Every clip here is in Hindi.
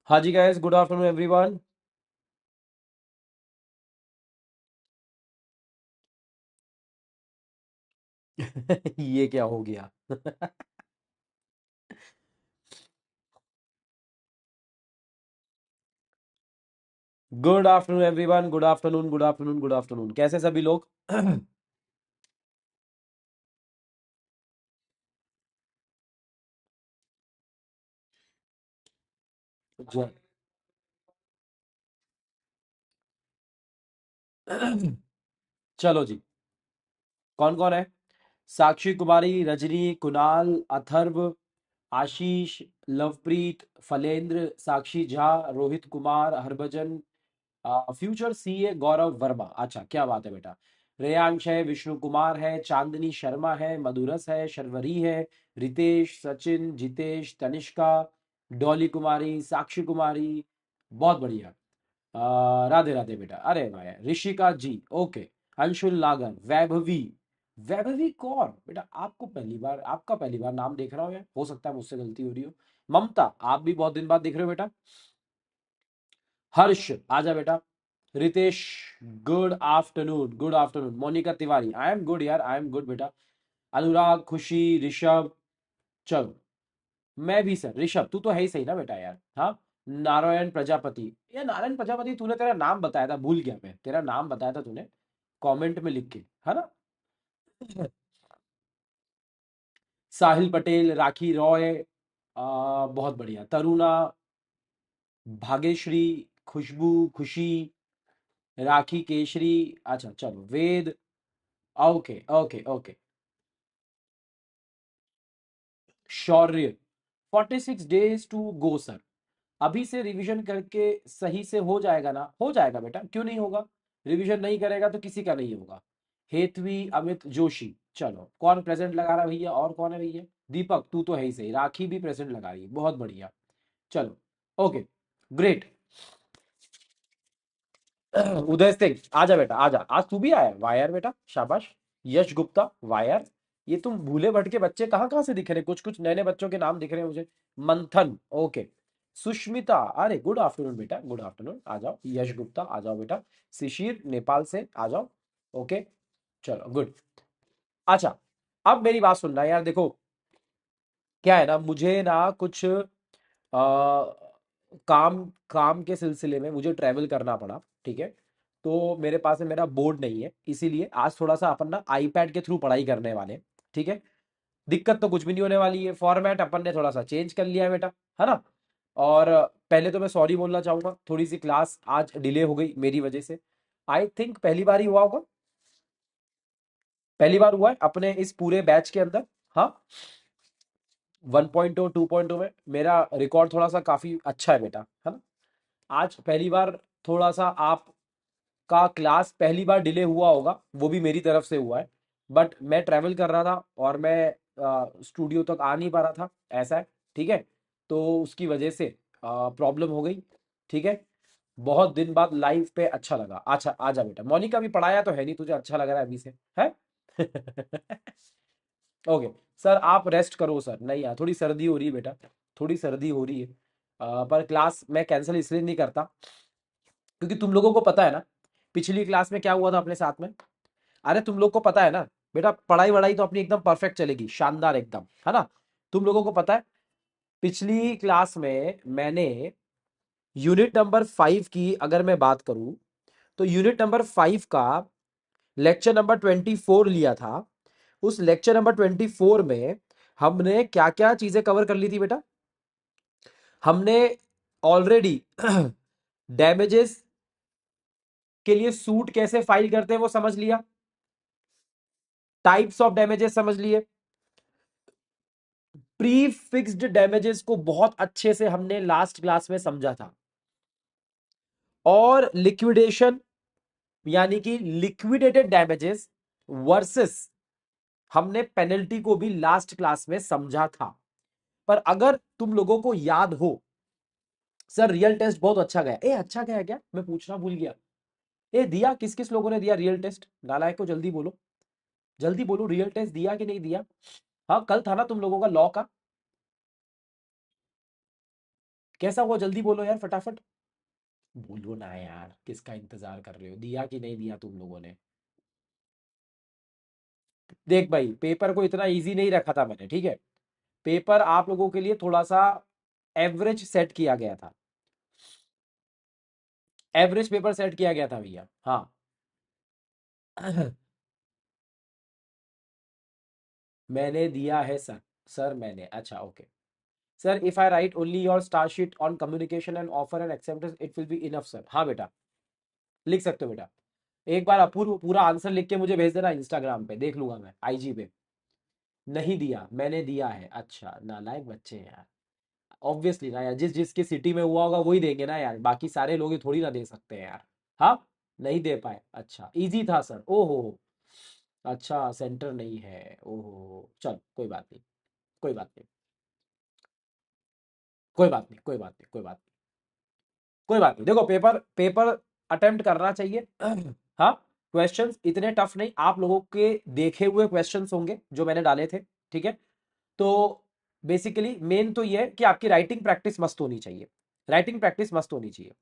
हाँ जी गाइस, गुड आफ्टरनून एवरीवन। ये क्या हो गया? Good afternoon everyone, good afternoon, good afternoon, good afternoon. कैसे सभी लोग? ज- चलो जी। कौन कौन है? साक्षी कुमारी, रजनी, कुणाल, अथर्व, आशीष, लवप्रीत, फलेंद्र, साक्षी झा, रोहित कुमार, हरभजन, फ्यूचर सीए गौरव वर्मा। अच्छा, क्या बात है बेटा। रेयांश है, विष्णु कुमार है, चांदनी शर्मा है, मधुरस है, शर्वरी है, रितेश, सचिन, जितेश, तनिष्का, डॉली कुमारी, साक्षी कुमारी। बहुत बढ़िया। राधे राधे बेटा। अरे वाह यार। ऋषिका जी, ओके। अंशुल नागर, वैभवी। वैभवी कौर बेटा? आपको पहली बार, आपका पहली बार नाम देख रहा हूँ यार, हो सकता है मुझसे गलती हो रही हो। ममता, आप भी बहुत दिन बाद देख रहे हो बेटा। हर्ष, आजा बेटा। Ritesh, good afternoon, good afternoon. Monika Tiwari, I am good यार, आई एम गुड बेटा। अनुराग, खुशी, ऋषभ। चलो। मैं भी सर। ऋषभ, तू तो है ही सही ना बेटा यार। हाँ। नारायण प्रजापति, ये नारायण प्रजापति, तूने तेरा नाम बताया था, भूल गया मैं, तेरा नाम बताया था तूने कमेंट में लिख के, है ना? साहिल पटेल, राखी रॉय, बहुत बढ़िया। तरुणा, भाग्यश्री, खुशबू, खुशी, राखी केशरी। अच्छा चलो, Ved. Okay okay okay. Shaurya, 46 days to go sir. अभी से रिवीजन करके सही से हो जाएगा ना? हो जाएगा बेटा, क्यों नहीं होगा। रिवीजन नहीं करेगा तो किसी का नहीं होगा। हेतवी, अमित जोशी। चलो, कौन प्रेजेंट लगा रहा है भैया? और कौन है भैया? दीपक, तू तो है ही सही। राखी भी प्रेजेंट लगा रही है, बहुत बढ़िया। चलो। ओके। ग्रेट। उदय सिंह, आजा बेटा, आजा। आज तू भी आया वायर बेटा, शाबाश। यश गुप्ता, वायर। ये तुम भूले भटके बच्चे कहाँ कहाँ से दिख रहे हैं? कुछ कुछ नए नए बच्चों के नाम दिख रहे हैं मुझे। मंथन, ओके। सुष्मिता, अरे गुड आफ्टरनून बेटा, गुड आफ्टरनून। आ जाओ। यश गुप्ता, आ जाओ बेटा। शिशिर, नेपाल से, आ जाओ। ओके। चलो, गुड। अच्छा, अब मेरी बात सुनना यार। देखो, क्या है ना, मुझे ना कुछ काम काम के सिलसिले में मुझे ट्रैवल करना पड़ा। ठीक है। तो मेरे पास में मेरा बोर्ड नहीं है, इसीलिए आज थोड़ा सा अपन ना आईपैड के थ्रू पढ़ाई करने वाले हैं। ठीक है। दिक्कत तो कुछ भी नहीं होने वाली है, फॉर्मेट अपन ने थोड़ा सा चेंज कर लिया है बेटा, है ना? और पहले तो मैं सॉरी बोलना चाहूंगा, थोड़ी सी क्लास आज डिले हो गई मेरी वजह से। आई थिंक पहली बार ही हुआ होगा। पहली बार हुआ है अपने इस पूरे बैच के अंदर। हाँ। 1.0 2.0 में मेरा रिकॉर्ड थोड़ा सा काफी अच्छा है बेटा, है ना? आज पहली बार थोड़ा सा आपका क्लास पहली बार डिले हुआ होगा, वो भी मेरी तरफ से हुआ है। बट मैं ट्रैवल कर रहा था और मैं स्टूडियो तक आ नहीं पा रहा था, ऐसा है। ठीक है। तो उसकी वजह से प्रॉब्लम हो गई। ठीक है। बहुत दिन बाद लाइव पे अच्छा लगा। अच्छा, आजा बेटा। मोनिका भी पढ़ाया तो है नहीं तुझे, अच्छा लग रहा है अभी से, है? ओके। सर आप रेस्ट करो सर। नहीं यार, थोड़ी सर्दी हो रही है बेटा, थोड़ी सर्दी हो रही है। पर क्लास मैं कैंसिल इसलिए नहीं करता, क्योंकि तुम लोगों को पता है ना पिछली क्लास में क्या हुआ था अपने साथ में। अरे तुम लोग को पता है ना बेटा, पढ़ाई वढ़ाई तो अपनी एकदम परफेक्ट चलेगी, शानदार एकदम, है ना? तुम लोगों को पता है पिछली क्लास में मैंने यूनिट नंबर 5 की अगर मैं बात करूं, तो यूनिट नंबर 5 का लेक्चर नंबर 24 लिया था। उस लेक्चर नंबर 24 में हमने क्या क्या चीजें कवर कर ली थी बेटा? हमने ऑलरेडी डैमेजेस के लिए सूट कैसे फाइल करते हैं वो समझ लिया। टाइप्स ऑफ डैमेजेस समझ लिए। प्री फिक्स्ड डैमेजेस को बहुत अच्छे से हमने लास्ट क्लास में समझा था। और लिक्विडेशन, यानी कि लिक्विडेटेड डैमेजेस वर्सेस हमने पेनल्टी को भी लास्ट क्लास में समझा था। पर अगर तुम लोगों को याद हो, सर रियल टेस्ट बहुत अच्छा गया। ए अच्छा गया क्या, मैं पूछना भूल गया। ए दिया, किस किस लोगों ने दिया रियल टेस्ट, नालायक को जल्दी बोलो, जल्दी बोलो, रियल टेस्ट दिया कि नहीं दिया। हाँ कल था ना तुम लोगों का लॉ का, कैसा हुआ जल्दी बोलो यार फटाफट। बोलो ना यार, किसका इंतजार कर रहे हो, दिया कि नहीं दिया तुम लोगों ने। देख भाई पेपर को इतना इजी नहीं रखा था मैंने, ठीक है। पेपर आप लोगों के लिए थोड़ा सा एवरेज सेट किया गया था, एवरेज पेपर सेट किया गया था भैया, हाँ। मैंने दिया है सर, सर मैंने, अच्छा okay. Sir if I right only your star sheet on communication and offer and acceptance it will be enough sir. हाँ बेटा, लिख सकते हो बेटा। एक बार अपूर्व पूरा आंसर लिख के मुझे भेज देना इंस्टाग्राम पे, देख लूंगा मैं आईजी पे। नहीं दिया, मैंने दिया है, अच्छा नालायक बच्चे हैं यार। ऑब्वियसली ना यार, जिस जिसकी सिटी में हुआ होगा वही देंगे ना यार, बाकी सारे लोग ही थोड़ी ना दे सकते हैं यार। हाँ, नहीं दे पाए, अच्छा इजी था सर, ओहो। अच्छा सेंटर नहीं है, ओहो चल कोई बात नहीं, कोई बात नहीं, कोई बात नहीं, कोई बात नहीं, कोई बात नहीं, कोई बात नहीं। देखो पेपर पेपर अटेम्प्ट करना चाहिए। हाँ, क्वेश्चंस इतने टफ नहीं, आप लोगों के देखे हुए क्वेश्चंस होंगे जो मैंने डाले थे, ठीक है। तो बेसिकली मेन तो ये है कि आपकी राइटिंग प्रैक्टिस मस्त होनी चाहिए, राइटिंग प्रैक्टिस मस्त होनी चाहिए।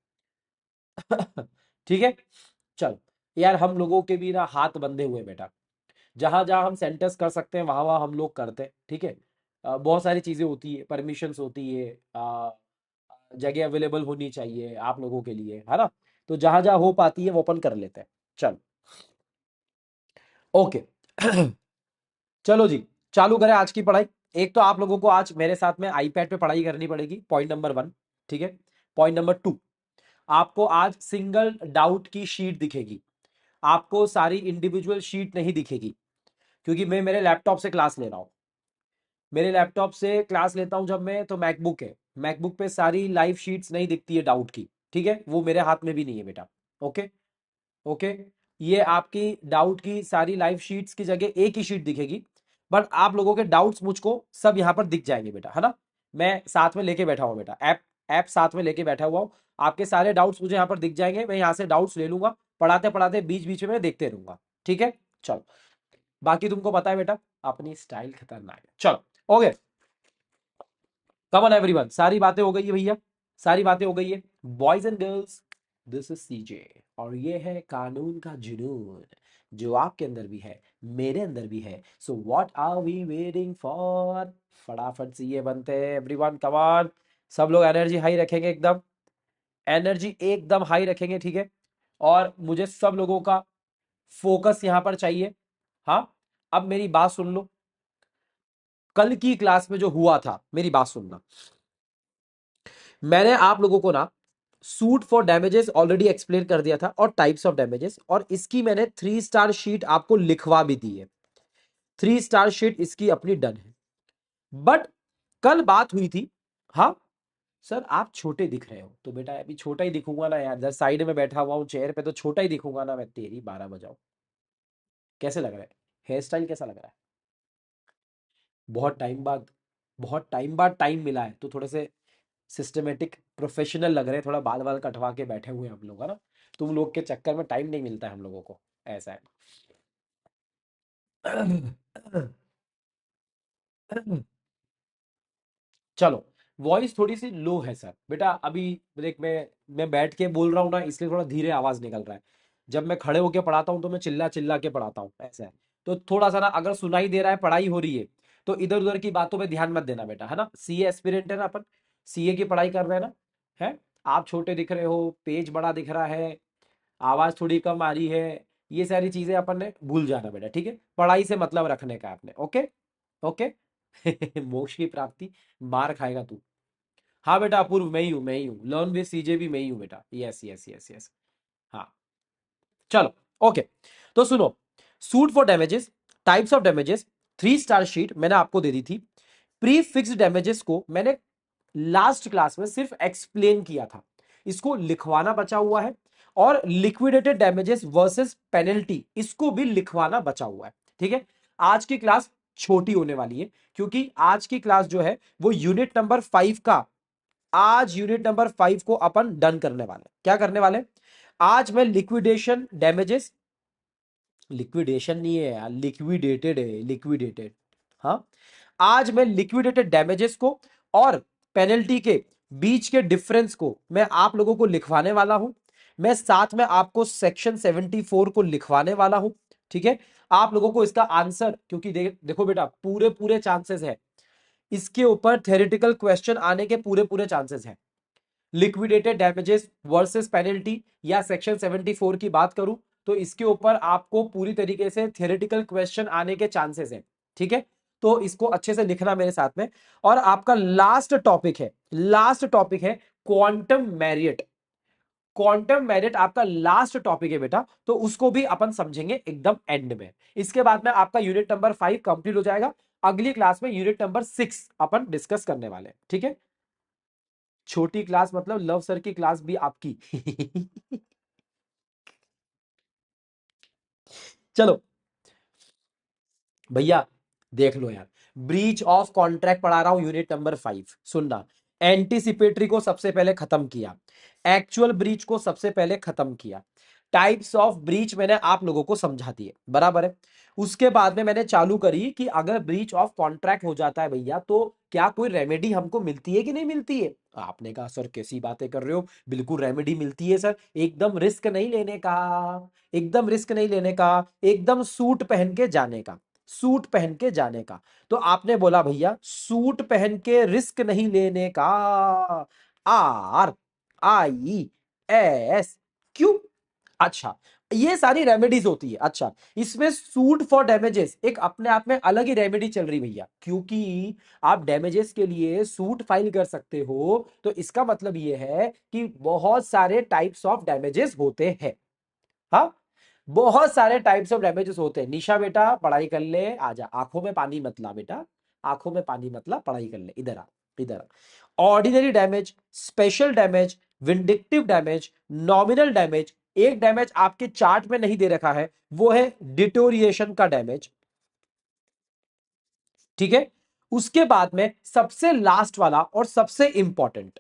ठीक है, चल। यार हम लोगों के भी ना हाथ बंधे हुए हैं बेटा, जहां जहां हम सेंटर्स कर सकते हैं वहां वहां हम लोग करते हैं, ठीक है। बहुत सारी चीजें होती है, परमिशंस होती है, जगह अवेलेबल होनी चाहिए आप लोगों के लिए, है ना। तो जहां जहां हो पाती है वो अपन कर लेते हैं। चल ओके। चलो जी, चालू करें आज की पढ़ाई। एक तो आप लोगों को आज मेरे साथ में आईपैड पे पढ़ाई करनी पड़ेगी, पॉइंट नंबर 1, ठीक है। पॉइंट नंबर 2, आपको आज सिंगल डाउट की शीट दिखेगी, आपको सारी इंडिविजुअल शीट नहीं दिखेगी, क्योंकि मैं मेरे लैपटॉप से क्लास ले रहा हूं। मेरे लैपटॉप से क्लास लेता हूं जब मैं, तो मैकबुक है, मैकबुक पे सारी लाइव शीट्स नहीं दिखती है डाउट की, ठीक है, वो मेरे हाथ में भी नहीं है बेटा। Okay, okay. ये आपकी डाउट की सारी लाइव शीट्स की जगह एक ही शीट दिखेगी, बट आप लोगों के डाउट्स मुझको सब यहाँ पर दिख जाएंगे बेटा, है ना। मैं साथ में लेके बैठा हूँ बेटा, ऐप ऐप साथ में लेके बैठा हुआ हूँ। आपके सारे डाउट्स मुझे यहाँ पर दिख जाएंगे, मैं यहाँ से डाउट्स ले लूंगा, पढ़ाते पढ़ाते बीच बीच में मैं देखते रहूंगा, ठीक है। चलो, बाकी तुमको पता है बेटा, अपनी स्टाइल खतरनाक है। चलो ओके, कम ऑन एवरीवन, सारी बातें हो गई है भैया, सारी बातें हो गई है। Boys and girls, this is CJ, और ये है कानून का जुनून, जो आपके अंदर भी है, मेरे अंदर भी है। So what are we waiting for, फटाफट से ये बनते हैं एवरीवन, कम ऑन। सब लोग एनर्जी हाई रखेंगे एकदम, एनर्जी एकदम हाई रखेंगे, ठीक है। और मुझे सब लोगों का फोकस यहां पर चाहिए। हाँ, अब मेरी बात सुन लो, कल की क्लास में जो हुआ था, मेरी बात सुनना। मैंने आप लोगों को ना suit for damages already explain कर दिया था, और टाइप्स ऑफ डैमेजेस, और इसकी मैंने 3 स्टार शीट आपको लिखवा भी दी है, 3 स्टार शीट इसकी अपनी डन है। बट कल बात हुई थी, हाँ। सर आप छोटे दिख रहे हो तो बेटा अभी छोटा ही दिखूंगा ना यार, जब साइड में बैठा हुआ हूँ चेयर पे तो छोटा ही दिखूंगा ना मैं, तेरी 12 बजाओ। कैसे लग रहा है, हेयर स्टाइल कैसा लग रहा है। बहुत टाइम बाद, बहुत टाइम बाद टाइम मिला है, तो थोड़े से सिस्टमेटिक प्रोफेशनल लग रहे हैं, थोड़ा बाल बाल कटवा के बैठे हुए हैं हम लोग, है ना। तुम लोग के चक्कर में टाइम नहीं मिलता है हम लोगों को, ऐसा है। चलो, वॉइस थोड़ी सी लो है सर बेटा अभी। देख मैं बैठ के बोल रहा हूँ ना, इसलिए थोड़ा धीरे आवाज निकल रहा है। जब मैं खड़े होके पढ़ाता हूँ तो मैं चिल्ला चिल्ला के पढ़ाता हूँ, ऐसा है। तो थोड़ा सा ना, अगर सुनाई दे रहा है पढ़ाई हो रही है, तो इधर उधर की बातों पे ध्यान मत देना बेटा, है ना। सीए एस्पिरेंट है ना अपन, सीए की पढ़ाई कर रहे हैं ना, है। आप छोटे दिख रहे हो, पेज बड़ा दिख रहा है, आवाज थोड़ी कम आ रही है, ये सारी चीजें अपन ने भूल जाना बेटा, ठीक है। पढ़ाई से मतलब रखने का आपने, ओके, ओके। मोक्ष की प्राप्ति, मार खाएगा तू। हाँ बेटा अपूर्व, मैं ही हूँ, मैं ही हूँ, लर्न विद सीजे भी मैं ही हूँ बेटा, यस यस यस यस। हाँ, चलो ओके। तो सुनो, suit for damages, types of damages, 3 star sheet मैंने आपको दे दी थी। प्री फिक्स्ड डैमेजेस को मैंने लास्ट क्लास में सिर्फ एक्सप्लेन किया था, इसको लिखवाना बचा हुआ है। और लिक्विडेटेड डैमेजेस वर्सेस पेनल्टी, इसको भी लिखवाना बचा हुआ है, ठीक है। आज की क्लास छोटी होने वाली है, क्योंकि आज की क्लास जो है वो यूनिट नंबर 5 का आज यूनिट नंबर 5 को अपन डन करने वाले। क्या करने वाले? आज मैं लिक्विडेशन डैमेजेस, लिक्विडेशन नहीं है यार, लिक्विडेटेड है, लिक्विडेटेड। हाँ, आज मैं लिक्विडेटेड डैमेजेस को और पेनल्टी के बीच के डिफरेंस को मैं आप लोगों को लिखवाने वाला हूं। मैं साथ में आपको सेक्शन 74 को लिखवाने वाला हूं। ठीक है, आप लोगों को इसका आंसर, क्योंकि देखो बेटा, पूरे पूरे चांसेस है इसके ऊपर थ्योरेटिकल क्वेश्चन आने के, पूरे पूरे चांसेस हैं। लिक्विडेटेड डैमेजेस वर्सेस पेनल्टी या सेक्शन 74 की बात करूं तो इसके ऊपर आपको पूरी तरीके से थ्योरेटिकल क्वेश्चन आने के चांसेस हैं। ठीक है, तो इसको अच्छे से लिखना मेरे साथ में। और आपका लास्ट टॉपिक है, लास्ट टॉपिक है क्वांटम मैरियट। क्वांटम मैरियट आपका लास्ट टॉपिक है बेटा, तो उसको भी अपन समझेंगे एकदम एंड में। इसके बाद में आपका यूनिट नंबर 5 कंप्लीट हो जाएगा। अगली क्लास में यूनिट नंबर 6 अपन डिस्कस करने वाले हैं। ठीक है, छोटी क्लास मतलब लव सर की क्लास भी आपकी। चलो भैया, देख लो यार, ब्रीच ऑफ कॉन्ट्रैक्ट पढ़ा रहा हूं यूनिट नंबर 5, सुनना। एंटीसिपेटरी को सबसे पहले खत्म किया, एक्चुअल ब्रीच को सबसे पहले खत्म किया, टाइप्स ऑफ ब्रीच मैंने आप लोगों को समझा दिए, बराबर है। उसके बाद में मैंने चालू करी कि अगर ब्रीच ऑफ कॉन्ट्रैक्ट हो जाता है भैया, तो क्या कोई रेमेडी हमको मिलती है कि नहीं मिलती है? आपने कहा सर कैसी बातें कर रहे हो, बिल्कुल रेमेडी मिलती है सर, एकदम रिस्क नहीं लेने का, एकदम रिस्क नहीं लेने का, एकदम सूट पहन के जाने का, सूट पहन के जाने का। तो आपने बोला भैया सूट पहन के रिस्क नहीं लेने का, RISQ। अच्छा, ये सारी रेमेडीज होती है। अच्छा, इसमें सूट फॉर डैमेजेस एक अपने आप में अलग ही रेमेडी चल रही भैया, क्योंकि आप डैमेजेस के लिए सूट फाइल कर सकते हो, तो इसका मतलब ये है कि बहुत सारे टाइप्स ऑफ डैमेजेस होते हैं। हाँ, बहुत सारे टाइप्स ऑफ डैमेजेस होते हैं। निशा बेटा पढ़ाई कर ले, आजा, आंखों में पानी मत ला बेटा, आंखों में पानी मत ला, पढ़ाई कर ले, इधर आ, इधर आ। Ordinary damage, special damage, vindictive damage, nominal damage. एक डैमेज आपके चार्ट में नहीं दे रखा है, वो है डिटोरिएशन का डैमेज। ठीक है, उसके बाद में सबसे लास्ट वाला और सबसे इंपॉर्टेंट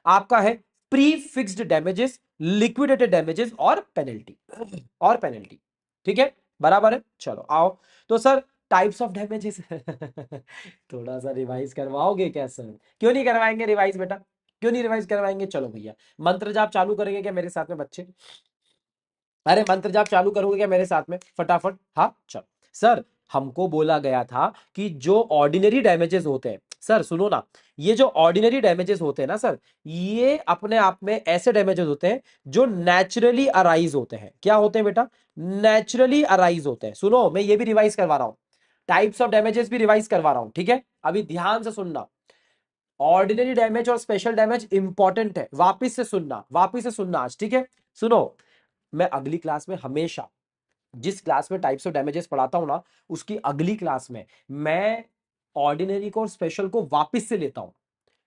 आपका है pre fixed damages, liquidated damages और पेनल्टी, और पेनल्टी। ठीक है, बराबर है। चलो आओ, तो सर टाइप्स ऑफ डैमेजेस थोड़ा सा रिवाइज करवाओगे क्या सर? क्यों नहीं करवाएंगे रिवाइज बेटा, क्यों नहीं रिवाइज करवाएंगे? चलो भैया, मंत्र जाप चालू करेंगे क्या मेरे साथ में बच्चे? अरे मंत्र जाप चालू करोगे क्या मेरे साथ में फटाफट? हाँ चलो। सर, हमको बोला गया था कि जो ऑर्डिनरी डैमेजेस होते हैं, सर सुनो ना, ये जो ऑर्डिनरी डैमेजेस होते हैं ना सर, ये अपने आप में ऐसे डैमेजेस होते हैं जो नेचुरली अराइज होते हैं। क्या होते हैं बेटा? नेचुरली अराइज होते हैं। सुनो, मैं ये भी रिवाइज करवा रहा हूं, टाइप्स ऑफ डैमेजेस भी रिवाइज करवा रहा हूं। ठीक है, अभी ध्यान से सुनना। ऑर्डिनरी डैमेज और स्पेशल डैमेज इंपॉर्टेंट है, वापिस से सुनना, वापिस से सुनना आज। ठीक है, सुनो, मैं अगली क्लास में हमेशा, जिस क्लास में टाइप्स ऑफ डैमेजेस पढ़ाता हूं ना, उसकी अगली क्लास में मैं ऑर्डिनरी को और स्पेशल को वापस से लेता हूं,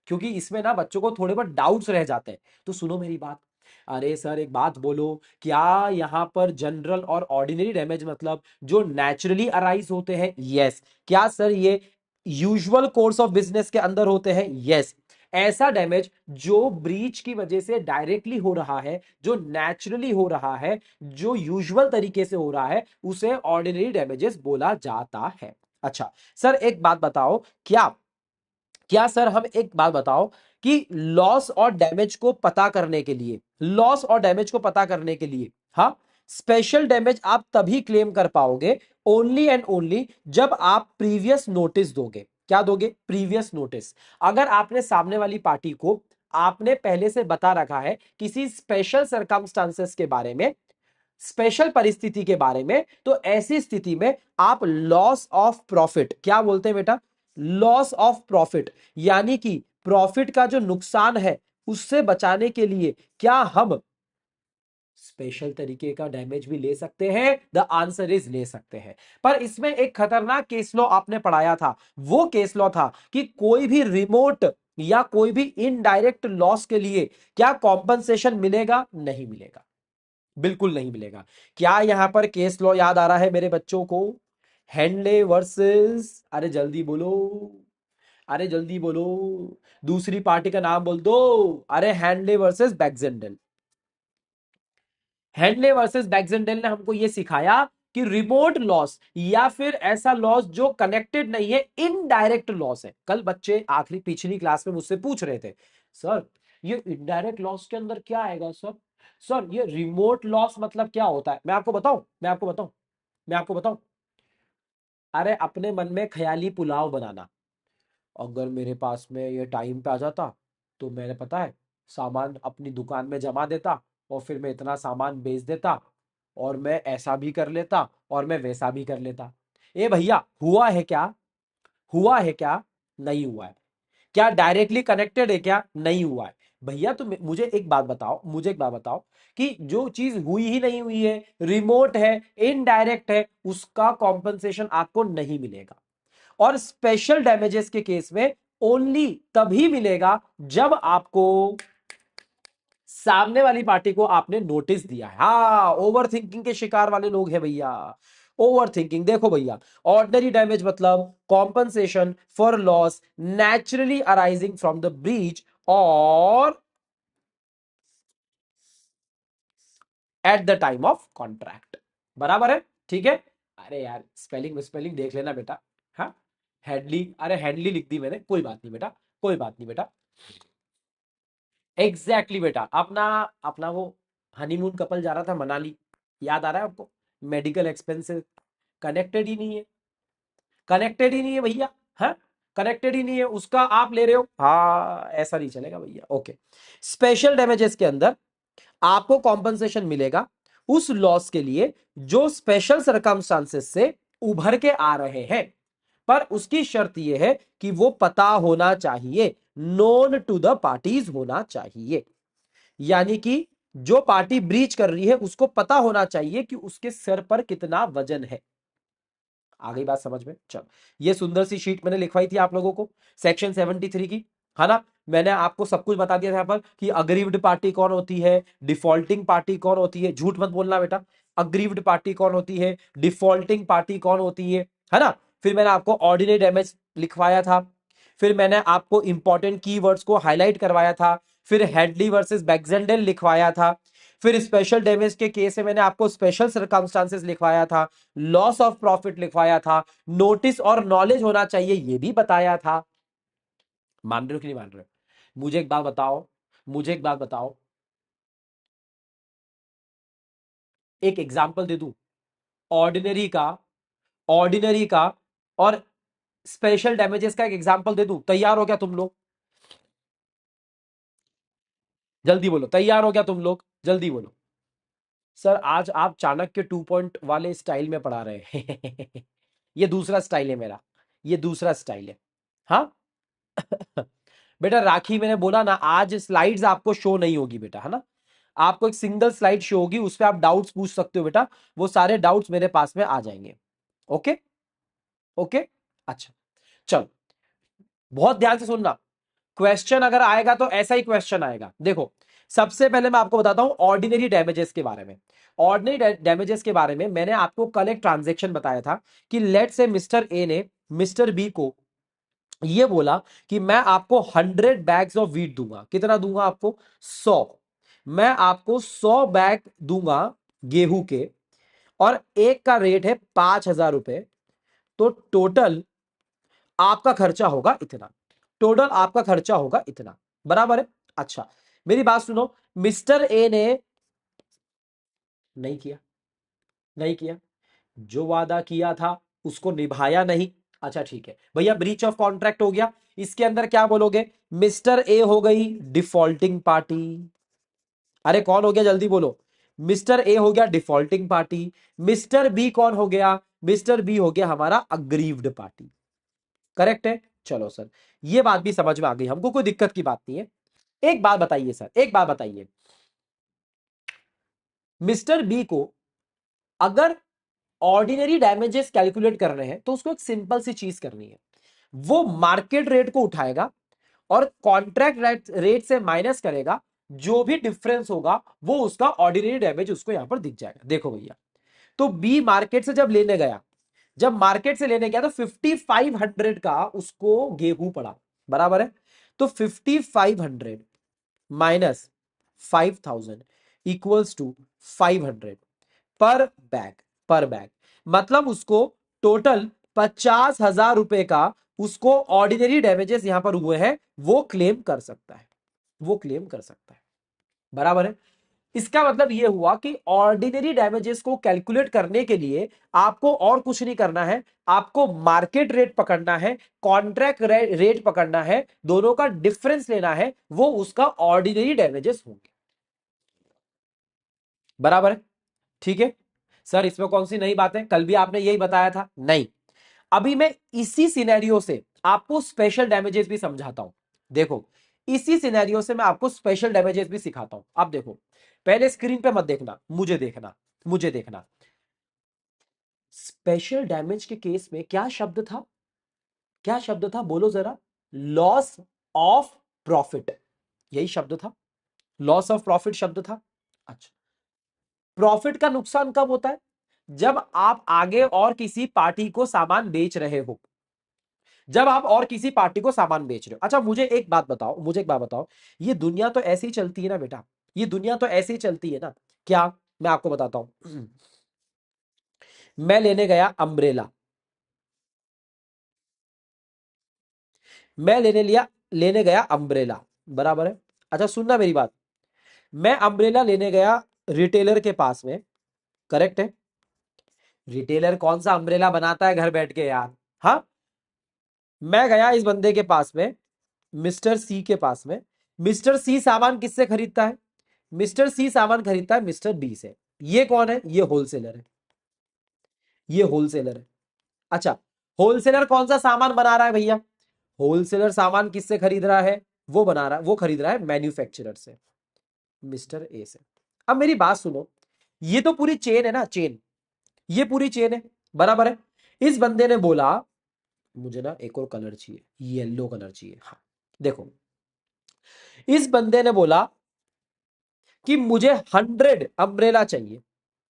क्योंकि इसमें ना बच्चों को थोड़े बहुत डाउट्स रह जाते हैं। तो सुनो मेरी बात। अरे सर एक बात बोलो, क्या यहां पर जनरल और ऑर्डिनरी डैमेज मतलब जो नेचुरली अराइज होते हैं? यस। क्या सर ये यूजुअल कोर्स ऑफ बिजनेस के अंदर होते हैं? यस। ऐसा डैमेज जो ब्रीच की वजह से डायरेक्टली हो रहा है, जो नेचुरली हो रहा है, जो यूजुअल तरीके से हो रहा है, उसे ऑर्डिनरी डैमेजेस बोला जाता है। अच्छा सर एक बात बताओ, क्या क्या सर हम एक बात बताओ कि लॉस और डैमेज को पता करने के लिए, लॉस और डैमेज को पता करने के लिए, हाँ, स्पेशल डैमेज आप तभी क्लेम कर पाओगे ओनली एंड ओनली जब आप प्रीवियस नोटिस दोगे। क्या दोगे? Previous notice. अगर आपने सामने वाली पार्टी को आपने पहले से बता रखा है किसी स्पेशल सरकमस्टांसेस के बारे में, स्पेशल परिस्थिति के बारे में, तो ऐसी स्थिति में आप लॉस ऑफ प्रॉफिट, क्या बोलते हैं बेटा? लॉस ऑफ प्रॉफिट, यानी कि प्रॉफिट का जो नुकसान है उससे बचाने के लिए क्या हम स्पेशल तरीके का डैमेज भी ले सकते हैं? द आंसर इज ले सकते हैं। पर इसमें एक खतरनाक केस लॉ आपने पढ़ाया था, वो केस लॉ था कि कोई भी रिमोट या कोई भी इनडायरेक्ट लॉस के लिए क्या कॉम्पनसेशन मिलेगा? नहीं मिलेगा, बिल्कुल नहीं मिलेगा। क्या यहां पर केस लॉ याद आ रहा है मेरे बच्चों को? हेनले वर्सेस, अरे जल्दी बोलो, अरे जल्दी बोलो, दूसरी पार्टी का नाम बोल दो। अरे handle versus Baxendale. Hadlee versus बैक्सेंडेल ने हमको यह सिखाया कि रिमोट लॉस या फिर ऐसा लॉस जो कनेक्टेड नहीं है, इनडायरेक्ट लॉस है। कल बच्चे आखिरी पिछली क्लास में मुझसे पूछ रहे थे, सर ये इनडायरेक्ट लॉस के अंदर क्या आएगा सर? सर ये रिमोट लॉस मतलब क्या होता है? मैं आपको बताऊं। अरे अपने मन में ख्याली पुलाव बनाना। अगर मेरे पास में ये टाइम पे आ जाता तो मैंने, पता है, सामान अपनी दुकान में जमा देता और फिर मैं इतना सामान बेच देता और मैं ऐसा भी कर लेता और मैं वैसा भी कर लेता। ए भैया, हुआ है क्या? हुआ है क्या? नहीं हुआ है। क्या डायरेक्टली कनेक्टेड है? क्या नहीं हुआ है। भैया तो मुझे एक बात बताओ कि जो चीज हुई ही नहीं हुई है, रिमोट है, इनडायरेक्ट है, उसका कॉम्पनसेशन आपको नहीं मिलेगा। और स्पेशल डैमेजेस के केस में ओनली तभी मिलेगा जब आपको सामने वाली पार्टी को आपने नोटिस दिया है। हाँ, ओवर थिंकिंग के शिकार वाले लोग हैं भैया। ओवर थिंकिंग, देखो भैया, ऑर्डिनरी डैमेज मतलब compensation for loss naturally arising from the breach और at the time of contract. बराबर है? ठीक है। अरे यार, स्पेलिंग स्पेलिंग देख लेना बेटा। हाँ, हेडली, अरे हेडली लिख दी मैंने, कोई बात नहीं बेटा, कोई बात नहीं बेटा। एग्जैक्टली बेटा, अपना अपना वो हनीमून कपल जा रहा था मनाली, याद आ रहा है आपको? मेडिकल एक्सपेंसेस कनेक्टेड ही नहीं है, कनेक्टेड ही नहीं है भैया। हाँ, कनेक्टेड ही नहीं है, उसका आप ले रहे हो। हाँ, ऐसा नहीं चलेगा भैया। ओके, स्पेशल डैमेजेस के अंदर आपको कॉम्पनसेशन मिलेगा उस लॉस के लिए जो स्पेशल सरकमस्टांसेस से उभर के आ रहे हैं, पर उसकी शर्त यह है कि वो पता होना चाहिए, नोन टू द पार्टीज होना चाहिए। यानी कि जो पार्टी ब्रीच कर रही है उसको पता होना चाहिए कि उसके सर पर कितना वजन है। आ गई बात समझ में? चलो, ये सुंदर सी शीट मैंने लिखवाई थी आप लोगों को, सेक्शन 73 की, है ना? मैंने आपको सब कुछ बता दिया था यहाँ पर कि अग्रीव्ड पार्टी कौन होती है, डिफॉल्टिंग पार्टी कौन होती है। झूठ मत बोलना बेटा, अग्रीव्ड पार्टी कौन होती है, डिफॉल्टिंग पार्टी कौन होती है ना? फिर मैंने आपको ऑर्डिनरी डैमेज लिखवाया था, फिर मैंने आपको इंपॉर्टेंट कीवर्ड्स को हाईलाइट करवाया था, फिर हेडली वर्सेस बैक्सेंडेल लिखवाया था, फिर स्पेशल डैमेज के केस में मैंने आपको स्पेशल सर्कमस्टांसेस लिखवाया था, लॉस ऑफ प्रॉफिट लिखवाया था, नोटिस और नॉलेज होना चाहिए ये भी बताया था। मान रहे हो कि नहीं मान रहे हो? मुझे एक बात बताओ, एक एग्जांपल दे दूं ऑर्डिनरी का, ऑर्डिनरी का और स्पेशल डैमेजेस का एक एग्जांपल दे दूं? तैयार हो क्या तुम लोग? जल्दी बोलो, तैयार हो क्या तुम लोग? जल्दी बोलो। सर आज आप चाणक्य 2 पॉइंट वाले स्टाइल में पढ़ा रहे हैं। ये दूसरा स्टाइल है मेरा, ये दूसरा स्टाइल है। हाँ। बेटा राखी, मैंने बोला ना आज स्लाइड्स आपको शो नहीं होगी बेटा, है ना? आपको एक सिंगल स्लाइड शो होगी, उस पर आप डाउट्स पूछ सकते हो बेटा, वो सारे डाउट्स मेरे पास में आ जाएंगे। ओके, ओके, अच्छा, चलो, बहुत ध्यान से सुनना। क्वेश्चन अगर आएगा तो ऐसा ही क्वेश्चन आएगा। देखो, सबसे पहले मैं आपको बताता हूं ऑर्डिनरी डैमेजेस के बारे में। ऑर्डिनरी डैमेजेस के बारे में मैंने आपको कल एक ट्रांजेक्शन बताया था कि लेट से मिस्टर ए ने मिस्टर बी को ये बोला कि मैं आपको 100 बैग्स ऑफ वीट दूंगा। कितना दूंगा आपको? 100। मैं आपको 100 बैग दूंगा गेहूं के, और एक का रेट है 5,000 रुपए। तो टोटल आपका खर्चा होगा इतना, टोटल आपका खर्चा होगा इतना। बराबर है? अच्छा, मेरी बात सुनो, मिस्टर ए ने नहीं किया, नहीं किया, जो वादा किया था उसको निभाया नहीं। अच्छा ठीक है भैया, ब्रीच ऑफ कॉन्ट्रैक्ट हो गया। इसके अंदर क्या बोलोगे? मिस्टर ए हो गई डिफॉल्टिंग पार्टी। अरे कौन हो गया, जल्दी बोलो। मिस्टर ए हो गया डिफॉल्टिंग पार्टी। मिस्टर बी कौन हो गया? मिस्टर बी हो गया हमारा अग्रीव्ड पार्टी। करेक्ट है? चलो सर, ये बात भी समझ में आ गई हमको, कोई दिक्कत की बात नहीं है। एक बात बताइए सर, एक बात बताइए, मिस्टर बी को अगर ऑर्डिनरी डैमेजेस कैलकुलेट करने हैं तो उसको एक सिंपल सी चीज करनी है, वो मार्केट रेट को उठाएगा और कॉन्ट्रैक्ट रेट से माइनस करेगा, जो भी डिफरेंस होगा वो उसका ऑर्डिनरी डैमेज उसको यहां पर दिख जाएगा। देखो भैया, तो बी मार्केट से जब लेने गया, जब मार्केट से लेने गया तो 5500 का उसको गेहूं पड़ा, बराबर है। तो 5500 माइनस 5000 इक्वल्स टू 500 पर बैग, पर बैग। मतलब उसको टोटल 50,000 रुपए का उसको ऑर्डिनरी डैमेजेस यहां पर हुए हैं, वो क्लेम कर सकता है, वो क्लेम कर सकता है, बराबर है। इसका मतलब यह हुआ कि ऑर्डिनरी डैमेजेस को कैलकुलेट करने के लिए आपको और कुछ नहीं करना है, आपको मार्केट रेट पकड़ना है, कॉन्ट्रैक्ट रेट पकड़ना है, दोनों का डिफरेंस लेना है, वो उसका ऑर्डिनरी डैमेजेस होंगे, बराबर है। ठीक है सर, इसमें कौन सी नई बात है, कल भी आपने यही बताया था, नहीं। अभी मैं इसी सिनेरियो से आपको स्पेशल डैमेजेस भी समझाता हूं। देखो, इसी सिनेरियो से मैं आपको स्पेशल डैमेजेस भी सिखाता हूं। आप देखो, पहले स्क्रीन पे मत देखना, मुझे देखना, मुझे देखना। स्पेशल डैमेज के केस में क्या शब्द था, क्या शब्द था, बोलो जरा। लॉस ऑफ प्रॉफिट, यही शब्द था, लॉस ऑफ प्रॉफिट शब्द था। अच्छा, प्रॉफिट का नुकसान कब होता है, जब आप आगे और किसी पार्टी को सामान बेच रहे हो, जब आप और किसी पार्टी को सामान बेच रहे हो। अच्छा, मुझे एक बात बताओ, मुझे एक बात बताओ, ये दुनिया तो ऐसे ही चलती है ना बेटा, ये दुनिया तो ऐसे ही चलती है ना। क्या, मैं आपको बताता हूं। मैं लेने गया अम्ब्रेला, मैं लेने गया अम्ब्रेला, बराबर है। अच्छा सुनना मेरी बात, मैं अम्ब्रेला लेने गया रिटेलर के पास में, करेक्ट है। रिटेलर कौन सा अम्ब्रेला बनाता है घर बैठ के यार, हाँ। मैं गया इस बंदे के पास में, मिस्टर सी के पास में। मिस्टर सी सामान किससे खरीदता है, मिस्टर सी सामान खरीदता है मिस्टर बी से। ये कौन है, ये होलसेलर है, ये होलसेलर है। अच्छा, होलसेलर कौन सा सामान बना रहा है भैया, होलसेलर सामान किससे खरीद रहा है, वो बना रहा है, वो खरीद रहा है मैन्युफैक्चरर से, मिस्टर ए से। अब मेरी बात सुनो, ये तो पूरी चेन है ना, चेन, ये पूरी चेन है, बराबर है। इस बंदे ने बोला मुझे ना एक और कलर चाहिए, येलो कलर चाहिए, हाँ। देखो, इस बंदे ने बोला कि मुझे 100 अम्ब्रेला चाहिए,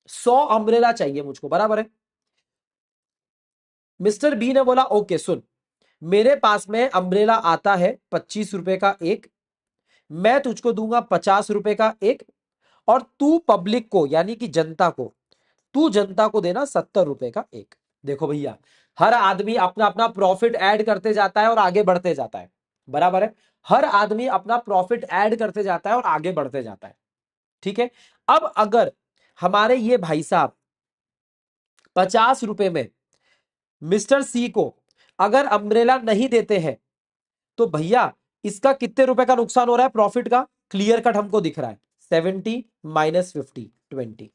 100 अम्ब्रेला चाहिए मुझको, बराबर है। मिस्टर बी ने बोला ओके सुन, मेरे पास में अम्ब्रेला आता है 25 रुपए का एक, मैं तुझको दूंगा 50 रुपए का एक, और तू पब्लिक को यानी कि जनता को, तू जनता को देना 70 रुपए का एक। देखो भैया, हर आदमी अपना अपना प्रॉफिट ऐड करते जाता है और आगे बढ़ते जाता है, बराबर है। हर आदमी अपना प्रॉफिट ऐड करते जाता है और आगे बढ़ते जाता है, ठीक है। अब अगर हमारे ये भाई साहब 50 रुपए में मिस्टर सी को अगर अम्ब्रेला नहीं देते हैं, तो भैया इसका कितने रुपए का नुकसान हो रहा है प्रॉफिट का, क्लियर कट हमको दिख रहा है, 70 माइनस 50, 20,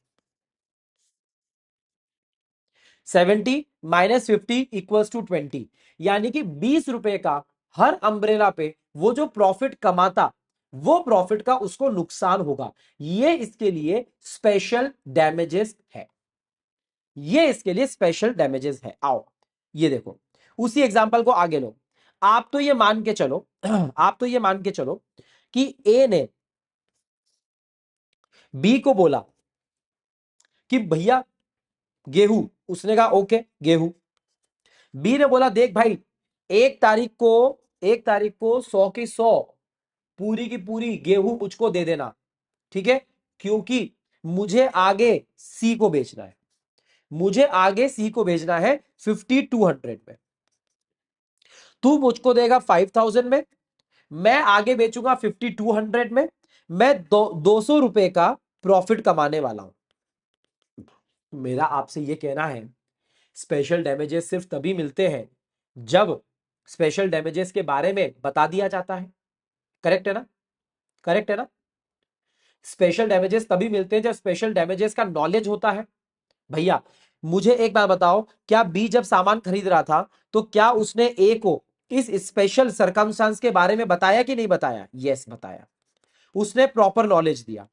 70 - 50 इक्वल्स टू 20, यानी कि 20 रुपए का हर अम्ब्रेला पे वो जो प्रॉफिट कमाता, वो प्रॉफिट का उसको नुकसान होगा। ये इसके लिए स्पेशल डैमेजेस है, ये इसके लिए स्पेशल डैमेजेस है। आओ ये देखो, उसी एग्जांपल को आगे लो। आप तो ये मान के चलो आप तो ये मान के चलो कि ए ने बी को बोला कि भैया गेहूं, उसने कहा ओके गेहूं। बी ने बोला देख भाई, 1 तारीख को, 1 तारीख को 100 की 100 पूरी की पूरी गेहूं मुझको दे देना, ठीक है। क्योंकि मुझे आगे सी को बेचना है, मुझे आगे सी को भेजना है 5200 में। तू मुझको देगा 5000 में, मैं आगे बेचूंगा 5200 में। मैं 200 रुपए का प्रॉफिट कमाने वाला हूं। मेरा आपसे यह कहना है, स्पेशल डैमेजेस सिर्फ तभी मिलते हैं जब स्पेशल डैमेजेस के बारे में बता दिया जाता है, करेक्ट है ना, करेक्ट है ना। स्पेशल डैमेजेस तभी मिलते हैं जब स्पेशल डैमेजेस का नॉलेज होता है। भैया मुझे एक बात बताओ, क्या बी जब सामान खरीद रहा था तो क्या उसने ए को इस स्पेशल सरकमस्टांस के बारे में बताया कि नहीं बताया, यस बताया। उसने प्रॉपर नॉलेज दिया,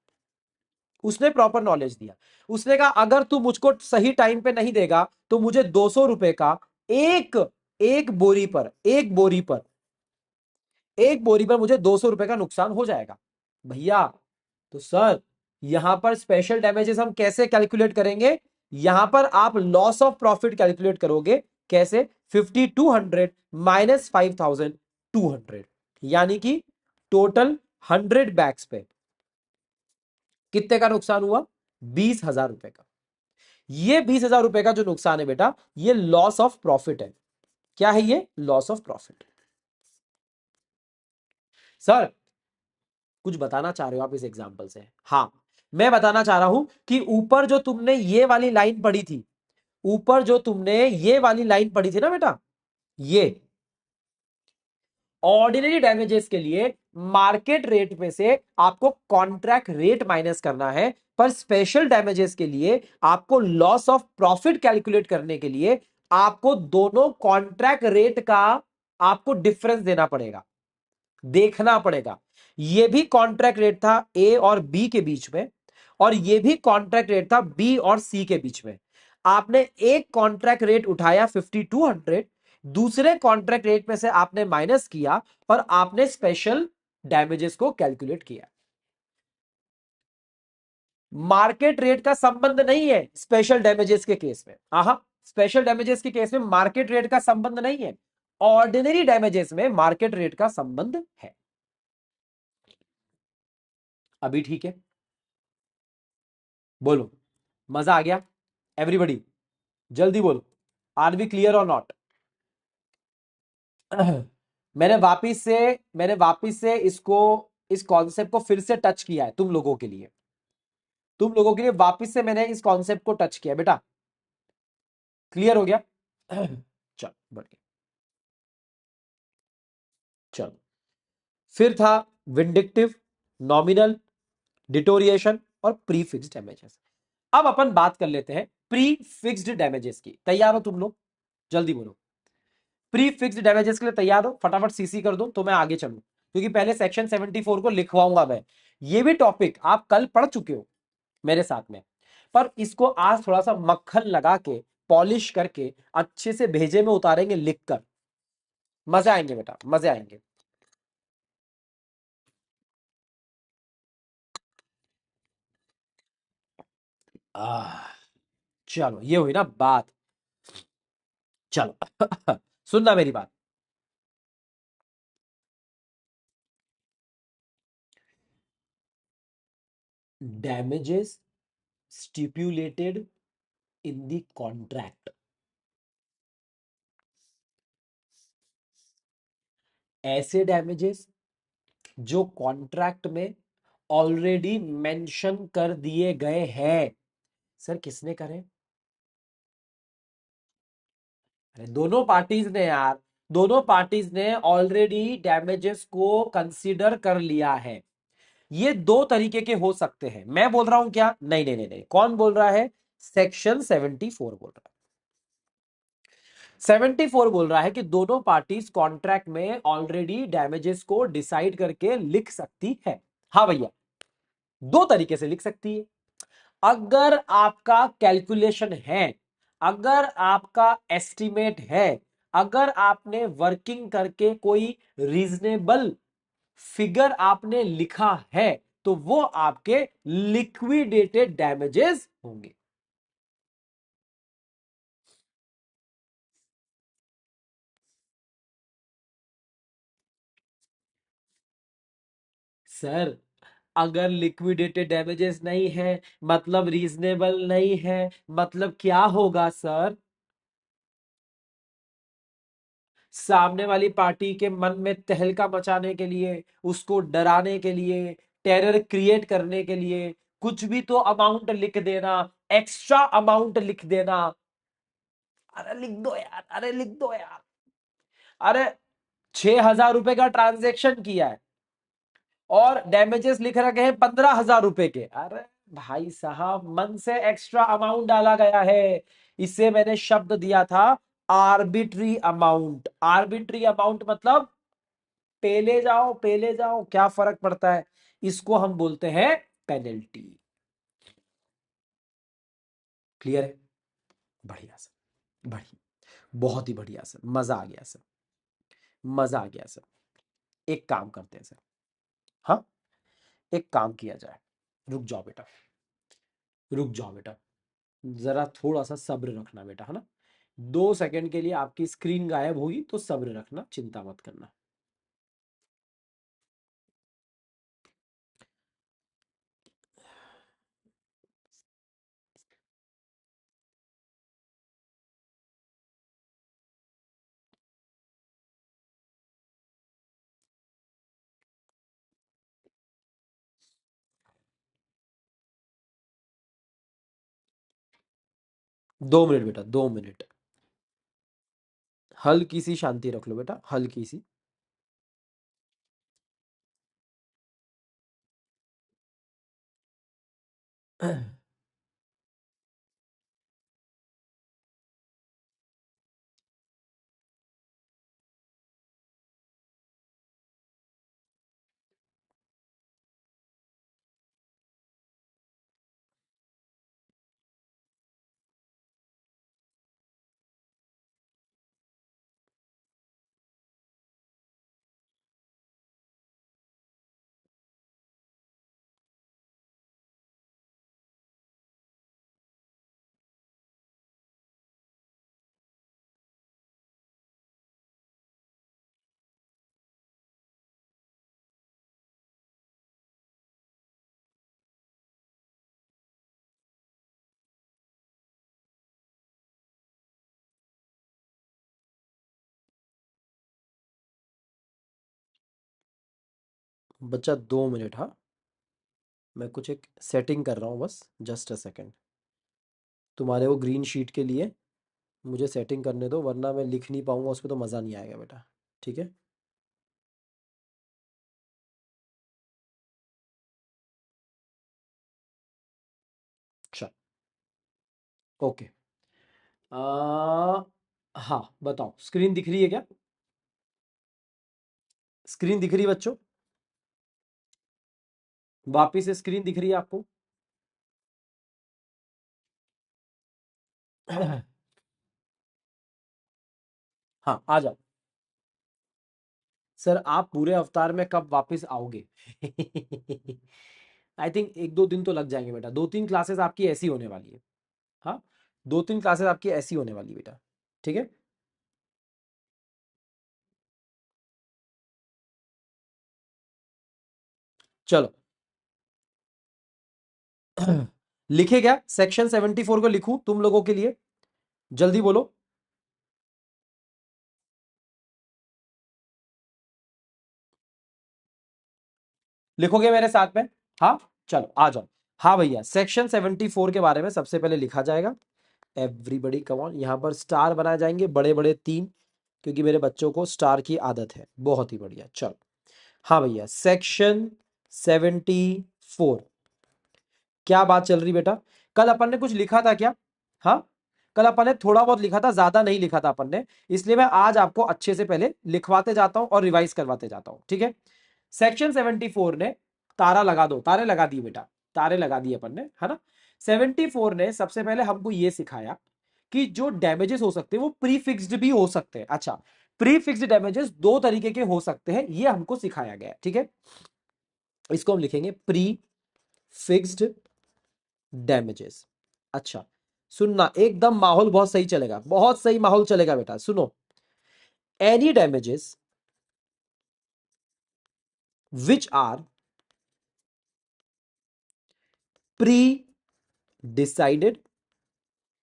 उसने प्रॉपर नॉलेज दिया। उसने कहा अगर तू मुझको सही टाइम पे नहीं देगा तो मुझे 200 रुपए का एक एक बोरी पर, एक बोरी पर, एक बोरी पर मुझे 200 रुपए का नुकसान हो जाएगा भैया। तो सर यहां पर स्पेशल डैमेजेस हम कैसे कैलकुलेट करेंगे, यहां पर आप लॉस ऑफ प्रॉफिट कैलकुलेट करोगे कैसे, 5200 माइनस 5200, यानी कि टोटल 100 बैग्स पे कितने का नुकसान हुआ, 20,000 रुपए का। ये 20,000 रुपए का जो नुकसान है बेटा, ये लॉस ऑफ प्रॉफिट है। क्या है ये, लॉस ऑफ प्रॉफिट। सर कुछ बताना चाह रहे हो आप इस एग्जांपल से? हाँ, मैं बताना चाह रहा हूं कि ऊपर जो तुमने ये वाली लाइन पढ़ी थी, ऊपर जो तुमने ये वाली लाइन पढ़ी थी ना बेटा, ये ऑर्डिनरी डैमेजेस के लिए मार्केट रेट में से आपको कॉन्ट्रैक्ट रेट माइनस करना है, पर स्पेशल डैमेजेस के लिए आपको लॉस ऑफ प्रॉफिट कैलकुलेट करने के लिए आपको दोनों कॉन्ट्रैक्ट रेट का आपको डिफरेंस देना पड़ेगा, देखना पड़ेगा। यह भी कॉन्ट्रैक्ट रेट था ए और बी के बीच में, और यह भी कॉन्ट्रैक्ट रेट था बी और सी के बीच में। आपने एक कॉन्ट्रैक्ट रेट उठाया 5200, दूसरे कॉन्ट्रैक्ट रेट में से आपने माइनस किया और आपने स्पेशल डैमेजेस को कैलकुलेट किया। मार्केट रेट का संबंध नहीं है स्पेशल डैमेजेस के केस में। स्पेशल डैमेजेस के केस में मार्केट रेट का संबंध नहीं है, ऑर्डिनरी डैमेजेस में मार्केट रेट का संबंध है। अभी ठीक है, बोलो मजा आ गया एवरीबॉडी, जल्दी बोलो, आर वी क्लियर और नॉट? मैंने वापिस से इसको, इस कॉन्सेप्ट को फिर से टच किया है तुम लोगों के लिए, तुम लोगों के लिए वापिस से मैंने इस कॉन्सेप्ट को टच किया बेटा। क्लियर हो गया? चल बढ़िया, चलो। फिर था विंडिक्टिव, नॉमिनल, डिटोरिएशन और प्री फिक्स्ड डैमेजेस। अब अपन बात कर लेते हैं प्री फिक्स्ड डैमेजेस की। तैयार हो तुम लोग? जल्दी बोलो, प्री फिक्स्ड डैमेजेस के लिए तैयार हो? फटाफट सीसी कर दो तो मैं आगे चलूं, क्योंकि पहले सेक्शन 74 को लिखवाऊंगा मैं। ये भी टॉपिक आप कल पढ़ चुके हो मेरे साथ में, पर इसको आज थोड़ा सा मक्खन लगा के पॉलिश करके अच्छे से भेजे में उतारेंगे लिखकर। मजे आएंगे बेटा, मजे आएंगे। आह, चलो ये हुई ना बात। चलो सुनना मेरी बात। Damages stipulated in the contract, ऐसे डैमेजेस जो कॉन्ट्रैक्ट में ऑलरेडी मेंशन कर दिए गए हैं। सर किसने करे? अरे दोनों पार्टीज ने यार, दोनों पार्टीज ने ऑलरेडी डैमेजेस को कंसीडर कर लिया है। ये दो तरीके के हो सकते हैं। मैं बोल रहा हूं क्या? नहीं नहीं नहीं नहीं, कौन बोल रहा है? सेक्शन 74 बोल रहा है। 74 बोल रहा है कि दोनों पार्टीज कॉन्ट्रैक्ट में ऑलरेडी डैमेजेस को डिसाइड करके लिख सकती है। हाँ भैया, दो तरीके से लिख सकती है। अगर आपका कैलकुलेशन है, अगर आपका एस्टिमेट है, अगर आपने वर्किंग करके कोई रीजनेबल फिगर आपने लिखा है, तो वो आपके लिक्विडेटेड डैमेजेस होंगे। सर अगर लिक्विडेटेड डैमेजेस नहीं है मतलब रीजनेबल नहीं है, मतलब क्या होगा सर? सामने वाली पार्टी के मन में तहलका मचाने के लिए, उसको डराने के लिए, टेरर क्रिएट करने के लिए कुछ भी तो अमाउंट लिख देना, एक्स्ट्रा अमाउंट लिख देना। अरे लिख दो यार, अरे लिख दो यार। अरे 6,000 रुपए का ट्रांजेक्शन किया है और डैमेजेस लिख रखे हैं 15,000 रुपए के। अरे भाई साहब, मन से एक्स्ट्रा अमाउंट डाला गया है। इसे मैंने शब्द दिया था आर्बिट्री अमाउंट। आर्बिट्री अमाउंट मतलब पेले जाओ पेले जाओ, क्या फर्क पड़ता है। इसको हम बोलते हैं पेनल्टी। क्लियर है? बढ़िया सर, बढ़िया, बहुत ही बढ़िया सर, मजा आ गया सर, मजा आ गया सर। एक काम करते हैं सर, हाँ, एक काम किया जाए। रुक जाओ बेटा, रुक जाओ बेटा, जरा थोड़ा सा सब्र रखना बेटा, है ना। 2 सेकंड के लिए आपकी स्क्रीन गायब होगी तो सब्र रखना, चिंता मत करना। 2 मिनट बेटा, 2 मिनट। हल्की सी शांति रख लो बेटा, हल्की सी। बच्चा 2 मिनट, हाँ। मैं कुछ एक सेटिंग कर रहा हूँ बस, जस्ट अ सेकेंड। तुम्हारे वो ग्रीन शीट के लिए मुझे सेटिंग करने दो, वरना मैं लिख नहीं पाऊंगा उस पर, तो मज़ा नहीं आएगा बेटा। ठीक है। चल, ओके। आ, हाँ बताओ, स्क्रीन दिख रही है क्या? स्क्रीन दिख रही है बच्चों? वापिस से स्क्रीन दिख रही है आपको? हाँ, आ जाओ। सर आप पूरे अवतार में कब वापस आओगे? आई थिंक 1-2 दिन तो लग जाएंगे बेटा, 2-3 क्लासेस आपकी ऐसी होने वाली है। हाँ, 2-3 क्लासेस आपकी ऐसी होने वाली है बेटा। ठीक है। चलो। लिखे क्या? सेक्शन 74 को लिखूं तुम लोगों के लिए? जल्दी बोलो। लिखोगे मेरे साथ में? हाँ, चलो आ जाओ। हाँ भैया, सेक्शन 74 के बारे में सबसे पहले लिखा जाएगा। एवरीबडी कम ऑन, यहाँ पर स्टार बनाए जाएंगे बड़े बड़े 3, क्योंकि मेरे बच्चों को स्टार की आदत है। बहुत ही बढ़िया, चलो। हाँ भैया, सेक्शन 74। क्या बात चल रही बेटा? कल अपन ने कुछ लिखा था क्या? हाँ, कल अपन ने थोड़ा बहुत लिखा था, ज्यादा नहीं लिखा था अपन ने। इसलिए मैं आज आपको अच्छे से पहले लिखवाते जाता हूं और रिवाइज करवाते जाता हूं, ठीक है। सेक्शन 74 ने, तारा लगा दो, तारे लगा दिए बेटा, तारे लगा दिए अपन ने, है ना। 74 ने सबसे पहले हमको ये सिखाया कि जो डैमेजेस हो सकते हैं वो प्री फिक्स्ड भी हो सकते हैं। अच्छा, प्री फिक्स्ड डैमेजेस 2 तरीके के हो सकते हैं, ये हमको सिखाया गया है, ठीक है। इसको हम लिखेंगे प्री फिक्स्ड डैमेजेस। अच्छा, सुनना, एकदम माहौल बहुत सही चलेगा, बहुत सही माहौल चलेगा बेटा, सुनो। Any damages which are pre decided,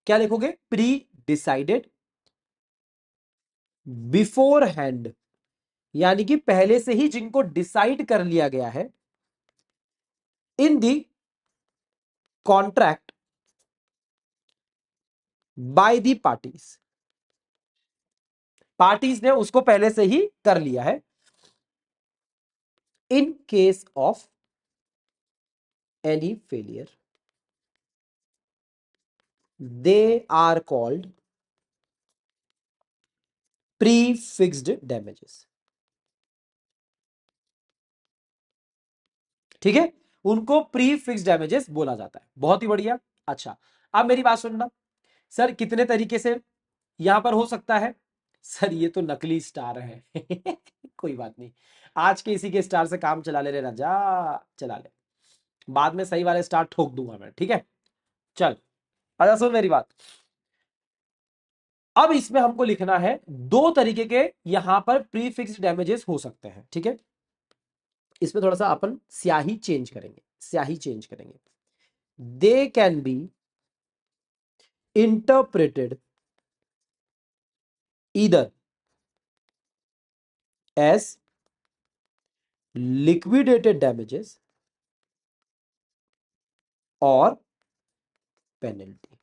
क्या लिखोगे? प्री डिसाइडेड बिफोर हैंड, यानी कि पहले से ही जिनको डिसाइड कर लिया गया है, in the contract by the parties, parties ने उसको पहले से ही कर लिया है। In case of any failure they are called pre fixed damages. ठीक है, उनको प्री फिक्स डैमेजेस बोला जाता है। बहुत ही बढ़िया। अच्छा, अब मेरी बात सुनना। सर कितने तरीके से यहां पर हो सकता है? सर ये तो नकली स्टार है। कोई बात नहीं, आज के इसी के स्टार से काम चला ले रे राजा, चला ले। बाद में सही वाले स्टार ठोक दूंगा मैं, ठीक है। चल, अच्छा सुन मेरी बात। अब इसमें हमको लिखना है दो तरीके के यहां पर प्रीफिक्स डैमेजेस हो सकते हैं, ठीक है। इसमें थोड़ा सा अपन स्याही चेंज करेंगे, स्याही चेंज करेंगे। They can be interpreted either as liquidated damages और पेनल्टी।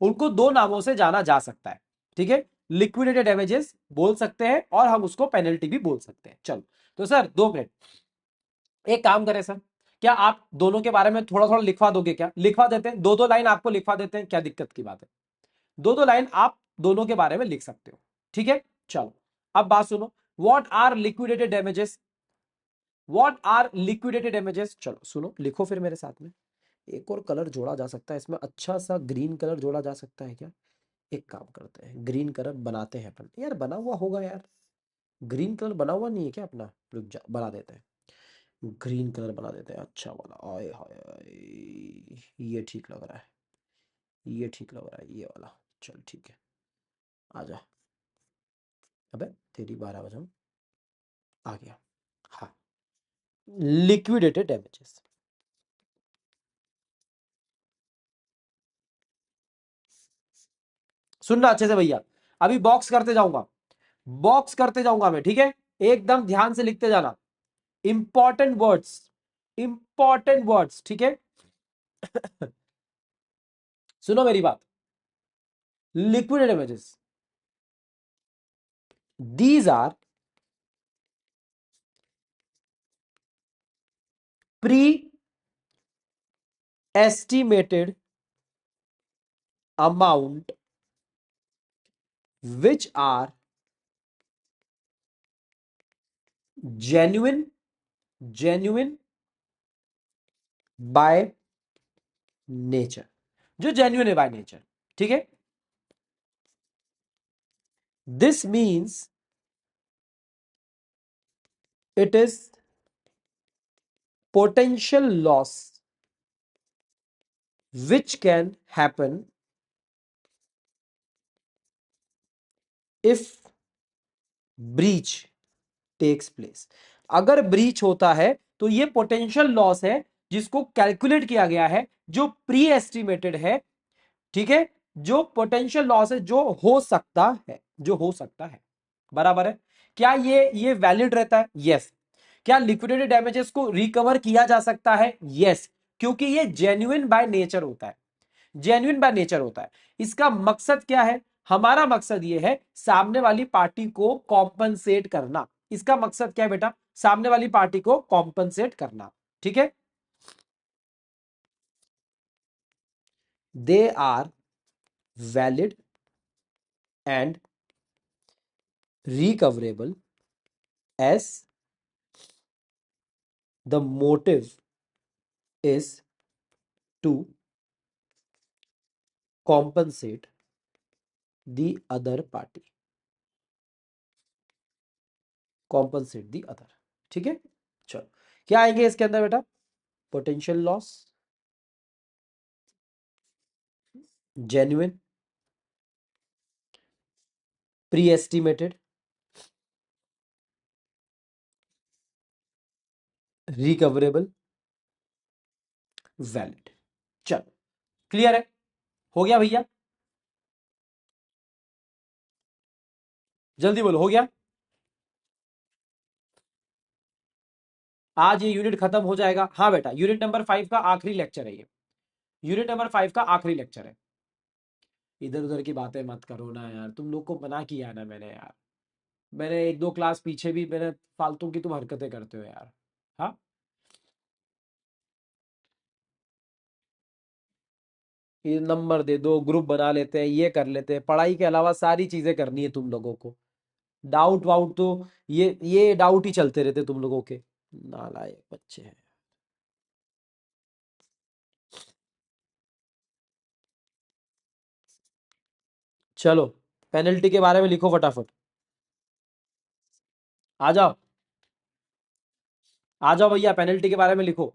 उनको दो नामों से जाना जा सकता है, ठीक है। लिक्विडेटेड डैमेजेस बोल सकते हैं और हम उसको पेनल्टी भी बोल सकते हैं। चलो तो सर 2 मिनट, एक काम करें सर, क्या आप दोनों के बारे में थोड़ा थोड़ा लिखवा दोगे? क्या लिखवा देते हैं, दो दो लाइन आपको लिखवा देते हैं, क्या दिक्कत की बात है? दो दो लाइन आप दोनों के बारे में लिख सकते हो, ठीक है। चलो अब बात सुनो, what are liquidated damages, what are liquidated damages. चलो सुनो, लिखो फिर मेरे साथ में। एक और कलर जोड़ा जा सकता है इसमें, अच्छा सा ग्रीन कलर जोड़ा जा सकता है क्या? एक काम करते हैं, ग्रीन कलर बनाते हैं अपन, यार बना हुआ होगा यार, ग्रीन कलर बना हुआ नहीं है क्या अपना? रुक जा, बना देते हैं, ग्रीन कलर बना देते हैं अच्छा वाला। आए हाय हाय, ये ठीक लग रहा है, ये ठीक लग रहा है, ये वाला। चल ठीक है, आजा। अबे तेरी 12 बजे आ गया। हाँ, लिक्विडेटेड डैमेजेस। सुनना अच्छे से भैया, अभी बॉक्स करते जाऊंगा, बॉक्स करते जाऊंगा मैं, ठीक है। एकदम ध्यान से लिखते जाना, इंपॉर्टेंट वर्ड्स, इंपॉर्टेंट वर्ड्स, ठीक है। सुनो मेरी बात, liquidated damages, these are pre estimated amount which are genuine, genuine by nature, जो genuine है by nature, ठीक है। this means it is potential loss which can happen if breach takes place। अगर ब्रीच होता है तो ये पोटेंशियल लॉस है जिसको कैलकुलेट किया गया है, जो प्री एस्टिमेटेड है, ठीक है। जो पोटेंशियल लॉस है, जो हो सकता है, जो हो सकता है, बराबर है। क्या ये वैलिड रहता है? यस। क्या लिक्विडेटेड डैमेजेस को रिकवर किया जा सकता है? यस, क्योंकि ये जेन्युइन बाय नेचर होता है, जेन्युइन बाय नेचर होता है। इसका मकसद क्या है? हमारा मकसद ये है सामने वाली पार्टी को कॉम्पनसेट करना। इसका मकसद क्या है बेटा? सामने वाली पार्टी को कॉम्पनसेट करना, ठीक है। They are valid and recoverable as the motive is to compensate the other party, compensate the other, ठीक है। चलो क्या आएंगे इसके अंदर बेटा? Potential loss, genuine, pre estimated, recoverable, valid. चलो क्लियर है, हो गया भैया? जल्दी बोलो, हो गया? आज ये यूनिट खत्म हो जाएगा। हाँ बेटा, यूनिट नंबर 5 का आखिरी लेक्चर है ये, यूनिट नंबर 5 का आखिरी लेक्चर है। इधर उधर की बातें मत करो ना यार, तुम लोग को मना किया है ना मैंने यार, मैंने एक दो क्लास पीछे भी मैंने फालतू की तुम हरकतें करते हो यार। हाँ, ये नंबर दे दो, ग्रुप बना लेते हैं, ये कर लेते हैं, पढ़ाई के अलावा सारी चीजें करनी है तुम लोगों को। डाउट वाउट तो ये डाउट ही चलते रहते तुम लोगों के, नालायक बच्चे हैं। चलो पेनल्टी के बारे में लिखो फटाफट, आ जाओ, आ जाओ भैया, पेनल्टी के बारे में लिखो।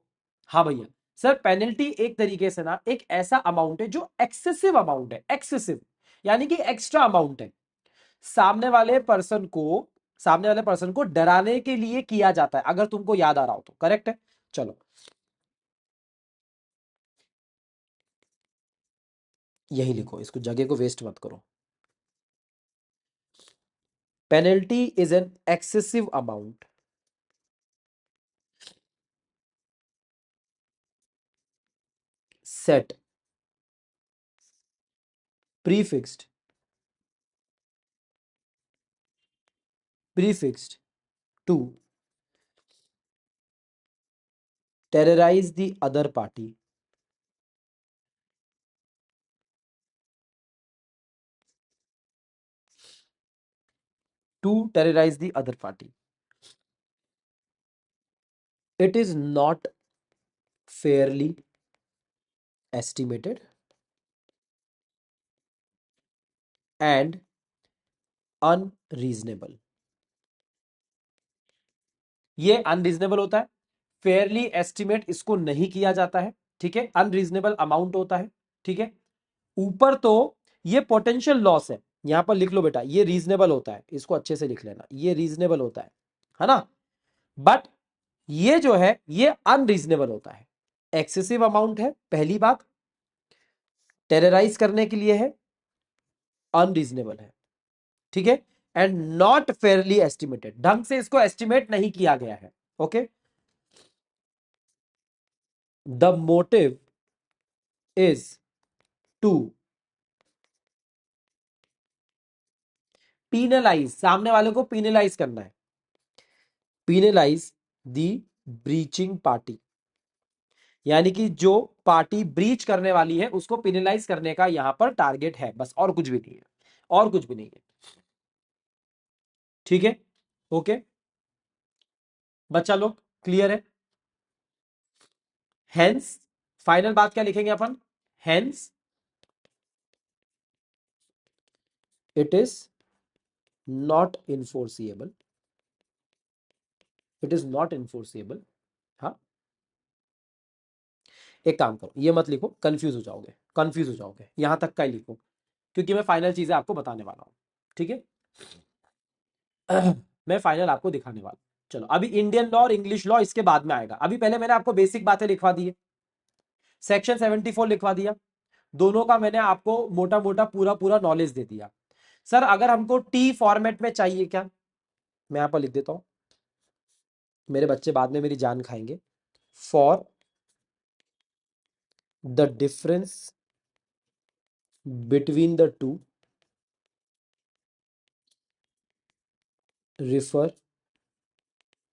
हाँ भैया, सर पेनल्टी एक तरीके से ना एक ऐसा अमाउंट है जो एक्सेसिव अमाउंट है, एक्सेसिव यानी कि एक्स्ट्रा अमाउंट है, सामने वाले पर्सन को सामने वाले पर्सन को डराने के लिए किया जाता है, अगर तुमको याद आ रहा हो तो करेक्ट है। चलो यही लिखो, इसको जगह को वेस्ट मत करो। Penalty is an excessive amount set prefixed prefixed to terrorize the other party to terrorize the other party. It is not fairly estimated and unreasonable. ये अनरीजनेबल होता है, फेयरली एस्टिमेट इसको नहीं किया जाता है, ठीक है, अनरीजनेबल अमाउंट होता है, ठीक है। ऊपर तो ये पोटेंशियल लॉस है, यहां पर लिख लो बेटा, ये रीजनेबल होता है, इसको अच्छे से लिख लेना, ये रीजनेबल होता है ना, बट ये जो है ये अनरीजनेबल होता है, एक्सेसिव अमाउंट है पहली बात, टेरराइज करने के लिए है, अनरीजनेबल है, ठीक है, एंड नॉट फेयरली एस्टिमेटेड, ढंग से इसको एस्टिमेट नहीं किया गया है, okay. The motive is to penalize, सामने वाले को पीनलाइज करना है, पीनलाइज द ब्रीचिंग पार्टी, यानी कि जो पार्टी ब्रीच करने वाली है उसको पिनलाइज करने का यहां पर टारगेट है, बस और कुछ भी नहीं है, और कुछ भी नहीं है, ठीक है, ओके बच्चा लोग, क्लियर है। हेंस फाइनल बात क्या लिखेंगे अपन, hence it is not enforceable, it is not enforceable. हाँ एक काम करो, ये मत लिखो, कंफ्यूज हो जाओगे, कंफ्यूज हो जाओगे, यहां तक का ही लिखो, क्योंकि मैं फाइनल चीजें आपको बताने वाला हूं, ठीक है। मैं फाइनल आपको दिखाने वाला हूं। चलो अभी इंडियन लॉ और इंग्लिश लॉ इसके बाद में आएगा, अभी पहले मैंने आपको बेसिक बातें लिखवा दी है, सेक्शन 74 लिखवा दिया, दोनों का मैंने आपको मोटा मोटा पूरा पूरा नॉलेज दे दिया। सर अगर हमको टी फॉर्मेट में चाहिए क्या, मैं यहां पर लिख देता हूं, मेरे बच्चे बाद में मेरी जान खाएंगे, for the difference between the two refer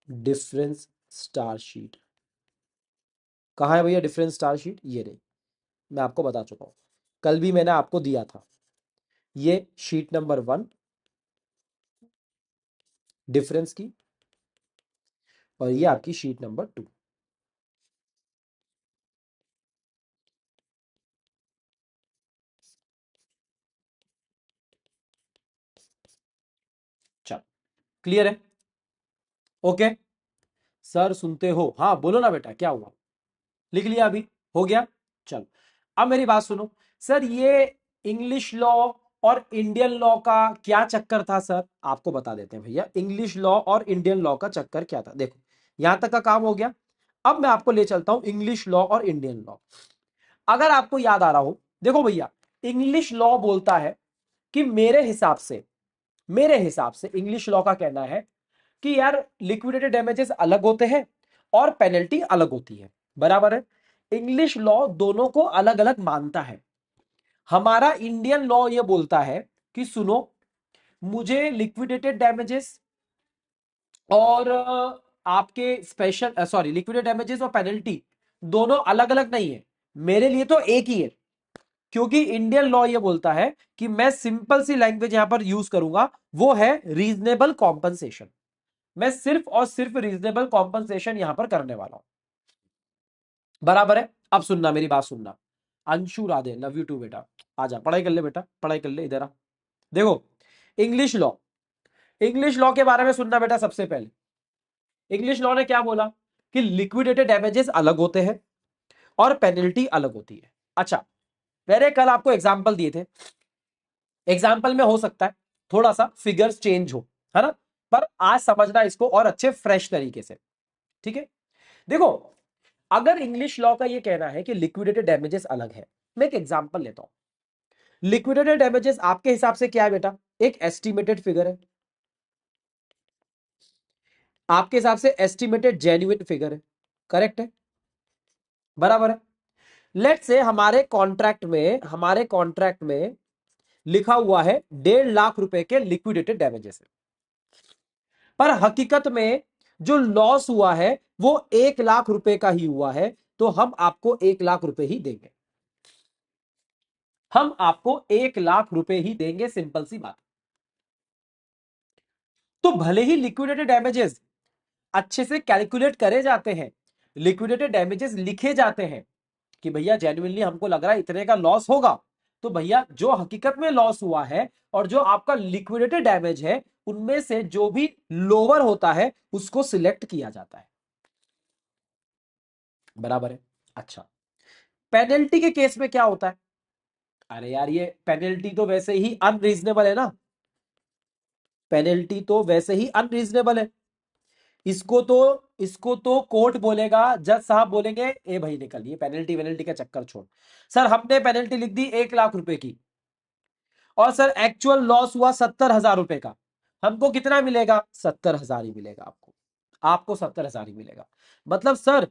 difference star sheet. कहाँ है भैया डिफरेंस स्टार शीट, ये रही, मैं आपको बता चुका हूं, कल भी मैंने आपको दिया था, ये शीट नंबर 1 डिफरेंस की, और ये आपकी शीट नंबर 2। चलो क्लियर है, ओके। सर सुनते हो, हाँ बोलो ना बेटा क्या हुआ, लिख लिया अभी, हो गया। चलो अब मेरी बात सुनो, सर ये इंग्लिश लॉ और इंडियन लॉ का क्या चक्कर था, सर आपको बता देते हैं भैया, इंग्लिश लॉ और इंडियन लॉ का चक्कर क्या था, देखो यहां तक का काम हो गया, अब मैं आपको ले चलता हूं इंग्लिश लॉ और इंडियन लॉ। अगर आपको याद आ रहा हो, देखो भैया इंग्लिश लॉ बोलता है कि मेरे हिसाब से इंग्लिश लॉ का कहना है कि यार लिक्विडेटेड डैमेजेस अलग होते हैं और पेनल्टी अलग होती है, बराबर है। इंग्लिश लॉ दोनों को अलग अलग मानता है, हमारा इंडियन लॉ ये बोलता है कि सुनो, मुझे लिक्विडेटेड डैमेजेस और आपके स्पेशल सॉरी लिक्विडेटेड डैमेजेस और पेनल्टी दोनों अलग अलग नहीं है, मेरे लिए तो एक ही है, क्योंकि इंडियन लॉ ये बोलता है कि मैं सिंपल सी लैंग्वेज यहां पर यूज करूंगा, वो है रीजनेबल कॉम्पनसेशन, मैं सिर्फ और सिर्फ रीजनेबल कॉम्पनसेशन यहां पर करने वाला हूं, बराबर है। अब सुनना मेरी बात सुनना, Anshu Radhe love you too बेटा, आजा पढ़ाई कर ले बेटा, पढ़ाई कर ले, इधर आ, देखो इंग्लिश लॉ, इंग्लिश लॉ के बारे में सुनना बेटा, सबसे पहले इंग्लिश लॉ ने क्या बोला कि लिक्विडेटेड डैमेजेस अलग होते हैं और पेनल्टी अलग होती है। अच्छा, मैंने कल आपको एग्जाम्पल दिए थे, एग्जाम्पल में हो सकता है थोड़ा सा फिगर्स चेंज हो, है ना, पर आज समझना इसको और अच्छे फ्रेश तरीके से, ठीक है। देखो, अगर इंग्लिश लॉ का ये कहना है कि लिक्विडेटेड डैमेजेस अलग है, मैं एक एग्जांपल लेता हूं। लिक्विडेटेड डैमेजेस आपके हिसाब से क्या है बेटा? एक एस्टिमेटेड फिगर है, आपके हिसाब से एस्टिमेटेड जेन्युइन फिगर है, करेक्ट है, बराबर है। लेट्स से हमारे कॉन्ट्रैक्ट में लिखा हुआ है 1.5 लाख रुपए के लिक्विडेटेड डैमेजेस है, पर हकीकत में जो लॉस हुआ है वो 1 लाख रुपए का ही हुआ है, तो हम आपको 1 लाख रुपए ही देंगे, हम आपको 1 लाख रुपए ही देंगे, सिंपल सी बात। तो भले ही लिक्विडेटेड डैमेजेस अच्छे से कैलकुलेट करे जाते हैं, लिक्विडेटेड डैमेजेस लिखे जाते हैं कि भैया जेन्युइनली हमको लग रहा है इतने का लॉस होगा, तो भैया जो हकीकत में लॉस हुआ है और जो आपका लिक्विडेटेड डैमेज है, उनमें से जो भी लोअर होता है उसको सिलेक्ट किया जाता है, बराबर है। अच्छा, पेनल्टी के केस में क्या होता है? अरे यार, ये पेनल्टी तो वैसे ही अनरीजनेबल है ना, पेनल्टी तो वैसे ही अनरीजनेबल है। इसको तो इसको तो कोर्ट बोलेगा, जज साहब बोलेंगे ए भाई निकल, ये पेनल्टी वेनल्टी का चक्कर छोड़। सर हमने पेनल्टी लिख दी 1 लाख रुपए की, और सर एक्चुअल लॉस हुआ 70,000 रुपए का, हमको कितना मिलेगा? 70,000 ही मिलेगा आपको, आपको 70,000 ही मिलेगा। मतलब सर,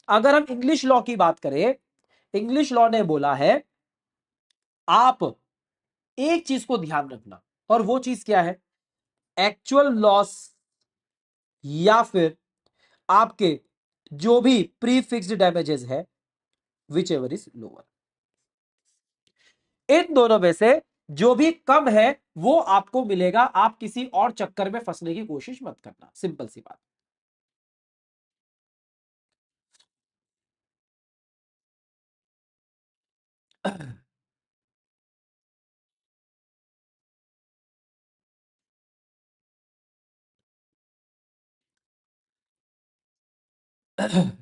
अगर हम इंग्लिश लॉ की बात करें, इंग्लिश लॉ ने बोला है आप एक चीज को ध्यान रखना, और वो चीज क्या है? एक्चुअल लॉस या फिर आपके जो भी प्री फिक्स्ड डैमेजेस है, विच एवर इज लोअर, इन दोनों में से जो भी कम है वो आपको मिलेगा। आप किसी और चक्कर में फंसने की कोशिश मत करना, सिंपल सी बात।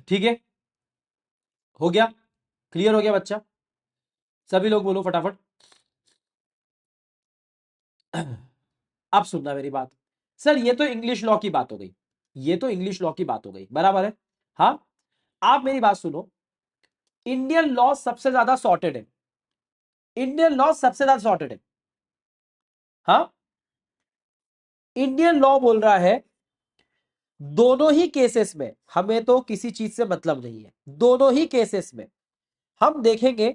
ठीक है, हो गया, क्लियर हो गया बच्चा? सभी लोग बोलो फटाफट। अब सुनना मेरी बात। सर ये तो इंग्लिश लॉ की बात हो गई, ये तो इंग्लिश लॉ की बात हो गई, बराबर है। हाँ, आप मेरी बात सुनो, इंडियन लॉ सबसे ज्यादा सॉर्टेड है, इंडियन लॉ सबसे ज्यादा सॉर्टेड है। हाँ, इंडियन लॉ बोल रहा है दोनों ही केसेस में, हमें तो किसी चीज से मतलब नहीं है, दोनों ही केसेस में हम देखेंगे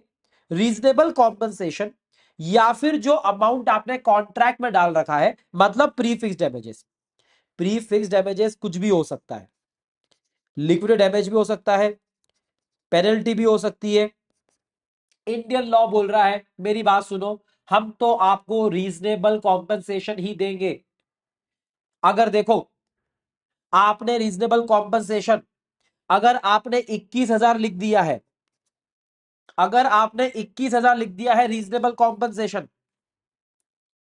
रीजनेबल कॉम्पनसेशन, या फिर जो अमाउंट आपने कॉन्ट्रैक्ट में डाल रखा है, मतलब pre fix damages. Pre fix damages कुछ भी हो सकता है, लिक्विड डैमेज भी हो सकता है, पेनल्टी भी हो सकती है। इंडियन लॉ बोल रहा है, मेरी बात सुनो, हम तो आपको रीजनेबल कॉम्पनसेशन ही देंगे। अगर देखो, आपने रीजनेबल कॉम्पनसेशन, अगर आपने 21,000 लिख दिया है, अगर आपने 21,000 लिख दिया है रीजनेबल कॉम्पनसेशन,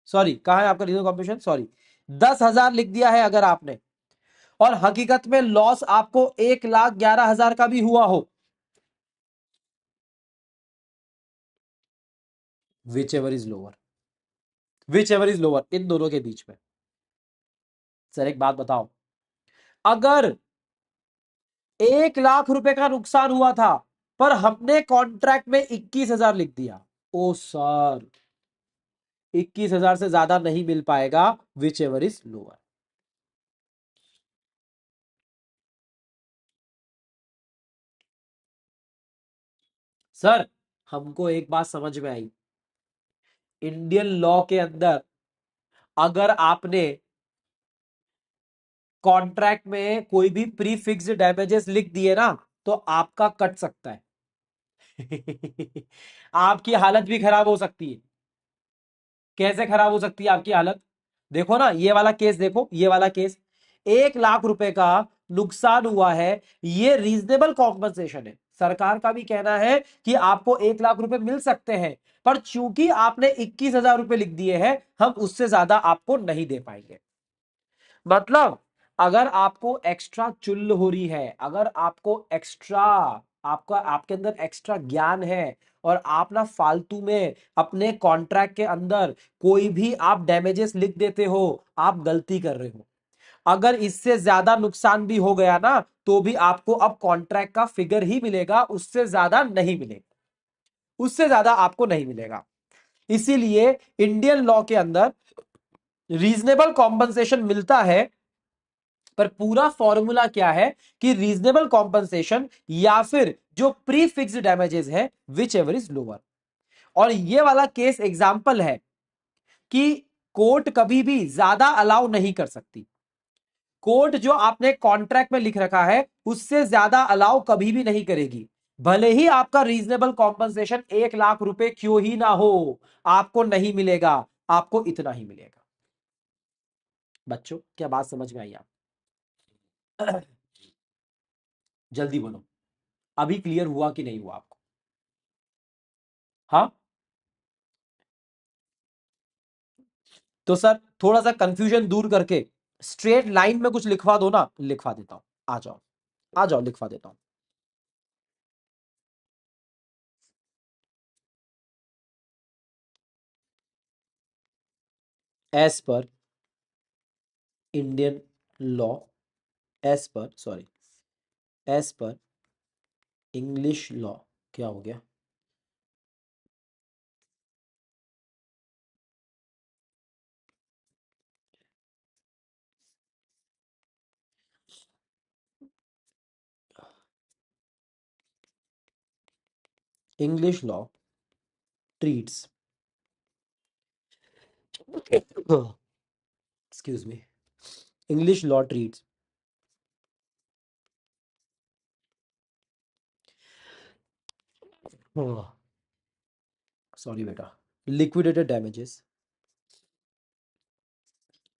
सॉरी कहा है आपका रीजनेबल कॉम्पनसेशन, सॉरी 10,000 लिख दिया है अगर आपने, और हकीकत में लॉस आपको 1,11,000 का भी हुआ हो, whichever is lower, whichever is lower, इन दोनों के बीच में। सर एक बात बताओ, अगर 1 लाख रुपए का नुकसान हुआ था, पर हमने कॉन्ट्रैक्ट में 21,000 लिख दिया, ओ सर 21,000 से ज्यादा नहीं मिल पाएगा, which ever is lower. Sir हमको एक बात समझ में आई, इंडियन लॉ के अंदर अगर आपने कॉन्ट्रैक्ट में कोई भी प्री फिक्स्ड डैमेजेस लिख दिए ना, तो आपका कट सकता है। आपकी हालत भी खराब हो सकती है। कैसे खराब हो सकती है आपकी हालत? देखो ना, ये वाला केस देखो, ये वाला केस 1 लाख रुपए का नुकसान हुआ है, ये रीजनेबल कॉम्पनसेशन है। सरकार का भी कहना है कि आपको 1 लाख रुपए मिल सकते हैं, पर चूंकि आपने 21,000 रुपए लिख दिए हैं, हम उससे ज्यादा आपको नहीं दे पाएंगे। मतलब अगर आपको एक्स्ट्रा चुल्ल हो रही है, अगर आपको एक्स्ट्रा आपका आपके अंदर एक्स्ट्रा ज्ञान है और आप ना फालतू में अपने कॉन्ट्रैक्ट के अंदर कोई भी आप डैमेजेस लिख देते हो, आप गलती कर रहे हो। अगर इससे ज्यादा नुकसान भी हो गया ना तो भी आपको अब कॉन्ट्रैक्ट का फिगर ही मिलेगा, उससे ज्यादा नहीं मिलेगा, उससे ज्यादा आपको नहीं मिलेगा। इसीलिए इंडियन लॉ के अंदर रीजनेबल कॉम्पनसेशन मिलता है, पर पूरा फॉर्मूला क्या है कि रीजनेबल कॉम्पनसेशन या फिर जो प्री फिक्स्ड डैमेजेस है विच एवर इज लोअर। और ये वाला केस एग्जांपल है कि कोर्ट कभी भी ज्यादा अलाउ नहीं कर सकती। कोर्ट जो आपने कॉन्ट्रैक्ट में लिख रखा है उससे ज्यादा अलाउ कभी भी नहीं करेगी, भले ही आपका रीजनेबल कॉम्पनसेशन 1 लाख रुपए क्यों ही ना हो, आपको नहीं मिलेगा, आपको इतना ही मिलेगा। बच्चों क्या बात समझ में आई आप? जल्दी बोलो, अभी क्लियर हुआ कि नहीं हुआ आपको? हाँ, तो सर थोड़ा सा कंफ्यूजन दूर करके स्ट्रेट लाइन में कुछ लिखवा दो ना, लिखवा देता हूं। आ जाओ, आ जाओ, लिखवा देता हूं। As per Indian law, as per sorry, as per English law, क्या हो गया? English law treats, excuse me, English law treats sorry बेटा, लिक्विडेटेड डैमेजेस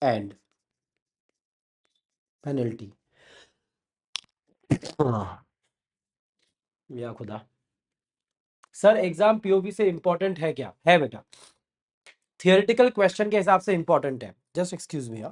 एंड पेनल्टी। या खुदा, सर एग्जाम पीओवी से इंपॉर्टेंट है क्या? है बेटा, थियोरेटिकल क्वेश्चन के हिसाब से इंपॉर्टेंट है। Just excuse me.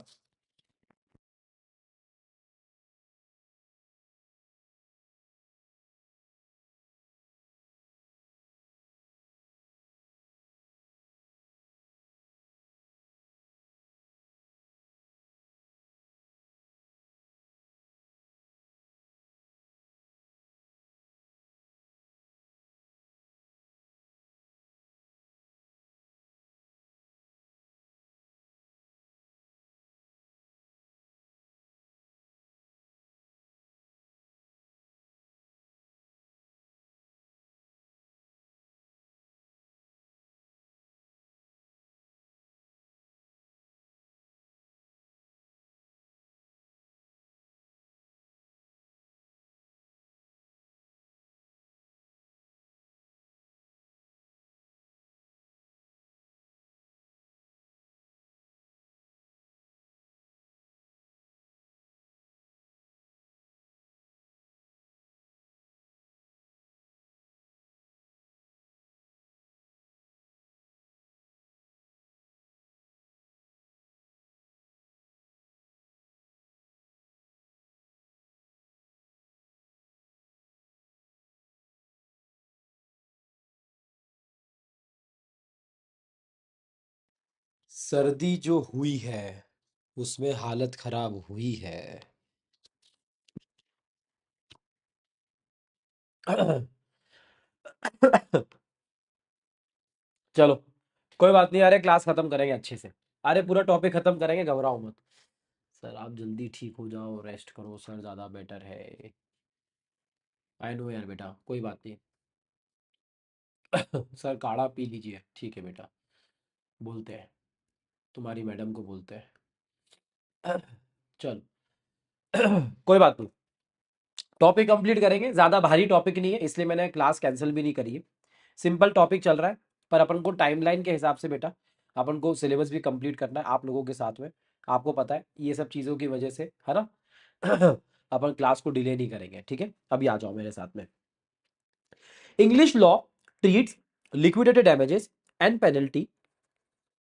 सर्दी जो हुई है उसमें हालत खराब हुई है। चलो कोई बात नहीं, अरे क्लास खत्म करेंगे अच्छे से, अरे पूरा टॉपिक खत्म करेंगे, घबराओ मत। सर आप जल्दी ठीक हो जाओ, रेस्ट करो सर, ज़्यादा बेटर है। आई नो यार बेटा, कोई बात नहीं। सर काढ़ा पी लीजिए, ठीक है बेटा, बोलते हैं, तुम्हारी मैडम को बोलते हैं। चल, कोई बात नहीं, टॉपिक कंप्लीट करेंगे, ज़्यादा भारी टॉपिक नहीं है इसलिए मैंने क्लास कैंसिल भी नहीं करी है। सिंपल टॉपिक चल रहा है, पर अपन को टाइमलाइन के हिसाब से बेटा, अपन को सिलेबस भी कंप्लीट करना है आप लोगों के साथ में। आपको पता है ये सब चीज़ों की वजह से, है ना? अपन क्लास को डिले नहीं करेंगे, ठीक है? अभी आ जाओ मेरे साथ में। English law treats liquidated damages and penalty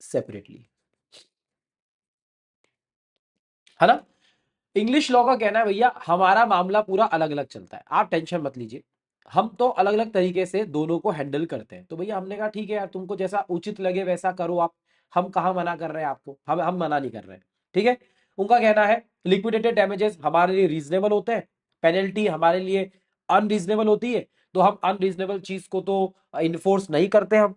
separately, है ना? इंग्लिश लॉ का कहना है भैया हमारा मामला पूरा अलग अलग चलता है, आप टेंशन मत लीजिए। हम तो अलग अलग तरीके से दोनों को हैंडल करते हैं। तो भैया हमने कहा ठीक है यार, तुमको जैसा उचित लगे वैसा करो आप, हम कहाँ मना कर रहे हैं आपको, हम मना नहीं कर रहे हैं, ठीक है। उनका कहना है लिक्विडेटेड डैमेजेस हमारे लिए रीजनेबल होते हैं, पेनल्टी हमारे लिए अनरीजनेबल होती है, तो हम अनरीजनेबल चीज को तो इन्फोर्स नहीं करते, हम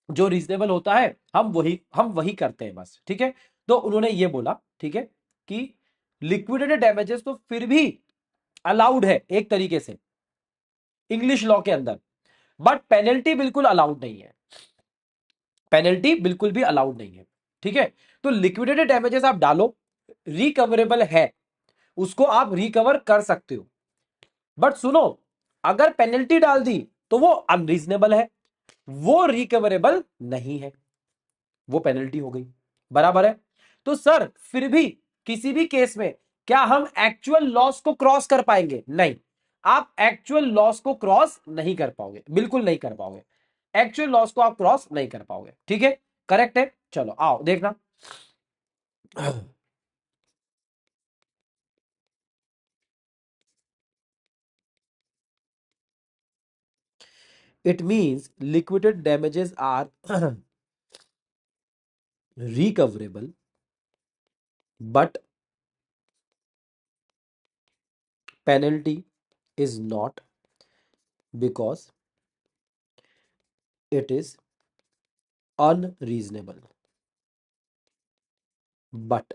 जो रीजनेबल होता है हम वही करते हैं बस, ठीक है। तो उन्होंने ये बोला, ठीक है, कि लिक्विडेटेड डैमेजेस तो फिर भी अलाउड है एक तरीके से इंग्लिश लॉ के अंदर, बट पेनल्टी बिल्कुल अलाउड नहीं है, पेनल्टी बिल्कुल भी अलाउड नहीं है, ठीक है। तो लिक्विडेटेड डैमेजेस आप डालो, रिकवरेबल है, उसको आप रिकवर कर सकते हो, बट सुनो, अगर पेनल्टी डाल दी तो वो अनरीजनेबल है, वो रिकवरेबल नहीं है, वो पेनल्टी हो गई, बराबर है। तो सर फिर भी किसी भी केस में क्या हम एक्चुअल लॉस को क्रॉस कर पाएंगे? नहीं, आप एक्चुअल लॉस को क्रॉस नहीं कर पाओगे, बिल्कुल नहीं कर पाओगे, एक्चुअल लॉस को आप क्रॉस नहीं कर पाओगे, ठीक है, करेक्ट है। चलो आओ देखना। It means liquidated damages are recoverable but penalty is not, because it is unreasonable, but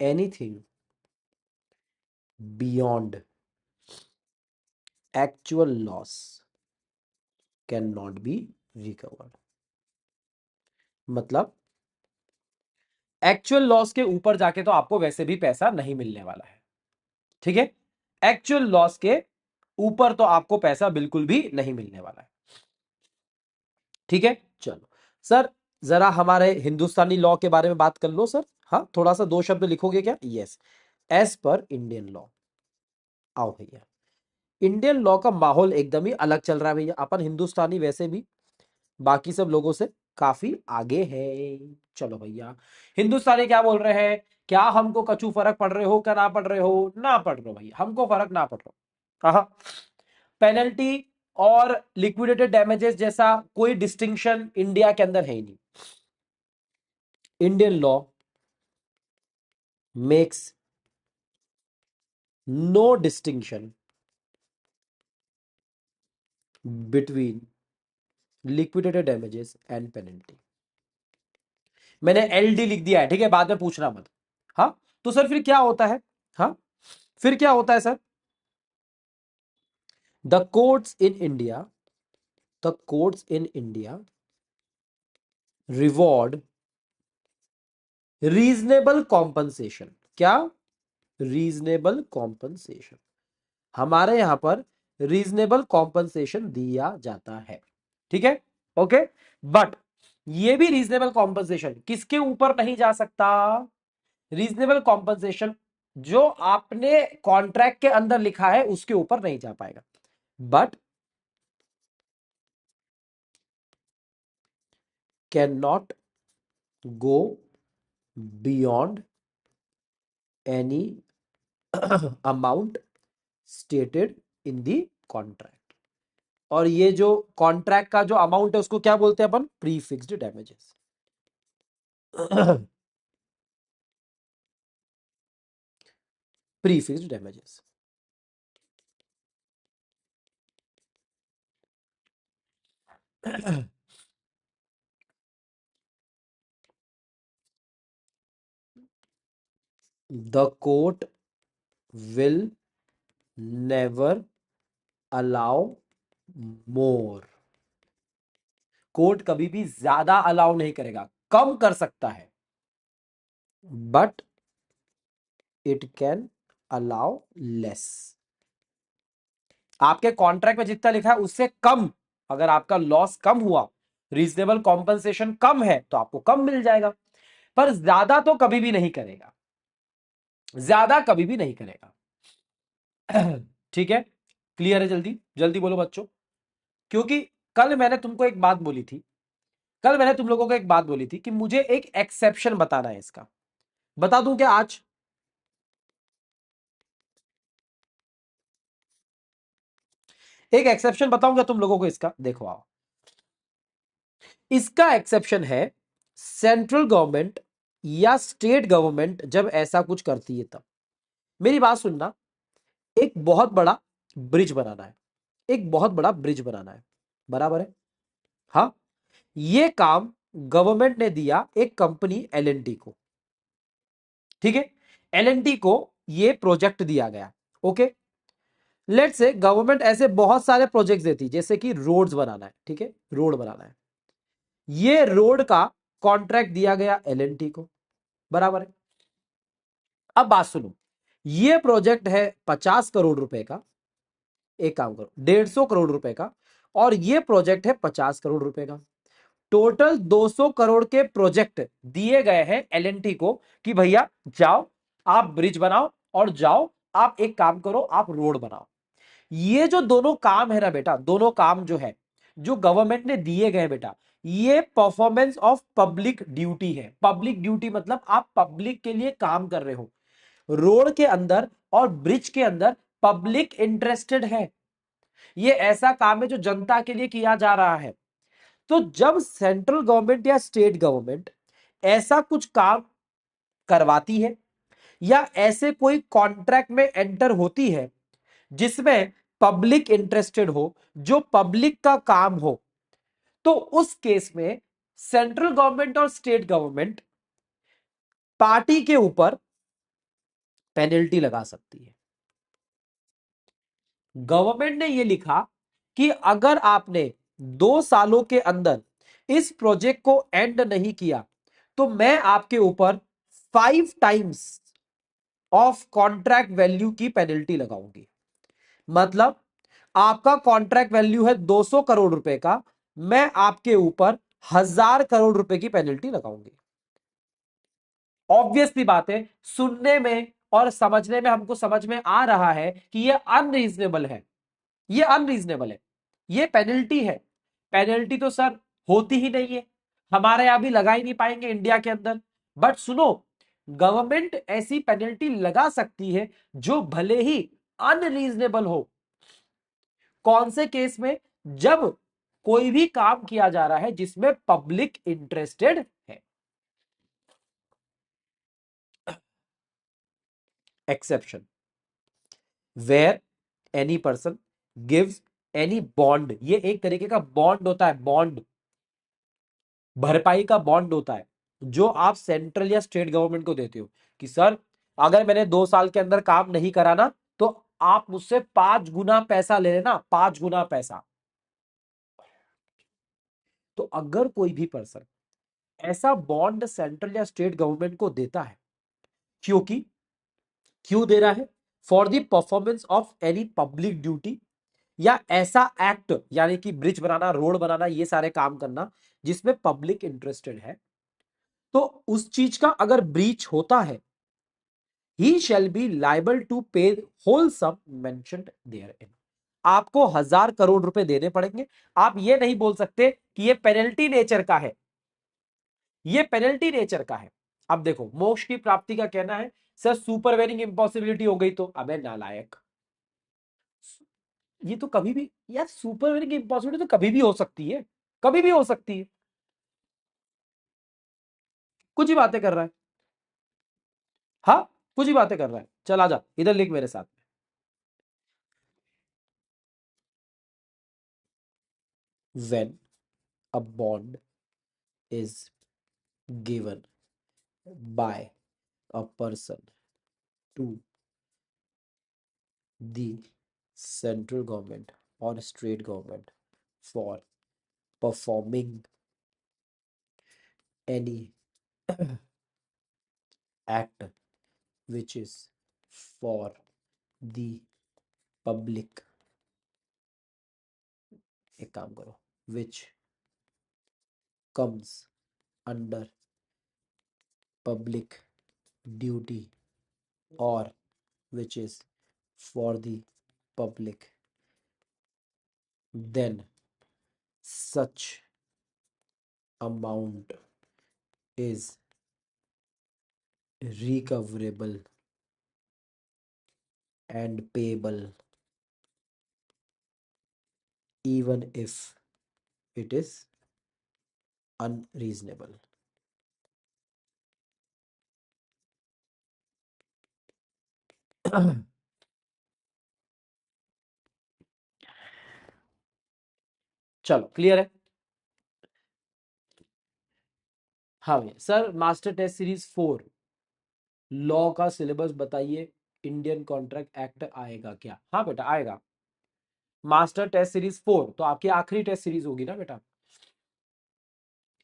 anything beyond actual loss cannot be recovered। मतलब एक्चुअल लॉस के ऊपर जाके तो आपको वैसे भी पैसा नहीं मिलने वाला है, ठीक है, एक्चुअल लॉस के ऊपर तो आपको पैसा बिल्कुल भी नहीं मिलने वाला है, ठीक है। चलो सर, जरा हमारे हिंदुस्तानी लॉ के बारे में बात कर लो सर। हाँ, थोड़ा सा दो शब्द लिखोगे क्या? Yes, as per Indian law. आओ भैया, इंडियन लॉ का माहौल एकदम ही अलग चल रहा है भैया, अपन हिंदुस्तानी वैसे भी बाकी सब लोगों से काफी आगे है। चलो भैया, हिंदुस्तानी क्या बोल रहे हैं? क्या हमको कछु फर्क पड़ रहे हो, क्या ना पड़ रहे हो? ना पड़ रहे हो भैया, हमको फर्क ना पड़ रहा। हाँ, पेनल्टी और लिक्विडेटेड डैमेजेस जैसा कोई डिस्टिंक्शन इंडिया के अंदर है ही नहीं। Indian law makes no distinction between liquidated damages and penalty. मैंने एलडी लिख दिया है, ठीक है, बाद में पूछना मत। हाँ, तो सर फिर क्या होता है? हाँ, फिर क्या होता है sir? The courts in India, the courts in India reward reasonable compensation. क्या? Reasonable compensation. हमारे यहां पर रीजनेबल कॉम्पनसेशन दिया जाता है, ठीक है, ओके। बट ये भी रीजनेबल कॉम्पनसेशन किसके ऊपर नहीं जा सकता? रीजनेबल कॉम्पनसेशन जो आपने कॉन्ट्रैक्ट के अंदर लिखा है उसके ऊपर नहीं जा पाएगा, but can not go beyond any amount stated in the contract. और ये जो कॉन्ट्रैक्ट का जो अमाउंट है उसको क्या बोलते हैं अपन? Pre fixed damages. Pre fixed damages. The court will never allow more। Court कभी भी ज्यादा अलाउ नहीं करेगा, कम कर सकता है, but it can allow less. आपके कॉन्ट्रैक्ट में जितना लिखा है उससे कम, अगर आपका लॉस कम हुआ, रीजनेबल कॉम्पनसेशन कम है, तो आपको कम मिल जाएगा, पर ज्यादा तो कभी भी नहीं करेगा, ज्यादा कभी भी नहीं करेगा। ठीक है, क्लियर है? जल्दी जल्दी बोलो बच्चों, क्योंकि कल मैंने तुमको एक बात बोली थी, कल मैंने तुम लोगों को एक बात बोली थी कि मुझे एक एक्सेप्शन बताना है इसका। बता दूं क्या आज? एक एक्सेप्शन बताऊंगा तुम लोगों को इसका, देखो आओ। इसका एक्सेप्शन है सेंट्रल गवर्नमेंट या स्टेट गवर्नमेंट जब ऐसा कुछ करती है तब। मेरी बात सुनना, एक बहुत बड़ा ब्रिज बनाना है, एक बहुत बड़ा ब्रिज बनाना है, बराबर है? हाँ, ये काम गवर्नमेंट ने दिया एक कंपनी एलएनटी को, ठीक है? एलएनटी को ये प्रोजेक्ट दिया गया, ओके। लेट्स से गवर्नमेंट ऐसे बहुत सारे प्रोजेक्ट्स देती, जैसे कि रोड्स बनाना है, ठीक है, रोड बनाना है, ये रोड का कॉन्ट्रैक्ट दिया गया एलएनटी को, बराबर है? अब बात सुनो, ये प्रोजेक्ट है 50 करोड़ रुपए का, एक काम करो 150 करोड़ रुपए का, और ये प्रोजेक्ट है 50 करोड़ रुपए का। टोटल 200 करोड़ के प्रोजेक्ट दिए गए हैं एलएनटी को कि भैया जाओ आप ब्रिज बनाओ, और जाओ आप एक काम करो आप रोड बनाओ। ये जो दोनों काम है ना बेटा, दोनों काम जो है, जो गवर्नमेंट ने दिए गए बेटा, ये परफॉर्मेंस ऑफ पब्लिक ड्यूटी है। पब्लिक ड्यूटी मतलब आप पब्लिक के लिए काम कर रहे हो। रोड के अंदर और ब्रिज के अंदर पब्लिक इंटरेस्टेड है, ये ऐसा काम है जो जनता के लिए किया जा रहा है। तो जब सेंट्रल गवर्नमेंट या स्टेट गवर्नमेंट ऐसा कुछ काम करवाती है, या ऐसे कोई कॉन्ट्रैक्ट में एंटर होती है जिसमें पब्लिक इंटरेस्टेड हो, जो पब्लिक का काम हो, तो उस केस में सेंट्रल गवर्नमेंट और स्टेट गवर्नमेंट पार्टी के ऊपर पेनल्टी लगा सकती है। गवर्नमेंट ने यह लिखा कि अगर आपने 2 सालों के अंदर इस प्रोजेक्ट को एंड नहीं किया, तो मैं आपके ऊपर 5 टाइम्स ऑफ कॉन्ट्रैक्ट वैल्यू की पेनल्टी लगाऊंगी। मतलब आपका कॉन्ट्रैक्ट वैल्यू है 200 करोड़ रुपए का, मैं आपके ऊपर 1000 करोड़ रुपए की पेनल्टी लगाऊंगी। ऑब्वियसली बात है, सुनने में और समझने में हमको समझ में आ रहा है कि यह अनरीजनेबल है, ये अनरीजनेबल है, ये पेनल्टी है। पेनल्टी तो सर होती ही नहीं है, हमारे यहां भी लगा ही नहीं पाएंगे इंडिया के अंदर। बट सुनो, गवर्नमेंट ऐसी पेनल्टी लगा सकती है जो भले ही अनरीजनेबल हो। कौन से केस में? जब कोई भी काम किया जा रहा है जिसमें पब्लिक इंटरेस्टेड है। Exception, where any person gives any bond, ये एक तरीके का बॉन्ड होता है, बॉन्ड भरपाई का बॉन्ड होता है, जो आप सेंट्रल या स्टेट गवर्नमेंट को देते हो कि सर अगर मैंने 2 साल के अंदर काम नहीं करा ना, तो आप मुझसे 5 गुना पैसा ले लेना, 5 गुना पैसा। तो अगर कोई भी पर्सन ऐसा बॉन्ड सेंट्रल या स्टेट गवर्नमेंट को देता है, क्योंकि क्यों दे रहा है? For the performance of any public duty, या ऐसा एक्ट यानी कि ब्रिज बनाना, रोड बनाना, ये सारे काम करना जिसमें पब्लिक इंटरेस्टेड है, तो उस चीज का अगर ब्रीच होता है, ही शैल बी लाइबल टू पे होल सम मेंशन्ड देयरइन। आपको 1000 करोड़ रुपए देने पड़ेंगे। आप ये नहीं बोल सकते कि ये पेनल्टी नेचर का है, ये पेनल्टी नेचर का है। अब देखो, मोक्ष की प्राप्ति का कहना है सर सुपरवेनिंग इंपॉसिबिलिटी हो गई, तो अबे नालायक, ये तो कभी भी यार, सुपरवेनिंग इंपॉसिबिलिटी तो कभी भी हो सकती है, कभी भी हो सकती है। कुछ ही बातें कर रहा है, हाँ, कुछ ही बातें कर रहा है। चल आजा इधर लिख मेरे साथ। When a bond is given by a person to the central government or state government for performing any act which is for the public, एक काम करो, which comes under public duty, or which is for the public, then such amount is recoverable and payable even if it is unreasonable. चलो क्लियर है। हाँ भैया sir, master test series 4 law का सिलेबस बताइए, इंडियन कॉन्ट्रैक्ट एक्ट आएगा क्या? हाँ बेटा आएगा। मास्टर टेस्ट सीरीज 4 तो आपकी आखिरी टेस्ट सीरीज होगी ना बेटा।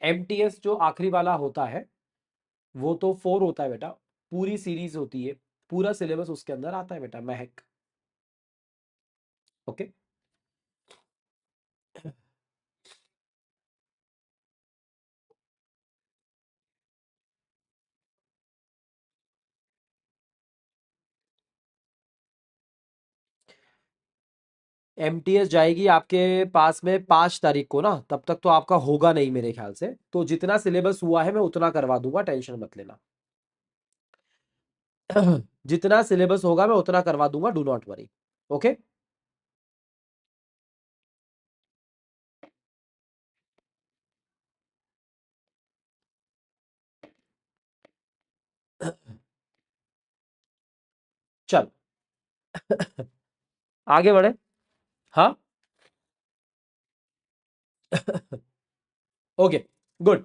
एमटीएस जो आखिरी वाला होता है वो तो 4 होता है बेटा, पूरी सीरीज होती है, पूरा सिलेबस उसके अंदर आता है बेटा महक। ओके। एमटीएस जाएगी आपके पास में 5 तारीख को ना, तब तक तो आपका होगा नहीं मेरे ख्याल से, तो जितना सिलेबस हुआ है मैं उतना करवा दूंगा, टेंशन मत लेना। जितना सिलेबस होगा मैं उतना करवा दूंगा, डू नॉट वरी। ओके। चल आगे बढ़े। हाँ। ओके गुड,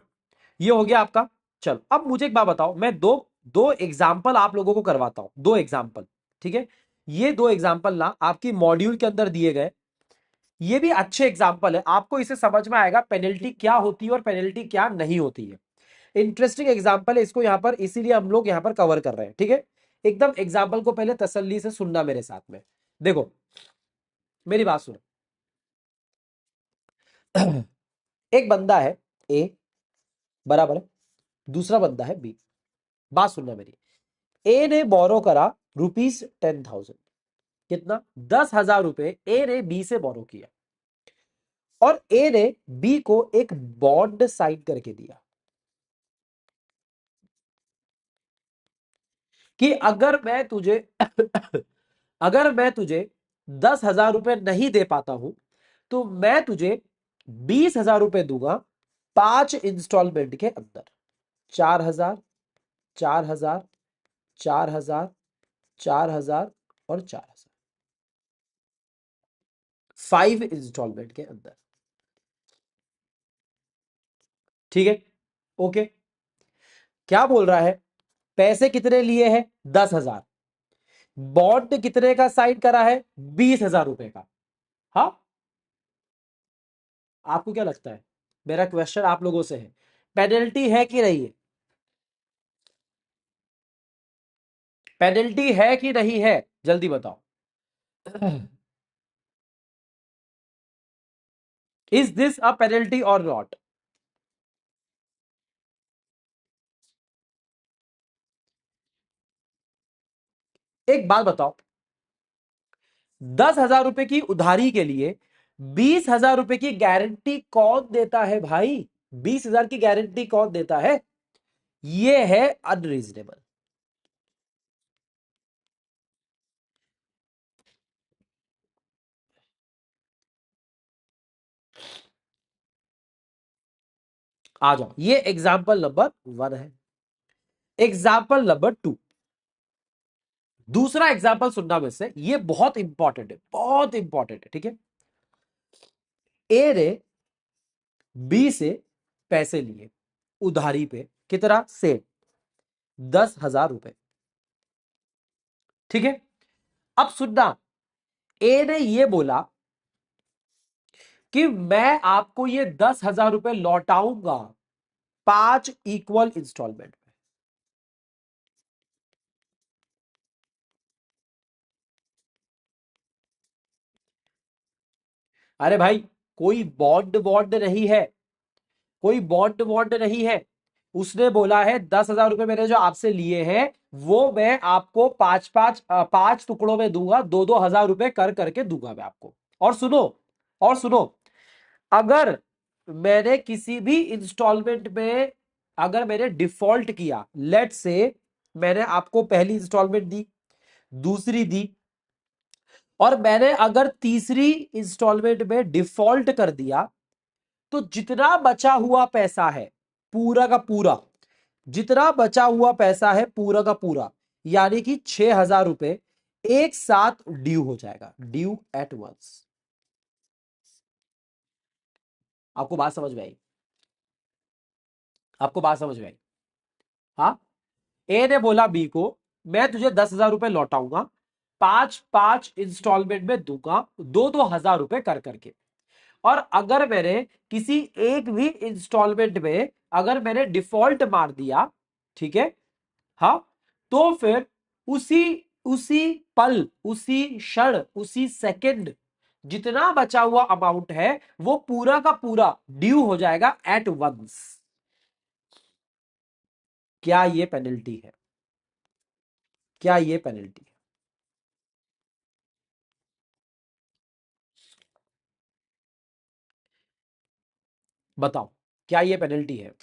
ये हो गया आपका। चल अब मुझे एक बात बताओ, मैं दो दो एग्जाम्पल आप लोगों को करवाता हूं, 2 एग्जाम्पल। ठीक है, ये 2 एग्जाम्पल ना आपकी मॉड्यूल के अंदर दिए गए, ये भी अच्छे एग्जाम्पल है, आपको इसे समझ में आएगा पेनल्टी क्या होती है और पेनल्टी क्या नहीं होती है। इंटरेस्टिंग एग्जाम्पल है, इसको यहां पर इसीलिए हम लोग यहां पर कवर कर रहे हैं। ठीक है, एकदम एग्जाम्पल को पहले तसल्ली से सुनना मेरे साथ में। देखो मेरी बात सुनो। एक बंदा है ए, बराबर है, दूसरा बंदा है बी। बात सुनना मेरी। ए ने बोरो करा ₹10,000, कितना? 10,000 रुपए ए ने बी से बोरो किया, और ए ने बी को एक बॉन्ड साइन करके दिया कि अगर मैं तुझे अगर मैं तुझे 10,000 रुपए नहीं दे पाता हूं तो मैं तुझे 20,000 रुपए दूंगा 5 इंस्टॉलमेंट के अंदर। 4,000, 4,000, 4,000, 4,000 और 4,000, 5 इंस्टॉलमेंट के अंदर। ठीक है। ओके। क्या बोल रहा है? पैसे कितने लिए हैं? 10,000। बॉन्ड कितने का साइन करा है? 20,000 रुपए का। हाँ, आपको क्या लगता है? मेरा क्वेश्चन आप लोगों से है, पेनल्टी है कि नहीं है? पेनल्टी है कि नहीं है, जल्दी बताओ। इज दिस अ पेनल्टी और नॉट? एक बात बताओ, 10,000 रुपए की उधारी के लिए 20,000 रुपए की गारंटी कौन देता है भाई? 20,000 की गारंटी कौन देता है? ये है अनरीजनेबल। आ जाओ, ये एग्जाम्पल नंबर 1 है। एग्जाम्पल नंबर 2, दूसरा एग्जाम्पल सुनना मुझसे, ये बहुत इंपॉर्टेंट है, बहुत इंपॉर्टेंट है। ठीक है, ए ने बी से पैसे लिए उधारी पे, कितना? से 10,000 रुपए। ठीक है, अब सुनना, ए ने ये बोला कि मैं आपको ये 10,000 रुपए लौटाऊंगा 5 इक्वल इंस्टॉलमेंट में। अरे भाई, कोई बॉन्ड बॉन्ड नहीं है, कोई बॉन्ड बॉन्ड नहीं है। उसने बोला है 10,000 रुपए मैंने जो आपसे लिए हैं वो मैं आपको 5 टुकड़ों में दूंगा, 2-2 हजार रुपए कर करके दूंगा मैं आपको। और सुनो, और सुनो, अगर मैंने किसी भी इंस्टॉलमेंट में, अगर मैंने डिफॉल्ट किया, लेट से मैंने आपको पहली इंस्टॉलमेंट दी, दूसरी दी, और मैंने अगर तीसरी इंस्टॉलमेंट में डिफॉल्ट कर दिया तो जितना बचा हुआ पैसा है पूरा का पूरा, जितना बचा हुआ पैसा है पूरा का पूरा, यानी कि 6,000 रुपए एक साथ ड्यू हो जाएगा, ड्यू एट वंस। आपको बात समझ में आई? आपको बात समझ में आई? हाँ। ए ने बोला बी को, मैं तुझे 10,000 रुपए लौटाऊंगा, 5-5 इंस्टॉलमेंट में दूंगा, 2-2 हजार रुपए कर करके। और अगर मैंने किसी एक भी इंस्टॉलमेंट में अगर मैंने डिफॉल्ट मार दिया, ठीक है, हाँ, तो फिर उसी उसी पल, उसी क्षण, उसी सेकंड जितना बचा हुआ अमाउंट है वो पूरा का पूरा ड्यू हो जाएगा एट वंस। क्या ये पेनल्टी है? क्या ये पेनल्टी है? बताओ, क्या ये पेनल्टी है?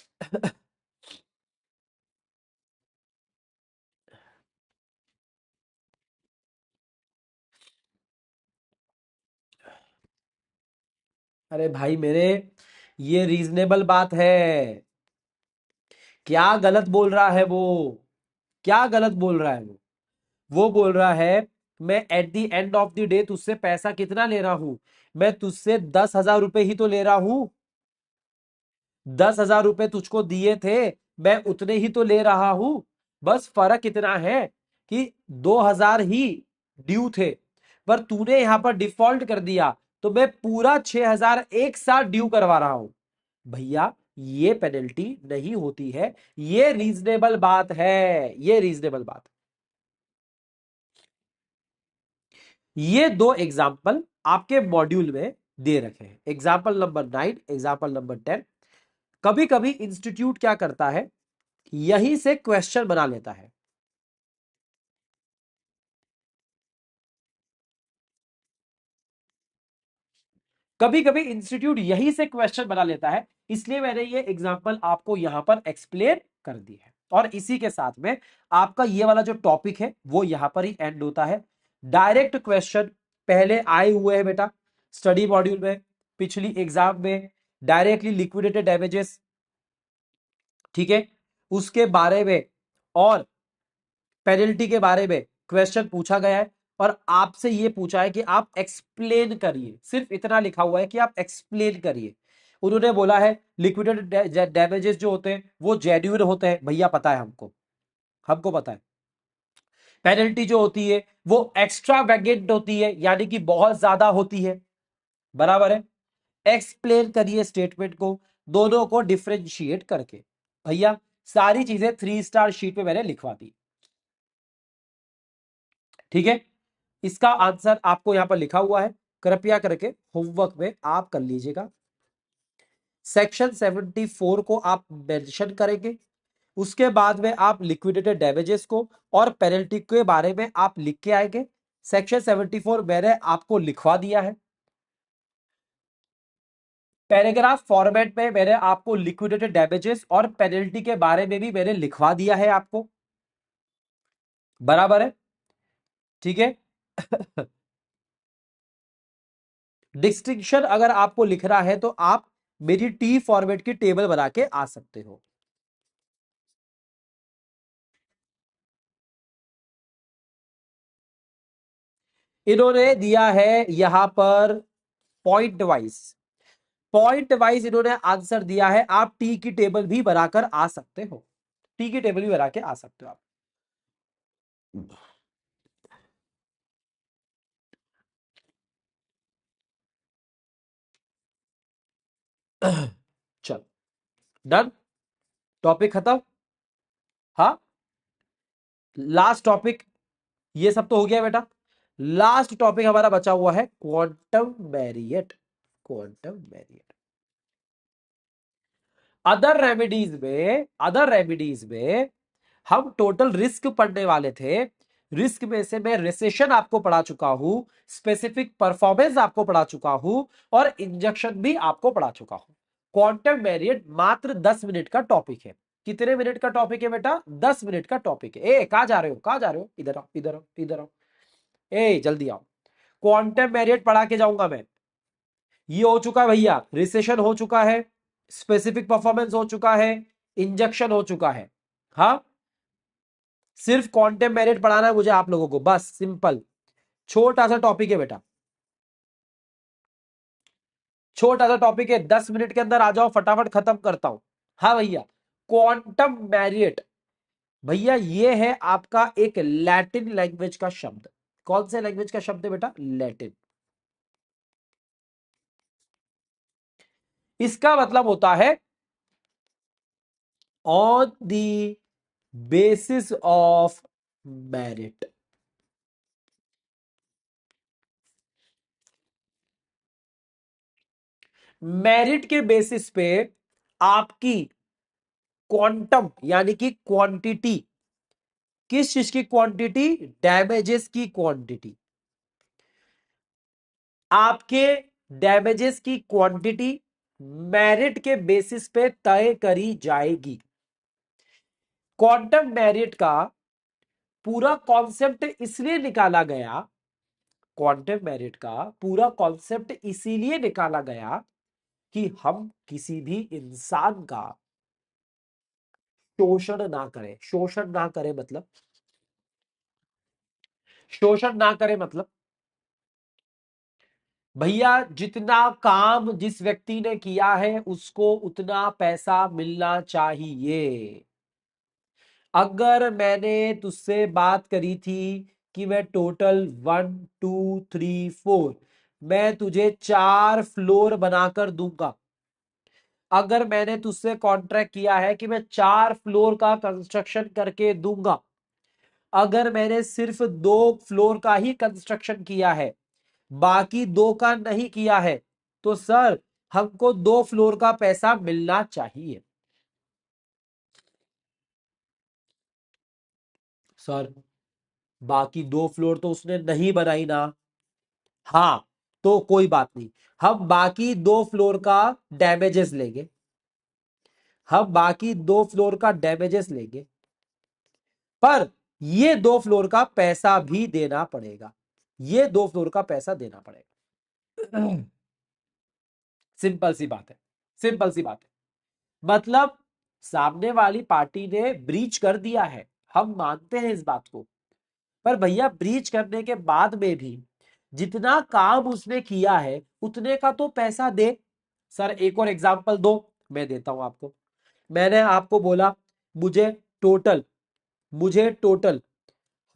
अरे भाई मेरे, ये रीजनेबल बात है। क्या गलत बोल रहा है वो? क्या गलत बोल रहा है वो बोल रहा है मैं at the end of the day तुझसे पैसा कितना ले रहा हूं, मैं तुझसे 10,000 रुपए ही तो ले रहा हूं। 10,000 रुपए तुझको दिए थे, मैं उतने ही तो ले रहा हूं। बस फर्क इतना है कि 2,000 ही ड्यू थे, पर तूने यहां पर डिफॉल्ट कर दिया तो मैं पूरा 6,000 एक साथ ड्यू करवा रहा हूं। भैया ये पेनल्टी नहीं होती है, ये रीजनेबल बात है, ये रीजनेबल बात। ये दो एग्जाम्पल आपके मॉड्यूल में दे रखे हैं, एग्जाम्पल नंबर 9, एग्जाम्पल नंबर 10। कभी कभी इंस्टीट्यूट क्या करता है, यहीं से क्वेश्चन बना लेता है। कभी कभी इंस्टीट्यूट यहीं से क्वेश्चन बना लेता है, इसलिए मैंने ये एग्जांपल आपको यहां पर एक्सप्लेन कर दी है। और इसी के साथ में आपका ये वाला जो टॉपिक है वो यहां पर ही एंड होता है। डायरेक्ट क्वेश्चन पहले आए हुए हैं बेटा स्टडी मॉड्यूल में, पिछली एग्जाम में डायरेक्टली लिक्विडेटेड डैमेजेस, ठीक है, उसके बारे में और पेनल्टी के बारे में क्वेश्चन पूछा गया है। और आपसे यह पूछा है कि आप एक्सप्लेन करिए, सिर्फ इतना लिखा हुआ है कि आप एक्सप्लेन करिए। उन्होंने बोला है लिक्विडेटेड डैमेजेस जो होते हैं वो जेन्युइन होते हैं, भैया पता है हमको, हमको पता है। पेनल्टी जो होती है वो एक्स्ट्रा वैगेंट होती है, यानी कि बहुत ज्यादा होती है, बराबर है। एक्सप्लेन करिए स्टेटमेंट को, दोनों को डिफ्रेंशिएट करके। भैया सारी चीजें 3 स्टार शीट पे मैंने लिखवा दी, ठीक है। इसका आंसर आपको यहां पर लिखा हुआ है, कृपया करके होमवर्क में आप कर लीजिएगा। सेक्शन 74 को आप मेंशन करेंगे, उसके बाद में आप लिक्विडेटेड डैमेजेस को और पेनल्टी के बारे में आप लिख के आएंगे। सेक्शन 74 मैंने आपको लिखवा दिया है, पैराग्राफ फॉर्मेट में मैंने आपको लिक्विडेटेड डैमेजेस और पेनल्टी के बारे में भी मैंने लिखवा दिया है आपको, बराबर है, ठीक है। डिस्टिंक्शन अगर आपको लिखना है तो आप मेरी टी फॉर्मेट की टेबल बना के आ सकते हो। इन्होंने दिया है यहां पर पॉइंट वाइज, पॉइंट वाइज इन्होंने आंसर दिया है, आप टी की टेबल भी बनाकर आ सकते हो, टी की टेबल भी बना के आ सकते हो आप। चल, डन, टॉपिक खत्म। हाँ, लास्ट टॉपिक, ये सब तो हो गया बेटा। लास्ट टॉपिक हमारा बचा हुआ है quantum variate, quantum variate. Other remedies में हम टोटल रिस्क पढ़ने वाले थे। रिस्क में से मैं रिसेशन आपको पढ़ा चुका हूं, स्पेसिफिक परफॉर्मेंस आपको पढ़ा चुका हूं और इंजेक्शन भी आपको पढ़ा चुका हूं। क्वांटम वेरिएट मात्र 10 मिनट का टॉपिक है। कितने मिनट का टॉपिक है बेटा? 10 मिनट का टॉपिक है। ए कहां जा रहे हो, कहां जा रहे हो? इधर आओ, इधर आओ, इधर आओ, ए जल्दी आओ। क्वांटम मेरिट पढ़ा के जाऊंगा मैं। ये हो चुका है भैया, रिसेशन हो चुका है, स्पेसिफिक परफॉर्मेंस हो चुका है, इंजेक्शन हो चुका है। हाँ, सिर्फ क्वांटम मेरिट पढ़ाना है मुझे आप लोगों को, बस सिंपल। छोटा सा टॉपिक है बेटा, छोटा सा टॉपिक है, 10 मिनट के अंदर आ जाओ, फटाफट खत्म करता हूं। हाँ भैया, क्वांटम मैरिट भैया ये है आपका एक लैटिन लैंग्वेज का शब्द। कौन से लैंग्वेज का शब्द है बेटा? लैटिन। इसका मतलब होता है on the basis of merit. Merit के बेसिस पे आपकी क्वांटम यानी कि क्वांटिटी, किस चीज की क्वांटिटी? डैमेजेस की क्वांटिटी। आपके डैमेजेस की क्वांटिटी मेरिट के बेसिस पे तय करी जाएगी। क्वांटम मेरिट का पूरा कॉन्सेप्ट इसलिए निकाला गया, क्वांटम मेरिट का पूरा कॉन्सेप्ट इसीलिए निकाला गया कि हम किसी भी इंसान का शोषण ना करें। शोषण ना करें मतलब, शोषण ना करें मतलब भैया जितना काम जिस व्यक्ति ने किया है उसको उतना पैसा मिलना चाहिए। अगर मैंने तुझसे बात करी थी कि मैं टोटल 1 2 3 4 मैं तुझे 4 फ्लोर बनाकर दूंगा, अगर मैंने तुझसे कॉन्ट्रैक्ट किया है कि मैं 4 फ्लोर का कंस्ट्रक्शन करके दूंगा, अगर मैंने सिर्फ 2 फ्लोर का ही कंस्ट्रक्शन किया है, बाकी 2 का नहीं किया है, तो सर हमको 2 फ्लोर का पैसा मिलना चाहिए। सर बाकी 2 फ्लोर तो उसने नहीं बनाई ना। हाँ, तो कोई बात नहीं, हम बाकी 2 फ्लोर का डैमेजेस लेंगे, हम बाकी 2 फ्लोर का डैमेजेस लेंगे, पर ये 2 फ्लोर का पैसा भी देना पड़ेगा, ये 2 फ्लोर का पैसा देना पड़ेगा। सिंपल सी बात है, सिंपल सी बात है। मतलब सामने वाली पार्टी ने ब्रीच कर दिया है, हम मानते हैं इस बात को, पर भैया ब्रीच करने के बाद में भी जितना काम उसने किया है उतने का तो पैसा दे। सर एक और एग्जांपल दो, मैं देता हूं आपको। मैंने आपको बोला मुझे टोटल मुझे टोटल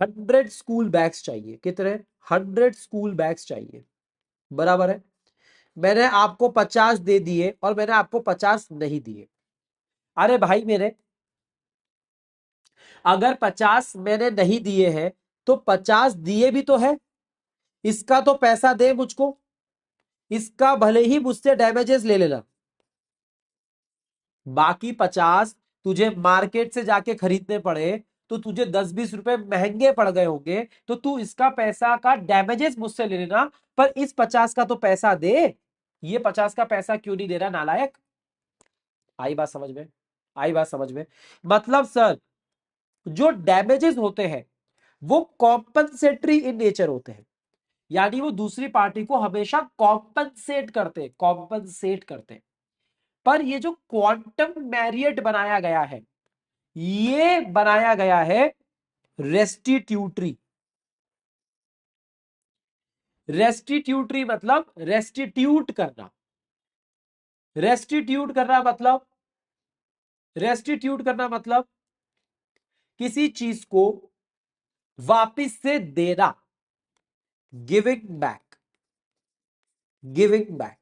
100 स्कूल बैग्स चाहिए। कितने? 100 स्कूल बैग्स चाहिए, बराबर है। मैंने आपको 50 दे दिए और मैंने आपको 50 नहीं दिए। अरे भाई मेरे, अगर 50 मैंने नहीं दिए हैं तो 50 दिए भी तो है, इसका तो पैसा दे मुझको, इसका भले ही मुझसे डैमेजेस ले लेना। बाकी 50 तुझे मार्केट से जाके खरीदने पड़े तो तुझे 10 20 रुपए महंगे पड़ गए होंगे, तो तू इसका पैसा का डैमेजेस मुझसे ले लेना, पर इस 50 का तो पैसा दे। ये 50 का पैसा क्यों नहीं दे रहा नालायक? आई बात समझ में? आई बात समझ में? मतलब सर जो डैमेजेस होते हैं वो कॉम्पनसेटरी इन नेचर होते हैं, यानी वो दूसरी पार्टी को हमेशा कॉम्पनसेट करते हैं। पर ये जो क्वांटम मैरियट बनाया गया है, ये बनाया गया है रेस्टिट्यूटरी। रेस्टिट्यूटरी मतलब रेस्टिट्यूट करना। रेस्टिट्यूट करना मतलब रेस्टिट्यूट करना मतलब किसी चीज को वापिस से देना। Giving back, giving back.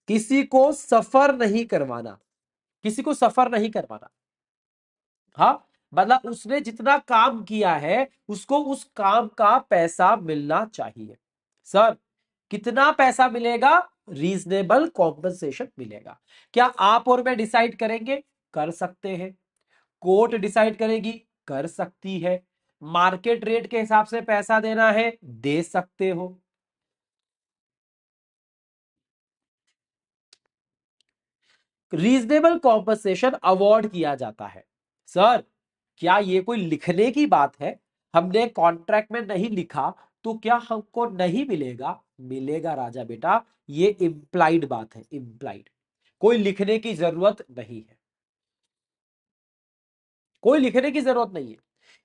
किसी को सफर नहीं करवाना, किसी को सफर नहीं करवाना। हाँ, मतलब उसने जितना काम किया है उसको उस काम का पैसा मिलना चाहिए। सर कितना पैसा मिलेगा? रीजनेबल कॉम्पनसेशन मिलेगा। क्या आप और मैं डिसाइड करेंगे? कर सकते हैं। कोर्ट डिसाइड करेगी? कर सकती है। मार्केट रेट के हिसाब से पैसा देना है, दे सकते हो। रीजनेबल कॉम्पनसेशन अवॉर्ड किया जाता है। सर क्या ये कोई लिखने की बात है? हमने कॉन्ट्रैक्ट में नहीं लिखा तो क्या हमको नहीं मिलेगा? मिलेगा राजा बेटा। ये इम्प्लाइड बात है, इम्प्लाइड। कोई लिखने की जरूरत नहीं है, कोई लिखने की जरूरत नहीं है।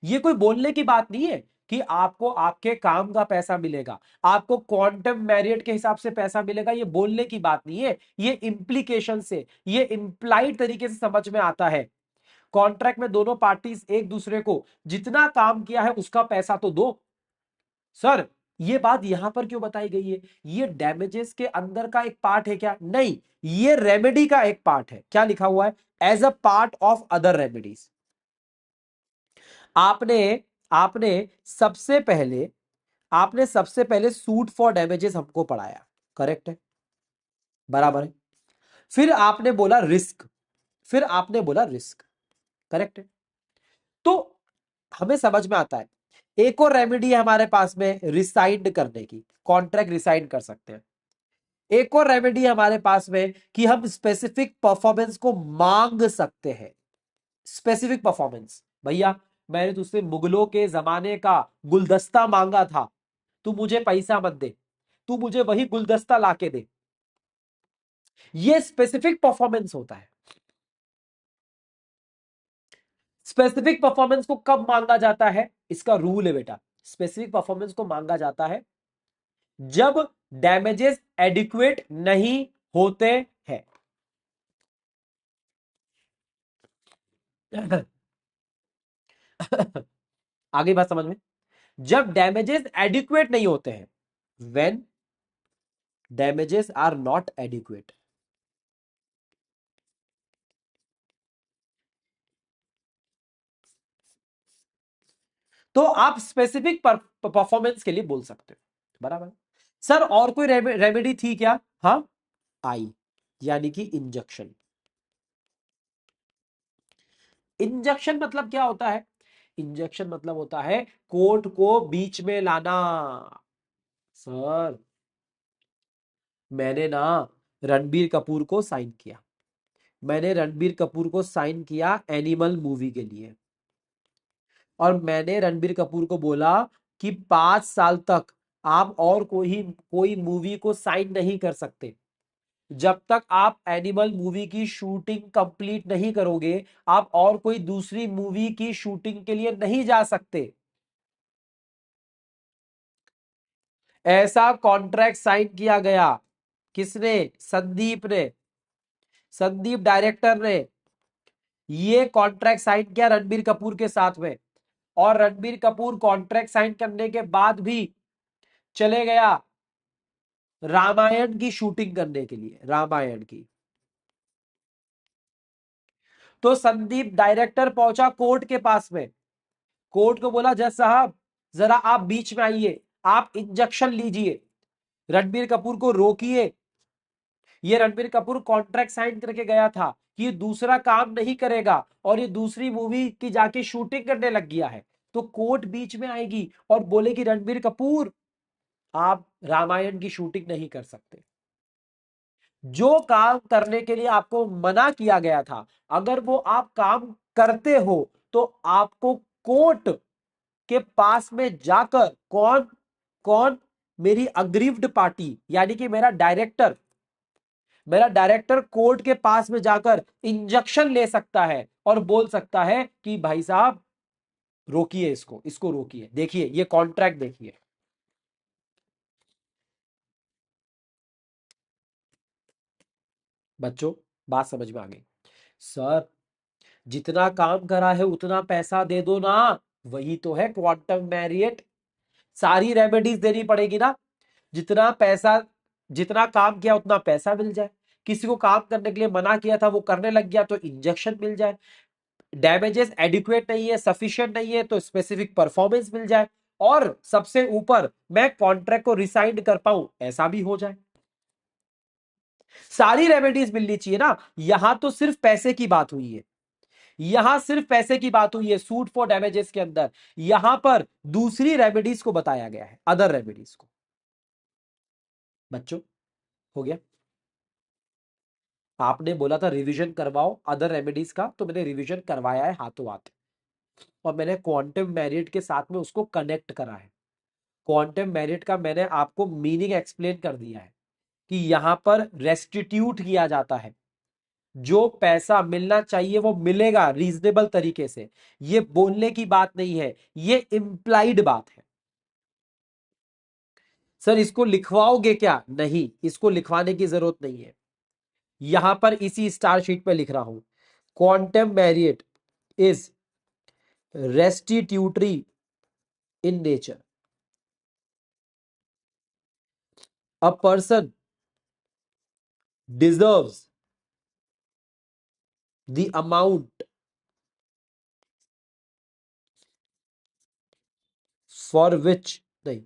ये कोई बोलने की बात नहीं है कि आपको आपके काम का पैसा मिलेगा, आपको क्वांटम मेरिट के हिसाब से पैसा मिलेगा। ये बोलने की बात नहीं है, ये इंप्लीकेशन से, ये इंप्लाइड तरीके से समझ में आता है। कॉन्ट्रैक्ट में दोनों पार्टीज एक दूसरे को जितना काम किया है उसका पैसा तो दो। सर ये बात यहां पर क्यों बताई गई है? ये डैमेजेस के अंदर का एक पार्ट है क्या? नहीं, ये रेमेडी का एक पार्ट है। क्या लिखा हुआ है? As a part of other remedies. आपने आपने सबसे पहले आपने सबसे पहले सूट फॉर डैमेजेस हमको पढ़ाया, करेक्ट है, बराबर है। फिर आपने बोला रिस्क, फिर आपने बोला रिस्क, करेक्ट है। तो हमें समझ में आता है। एक और रेमेडी है हमारे पास में रिसाइंड करने की, कॉन्ट्रैक्ट रिसाइंड कर सकते हैं। एक और रेमेडी है हमारे पास में कि हम स्पेसिफिक परफॉर्मेंस को मांग सकते हैं। स्पेसिफिक परफॉर्मेंस, भैया मैंने तुझसे मुगलों के जमाने का गुलदस्ता मांगा था, तू मुझे पैसा मत दे, तू मुझे वही गुलदस्ता लाके दे। ये स्पेसिफिक परफॉर्मेंस होता है। स्पेसिफिक परफॉर्मेंस को कब मांगा जाता है? इसका रूल है बेटा। स्पेसिफिक परफॉर्मेंस को मांगा जाता है जब डैमेजेस एडिक्वेट नहीं होते हैं। आगे बात समझ में? जब डैमेजेस एडिक्वेट नहीं होते हैं, when damages are not adequate. तो आप स्पेसिफिक परफॉर्मेंस के लिए बोल सकते हो, बराबर। सर और कोई रेमेडी थी क्या? हाँ, आई, यानी कि इंजेक्शन। इंजेक्शन मतलब क्या होता है? इंजेक्शन मतलब होता है कोर्ट को बीच में लाना। सर मैंने ना रणबीर कपूर को साइन किया, मैंने रणबीर कपूर को साइन किया एनिमल मूवी के लिए, और मैंने रणबीर कपूर को बोला कि 5 साल तक आप और कोई कोई मूवी को साइन नहीं कर सकते। जब तक आप एनिमल मूवी की शूटिंग कंप्लीट नहीं करोगे, आप और कोई दूसरी मूवी की शूटिंग के लिए नहीं जा सकते। ऐसा कॉन्ट्रैक्ट साइन किया गया। किसने? संदीप ने। संदीप डायरेक्टर ने ये कॉन्ट्रैक्ट साइन किया रणबीर कपूर के साथ में। और रणबीर कपूर कॉन्ट्रैक्ट साइन करने के बाद भी चले गया रामायण की शूटिंग करने के लिए, रामायण की। तो संदीप डायरेक्टर पहुंचा कोर्ट के पास में, कोर्ट को बोला जज साहब जरा आप बीच में आइए, आप इंजेक्शन लीजिए, रणबीर कपूर को रोकिए। ये रणबीर कपूर कॉन्ट्रैक्ट साइन करके गया था कि ये दूसरा काम नहीं करेगा, और ये दूसरी मूवी की जाके शूटिंग करने लग गया है। तो कोर्ट बीच में आएगी और बोलेगी रणबीर कपूर आप रामायण की शूटिंग नहीं कर सकते। जो काम करने के लिए आपको मना किया गया था, अगर वो आप काम करते हो तो आपको कोर्ट के पास में जाकर, कौन कौन? मेरी अग्रीव्ड पार्टी यानी कि मेरा डायरेक्टर कोर्ट के पास में जाकर इंजेक्शन ले सकता है और बोल सकता है कि भाई साहब रोकिए, इसको इसको रोकिए, देखिए ये कॉन्ट्रैक्ट देखिए। बच्चों बात समझ में आ गई? सर जितना काम करा है उतना पैसा दे दो ना, वही तो है क्वांटम मैरियट। सारी रेमेडीज देनी पड़ेगी ना। जितना पैसा, जितना काम किया उतना पैसा मिल जाए। किसी को काम करने के लिए मना किया था वो करने लग गया तो इंजेक्शन मिल जाए। डैमेजेस एडिक्वेट नहीं है, सफिशिएंट नहीं है तो स्पेसिफिक परफॉर्मेंस मिल जाए। और सबसे ऊपर मैं कॉन्ट्रैक्ट को रिसाइंड कर पाऊं, ऐसा भी हो जाए। सारी रेमेडीज मिलनी चाहिए ना। यहां तो सिर्फ पैसे की बात हुई है, यहां सिर्फ पैसे की बात हुई है सूट फॉर डैमेजेस के अंदर। यहां पर दूसरी रेमेडीज को बताया गया है, अदर रेमेडीज को। बच्चों हो गया? आपने बोला था रिवीजन करवाओ अदर रेमेडीज का, तो मैंने रिवीजन करवाया है हाथों हाथ। और मैंने क्वांटम मैरिट के साथ में उसको कनेक्ट करा है। क्वांटम मैरिट का मैंने आपको मीनिंग एक्सप्लेन कर दिया है कि यहां पर रेस्टिट्यूट किया जाता है, जो पैसा मिलना चाहिए वो मिलेगा रीजनेबल तरीके से। ये बोलने की बात नहीं है, ये इंप्लाइड बात है। सर इसको लिखवाओगे क्या? नहीं, इसको लिखवाने की जरूरत नहीं है। यहां पर इसी स्टार शीट पे लिख रहा हूं, quantum merit is restitutory in nature. A person deserves the amount for which, नहीं,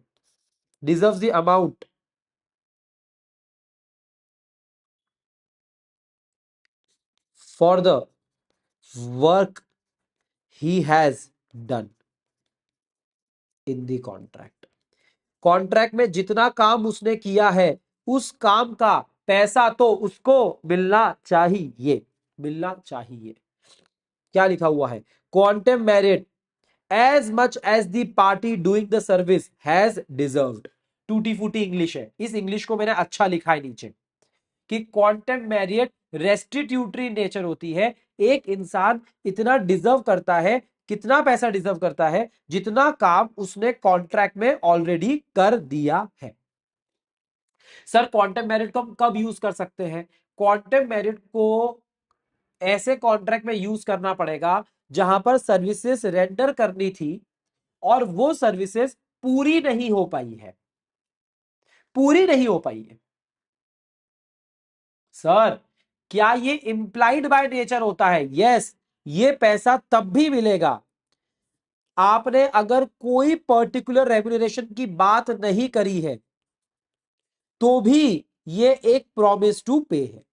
deserves the amount for the work he has done in the contract. Contract में जितना काम उसने किया है, उस काम का पैसा तो उसको मिलना चाहिए, मिलना चाहिए। क्या लिखा हुआ है? Quantum meruit as much as the party doing the service has deserved. टूटी फूटी इंग्लिश है, इस इंग्लिश को मैंने अच्छा लिखा है नीचे कि क्वांटम मेरिट रेस्टिट्यूटरी नेचर होती है। एक इंसान इतना डिजर्व करता है, कितना पैसा डिजर्व करता है? जितना काम उसने कॉन्ट्रैक्ट में ऑलरेडी कर दिया है। सर क्वांटम मेरिट को हम कब यूज कर सकते हैं? क्वांटम मेरिट को ऐसे कॉन्ट्रैक्ट में यूज करना पड़ेगा जहां पर सर्विसेज रेंडर करनी थी और वो सर्विसेज पूरी नहीं हो पाई है, पूरी नहीं हो पाई है। सर क्या ये इंप्लाइड बाय नेचर होता है? यस, ये पैसा तब भी मिलेगा आपने अगर कोई पर्टिकुलर रेम्यूनरेशन की बात नहीं करी है, तो भी ये एक प्रॉमिस टू पे है।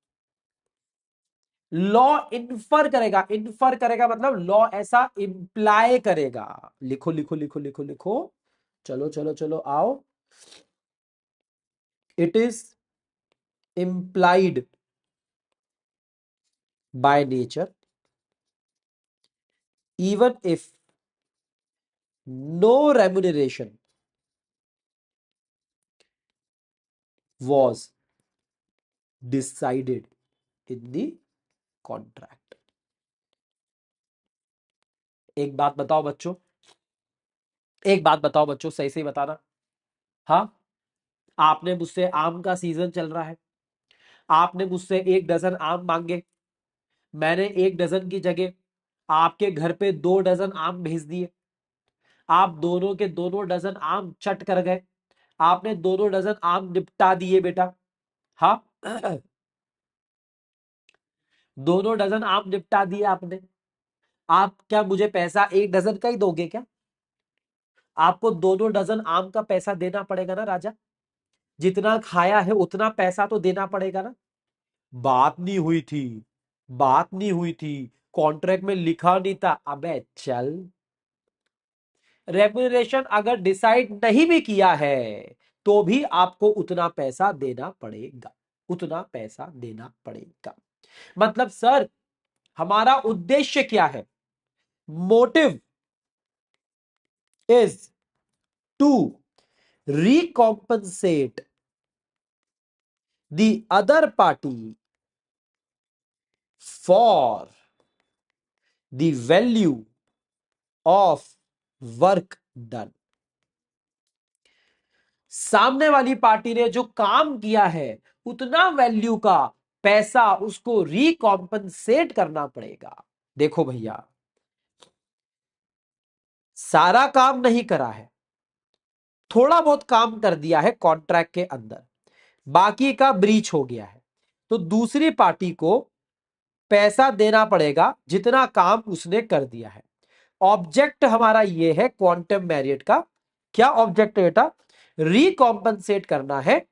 लॉ इन्फर करेगा, इन्फर करेगा मतलब लॉ ऐसा इंप्लाई करेगा। लिखो लिखो लिखो लिखो लिखो, चलो चलो चलो आओ। It is implied by nature even if no remuneration was decided in the contract। एक बात बताओ बच्चों, एक बात बताओ बच्चों, सही सही बताना। हाँ, आपने मुझसे आम का सीजन चल रहा है, आपने मुझसे 1 डजन आम मांगे, मैंने 1 डजन की जगह आपके घर पे 2 डजन आम भेज दिए। आप दोनों के दोनों डजन आम चट कर गए, आपने दोनों डजन आम निपटा दिए बेटा। हाँ दोनों डजन आम निपटा दिए आपने। आप क्या मुझे पैसा 1 डजन का ही दोगे क्या? आपको दोनों डजन आम का पैसा देना पड़ेगा ना राजा, जितना खाया है उतना पैसा तो देना पड़ेगा ना। बात नहीं हुई थी, बात नहीं हुई थी, कॉन्ट्रैक्ट में लिखा नहीं था। अबे चल, रेम्यूनरेशन अगर डिसाइड नहीं भी किया है तो भी आपको उतना पैसा देना पड़ेगा, उतना पैसा देना पड़ेगा। मतलब सर हमारा उद्देश्य क्या है? Motive is to recompensate the other party for the value of work done। सामने वाली पार्टी ने जो काम किया है उतना वैल्यू का पैसा उसको रिकॉम्पनसेट करना पड़ेगा। देखो भैया, सारा काम नहीं करा है, थोड़ा बहुत काम कर दिया है कॉन्ट्रैक्ट के अंदर, बाकी का ब्रीच हो गया है, तो दूसरी पार्टी को पैसा देना पड़ेगा जितना काम उसने कर दिया है। ऑब्जेक्ट हमारा ये है क्वांटम मैरिट का। क्या ऑब्जेक्ट है बेटा? रिकॉम्पनसेट करना है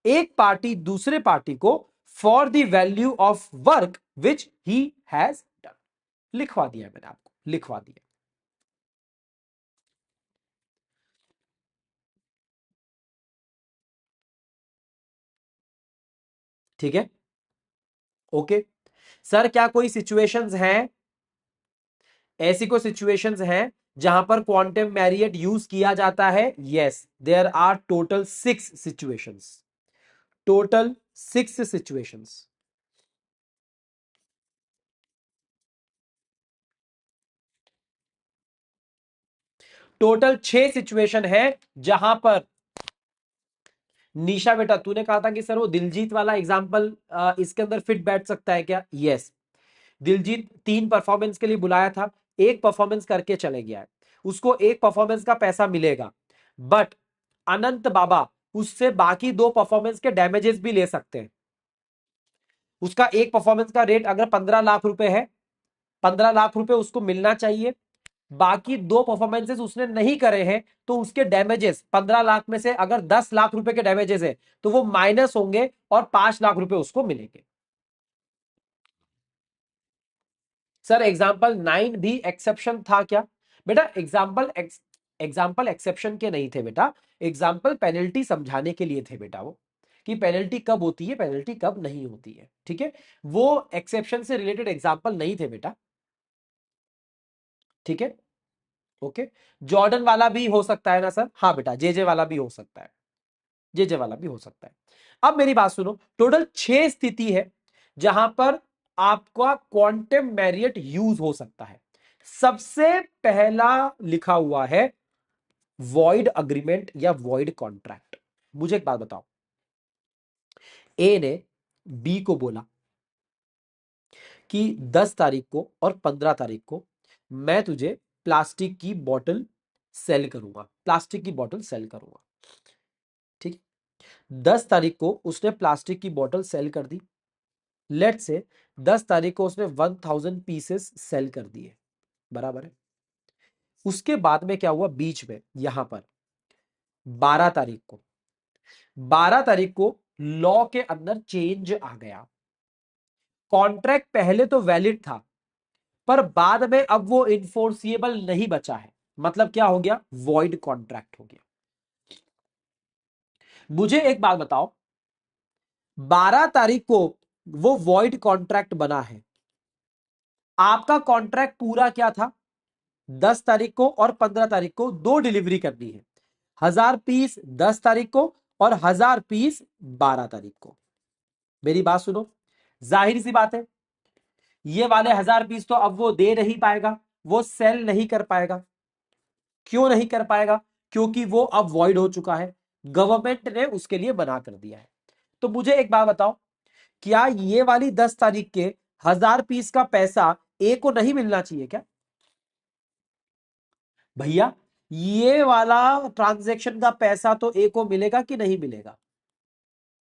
एक पार्टी दूसरे पार्टी को for the value of work which he has done. लिखवा दिया मैंने आपको, लिखवा दिया। ठीक है, ओके। सर क्या कोई सिचुएशंस हैं ऐसी कोई सिचुएशंस हैं जहां पर क्वांटम मैरियट यूज किया जाता है? Yes, there are total 6 situations. Total 6 situations. Total 6 situation है जहां पर, निशा बेटा तूने कहा था कि सर वो दिलजीत वाला एग्जांपल इसके अंदर फिट बैठ सकता है क्या? यस। दिलजीत 3 परफॉर्मेंस के लिए बुलाया था, एक परफॉर्मेंस करके चले गया है, उसको एक परफॉर्मेंस का पैसा मिलेगा, बट अनंत बाबा उससे बाकी 2 परफॉर्मेंस के डैमेजेस भी ले सकते हैं। उसका एक परफॉर्मेंस का रेट अगर 15 लाख रुपए है, 15 लाख रुपए उसको मिलना चाहिए। बाकी 2 परफॉर्मेंसेस उसने नहीं करे हैं, तो उसके डैमेजेस 15 लाख में से अगर 10 लाख रुपए के डैमेजेस है तो वो माइनस होंगे और 5 लाख रुपए उसको मिलेंगे। सर एग्जाम्पल 9 भी एक्सेप्शन था क्या? बेटा एग्जाम्पल एक्सेप्शन के नहीं थे बेटा, एग्जाम्पल पेनल्टी समझाने के लिए थे बेटा, वो कि पेनल्टी कब होती है, पेनल्टी कब नहीं होती है, ठीक है। वो एक्सेप्शन से रिलेटेड एग्जाम्पल नहीं थे बेटा, ठीक है। ओके, जॉर्डन वाला भी हो सकता है ना सर? हाँ बेटा, जेजे वाला भी हो सकता है, जेजे वाला भी हो सकता है। अब मेरी बात सुनो, टोटल 6 स्थिति है जहां पर आपका क्वांटम मैरियट यूज हो सकता है। सबसे पहला लिखा हुआ है वॉइड अग्रीमेंट या वॉइड कॉन्ट्रैक्ट। मुझे एक बात बताओ, ए ने बी को बोला कि 10 तारीख को और 15 तारीख को मैं तुझे प्लास्टिक की बोतल सेल करूंगा, प्लास्टिक की बोतल सेल करूंगा, ठीक। 10 तारीख को उसने प्लास्टिक की बोतल सेल कर दी। लेट से 10 तारीख को उसने 1000 पीसेस सेल कर दिए, बराबर है। उसके बाद में क्या हुआ बीच में, यहां पर 12 तारीख को, 12 तारीख को लॉ के अंदर चेंज आ गया। कॉन्ट्रैक्ट पहले तो वैलिड था, पर बाद में अब वो इन्फोर्सिएबल नहीं बचा है। मतलब क्या हो गया? वॉइड कॉन्ट्रैक्ट हो गया। मुझे एक बात बताओ, 12 तारीख को वो वॉइड कॉन्ट्रैक्ट बना है, आपका कॉन्ट्रैक्ट पूरा क्या था? 10 तारीख को और 15 तारीख को दो डिलीवरी करनी है, 1000 पीस 10 तारीख को और 1000 पीस 12 तारीख को। मेरी बात सुनो, जाहिर सी बात है ये वाले 1000 पीस तो अब वो दे नहीं पाएगा, वो सेल नहीं कर पाएगा। क्यों नहीं कर पाएगा? क्योंकि वो अब वॉइड हो चुका है, गवर्नमेंट ने उसके लिए मना कर दिया है। तो मुझे एक बात बताओ, क्या ये वाली 10 तारीख के 1000 पीस का पैसा ए को नहीं मिलना चाहिए क्या? भैया ये वाला ट्रांजैक्शन का पैसा तो ए को मिलेगा कि नहीं मिलेगा?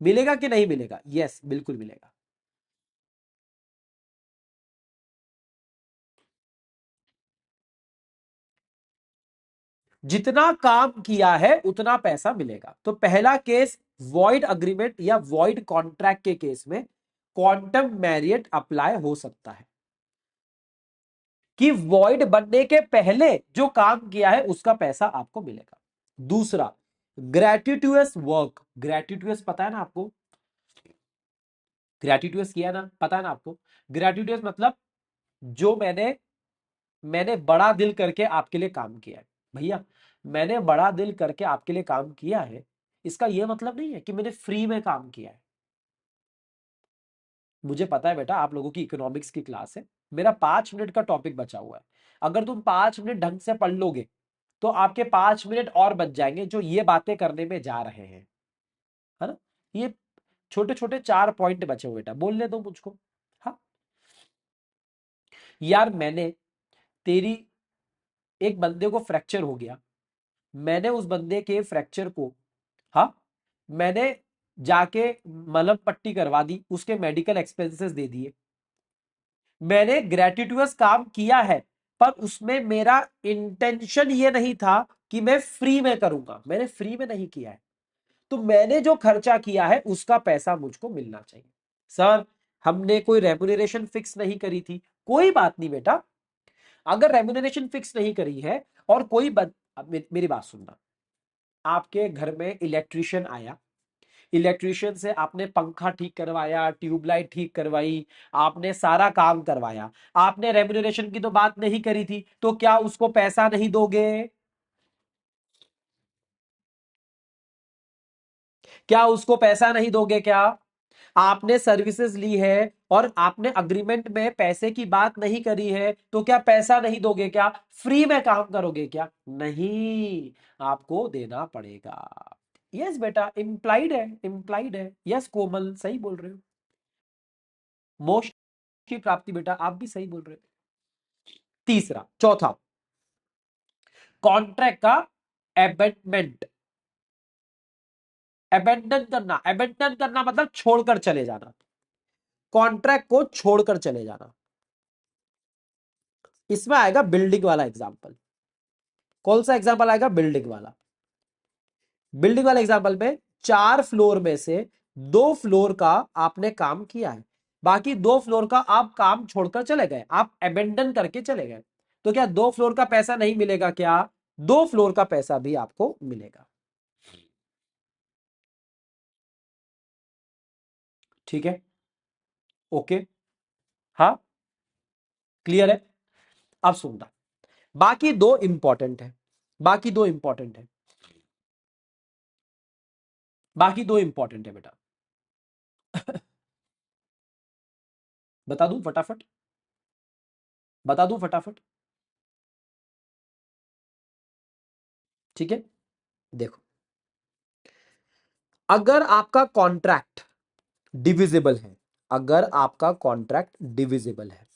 मिलेगा कि नहीं मिलेगा? यस, बिल्कुल मिलेगा। जितना काम किया है उतना पैसा मिलेगा। तो पहला केस वॉइड अग्रीमेंट या वॉइड कॉन्ट्रैक्ट के केस में क्वांटम मैरियट अप्लाई हो सकता है कि वॉइड बनने के पहले जो काम किया है उसका पैसा आपको मिलेगा। दूसरा, ग्रेटिट्यूअस वर्क। ग्रेटिट्यूअस पता है ना आपको? ग्रेटिट्यूअस किया ना, पता है ना आपको? ग्रेटिट्यूअस मतलब जो मैंने मैंने बड़ा दिल करके आपके लिए काम किया है। भैया मैंने बड़ा दिल करके आपके लिए काम किया है, इसका यह मतलब नहीं है कि मैंने फ्री में काम किया है। मुझे पता है बेटा आप लोगों की इकोनॉमिक्स की क्लास है, मेरा 5 मिनट का टॉपिक बचा हुआ है। अगर तुम 5 मिनट ढंग से पढ़ लोगे तो आपके 5 मिनट और बच जाएंगे जो ये बातें करने में जा रहे हैं, है ना। ये छोटे छोटे 4 पॉइंट बचे हुए बेटा, बोलने दो मुझको। हाँ यार, मैंने तेरी एक बंदे को फ्रैक्चर हो गया, मैंने उस बंदे के फ्रैक्चर को, हाँ, मैंने जाके मलहम पट्टी करवा दी, उसके मेडिकल एक्सपेंसेस दे दिए। मैंने ग्रेटिट्यूअस काम किया है, पर उसमें मेरा इंटेंशन ये नहीं था कि मैं फ्री में करूंगा, मैंने फ्री में नहीं किया है। तो मैंने जो खर्चा किया है उसका पैसा मुझको मिलना चाहिए। सर हमने कोई रेम्युनरेशन फिक्स नहीं करी थी, कोई बात नहीं बेटा। अगर रेम्युनरेशन फिक्स नहीं करी है और कोई अब मेरी बात सुनना, आपके घर में इलेक्ट्रिशियन आया, इलेक्ट्रिशियन से आपने पंखा ठीक करवाया, ट्यूबलाइट ठीक करवाई, आपने सारा काम करवाया, आपने रेम्यूनरेशन की तो बात नहीं करी थी, तो क्या उसको पैसा नहीं दोगे? क्या उसको पैसा नहीं दोगे क्या? आपने सर्विसेज ली है और आपने अग्रीमेंट में पैसे की बात नहीं करी है, तो क्या पैसा नहीं दोगे क्या? फ्री में काम करोगे क्या? नहीं, आपको देना पड़ेगा। यस बेटा, इम्प्लाइड है, इम्प्लाइड है। यस कोमल, सही बोल रहे हो। मोक्ष की प्राप्ति बेटा, आप भी सही बोल रहे हो। तीसरा, चौथा, कॉन्ट्रैक्ट का एबेंडमेंट। एबेंडन करना, एबेंडन करना मतलब छोड़कर चले जाना, कॉन्ट्रैक्ट को छोड़कर चले जाना। इसमें आएगा बिल्डिंग वाला एग्जांपल। कौन सा एग्जांपल आएगा? बिल्डिंग वाला। बिल्डिंग वाले एग्जांपल में 4 फ्लोर में से 2 फ्लोर का आपने काम किया है, बाकी 2 फ्लोर का आप काम छोड़कर चले गए, आप अबेंडन करके चले गए, तो क्या 2 फ्लोर का पैसा नहीं मिलेगा क्या? 2 फ्लोर का पैसा भी आपको मिलेगा। ठीक है, ओके, हाँ, क्लियर है। अब सुनना, बाकी दो इंपॉर्टेंट है, बाकी दो इंपॉर्टेंट है, बाकी दो इंपॉर्टेंट है बेटा। बता दूं फटाफट, बता दूं फटाफट। ठीक है, देखो, अगर आपका कॉन्ट्रैक्ट डिविजिबल है, अगर आपका कॉन्ट्रैक्ट डिविजिबल है,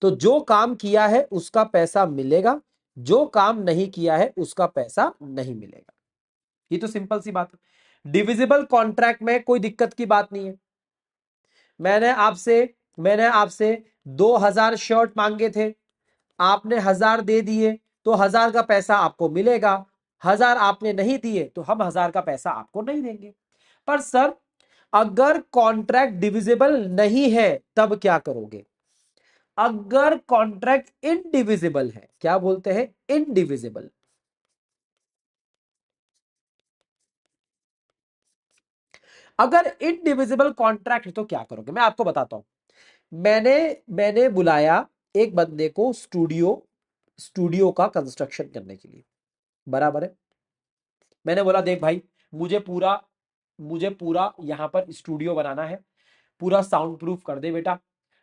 तो जो काम किया है उसका पैसा मिलेगा, जो काम नहीं किया है उसका पैसा नहीं मिलेगा। ये तो सिंपल सी बात है। डिविजिबल कॉन्ट्रैक्ट में कोई दिक्कत की बात नहीं है। मैंने आपसे 2,000 शर्ट मांगे थे, आपने 1,000 दे दिए, तो 1,000 का पैसा आपको मिलेगा। 1,000 आपने नहीं दिए तो हम 1,000 का पैसा आपको नहीं देंगे। पर सर, अगर कॉन्ट्रैक्ट डिविजिबल नहीं है तब क्या करोगे? अगर कॉन्ट्रैक्ट इनडिविजिबल है, क्या बोलते हैं? इनडिविजिबल। अगर इनडिविजिबल कॉन्ट्रैक्ट है तो क्या करोगे, मैं आपको बताता हूं। मैंने मैंने बुलाया एक बंदे को स्टूडियो स्टूडियो का कंस्ट्रक्शन करने के लिए, बराबर है। मैंने बोला देख भाई, मुझे पूरा मुझे पूरा यहां पर स्टूडियो बनाना है, पूरा साउंड प्रूफ कर दे बेटा,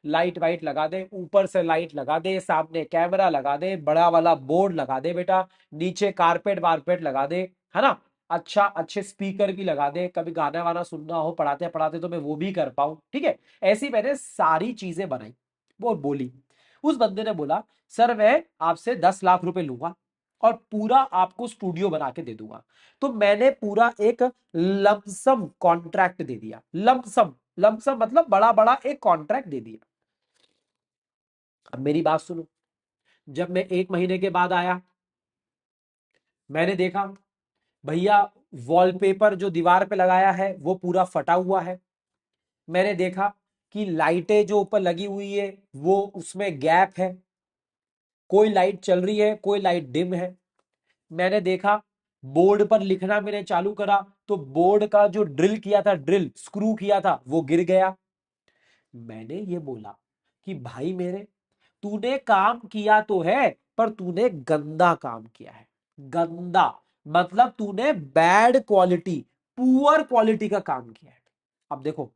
लाइट वाइट लगा दे, ऊपर से लाइट लगा दे, सामने कैमरा लगा दे, बड़ा वाला बोर्ड लगा दे बेटा, नीचे कारपेट वारपेट लगा दे, है ना, अच्छा अच्छे स्पीकर भी लगा दे, कभी गाना वाना सुनना हो पढ़ाते पढ़ाते तो मैं वो भी कर पाऊं। ठीक है, ऐसी मैंने सारी चीजें बनाई। वो बोली, उस बंदे ने बोला सर मैं आपसे 10 लाख रुपए लूंगा और पूरा आपको स्टूडियो बना के दे दूंगा। तो मैंने पूरा एक लमसम कॉन्ट्रैक्ट दे दिया। लमसम, लमसम मतलब बड़ा बड़ा एक कॉन्ट्रैक्ट दे दिया। अब मेरी बात सुनो, जब मैं 1 महीने के बाद आया, मैंने देखा भैया वॉलपेपर जो दीवार पे लगाया है वो पूरा फटा हुआ है। मैंने देखा कि लाइटें जो ऊपर लगी हुई है वो उसमें गैप है, कोई लाइट चल रही है कोई लाइट डिम है। मैंने देखा बोर्ड पर लिखना मैंने चालू करा तो बोर्ड का जो ड्रिल किया था, ड्रिल स्क्रू किया था, वो गिर गया। मैंने ये बोला कि भाई मेरे, तूने काम किया तो है पर तूने गंदा काम किया है। गंदा मतलब तूने बैड क्वालिटी, पुअर क्वालिटी का काम किया है। अब देखो,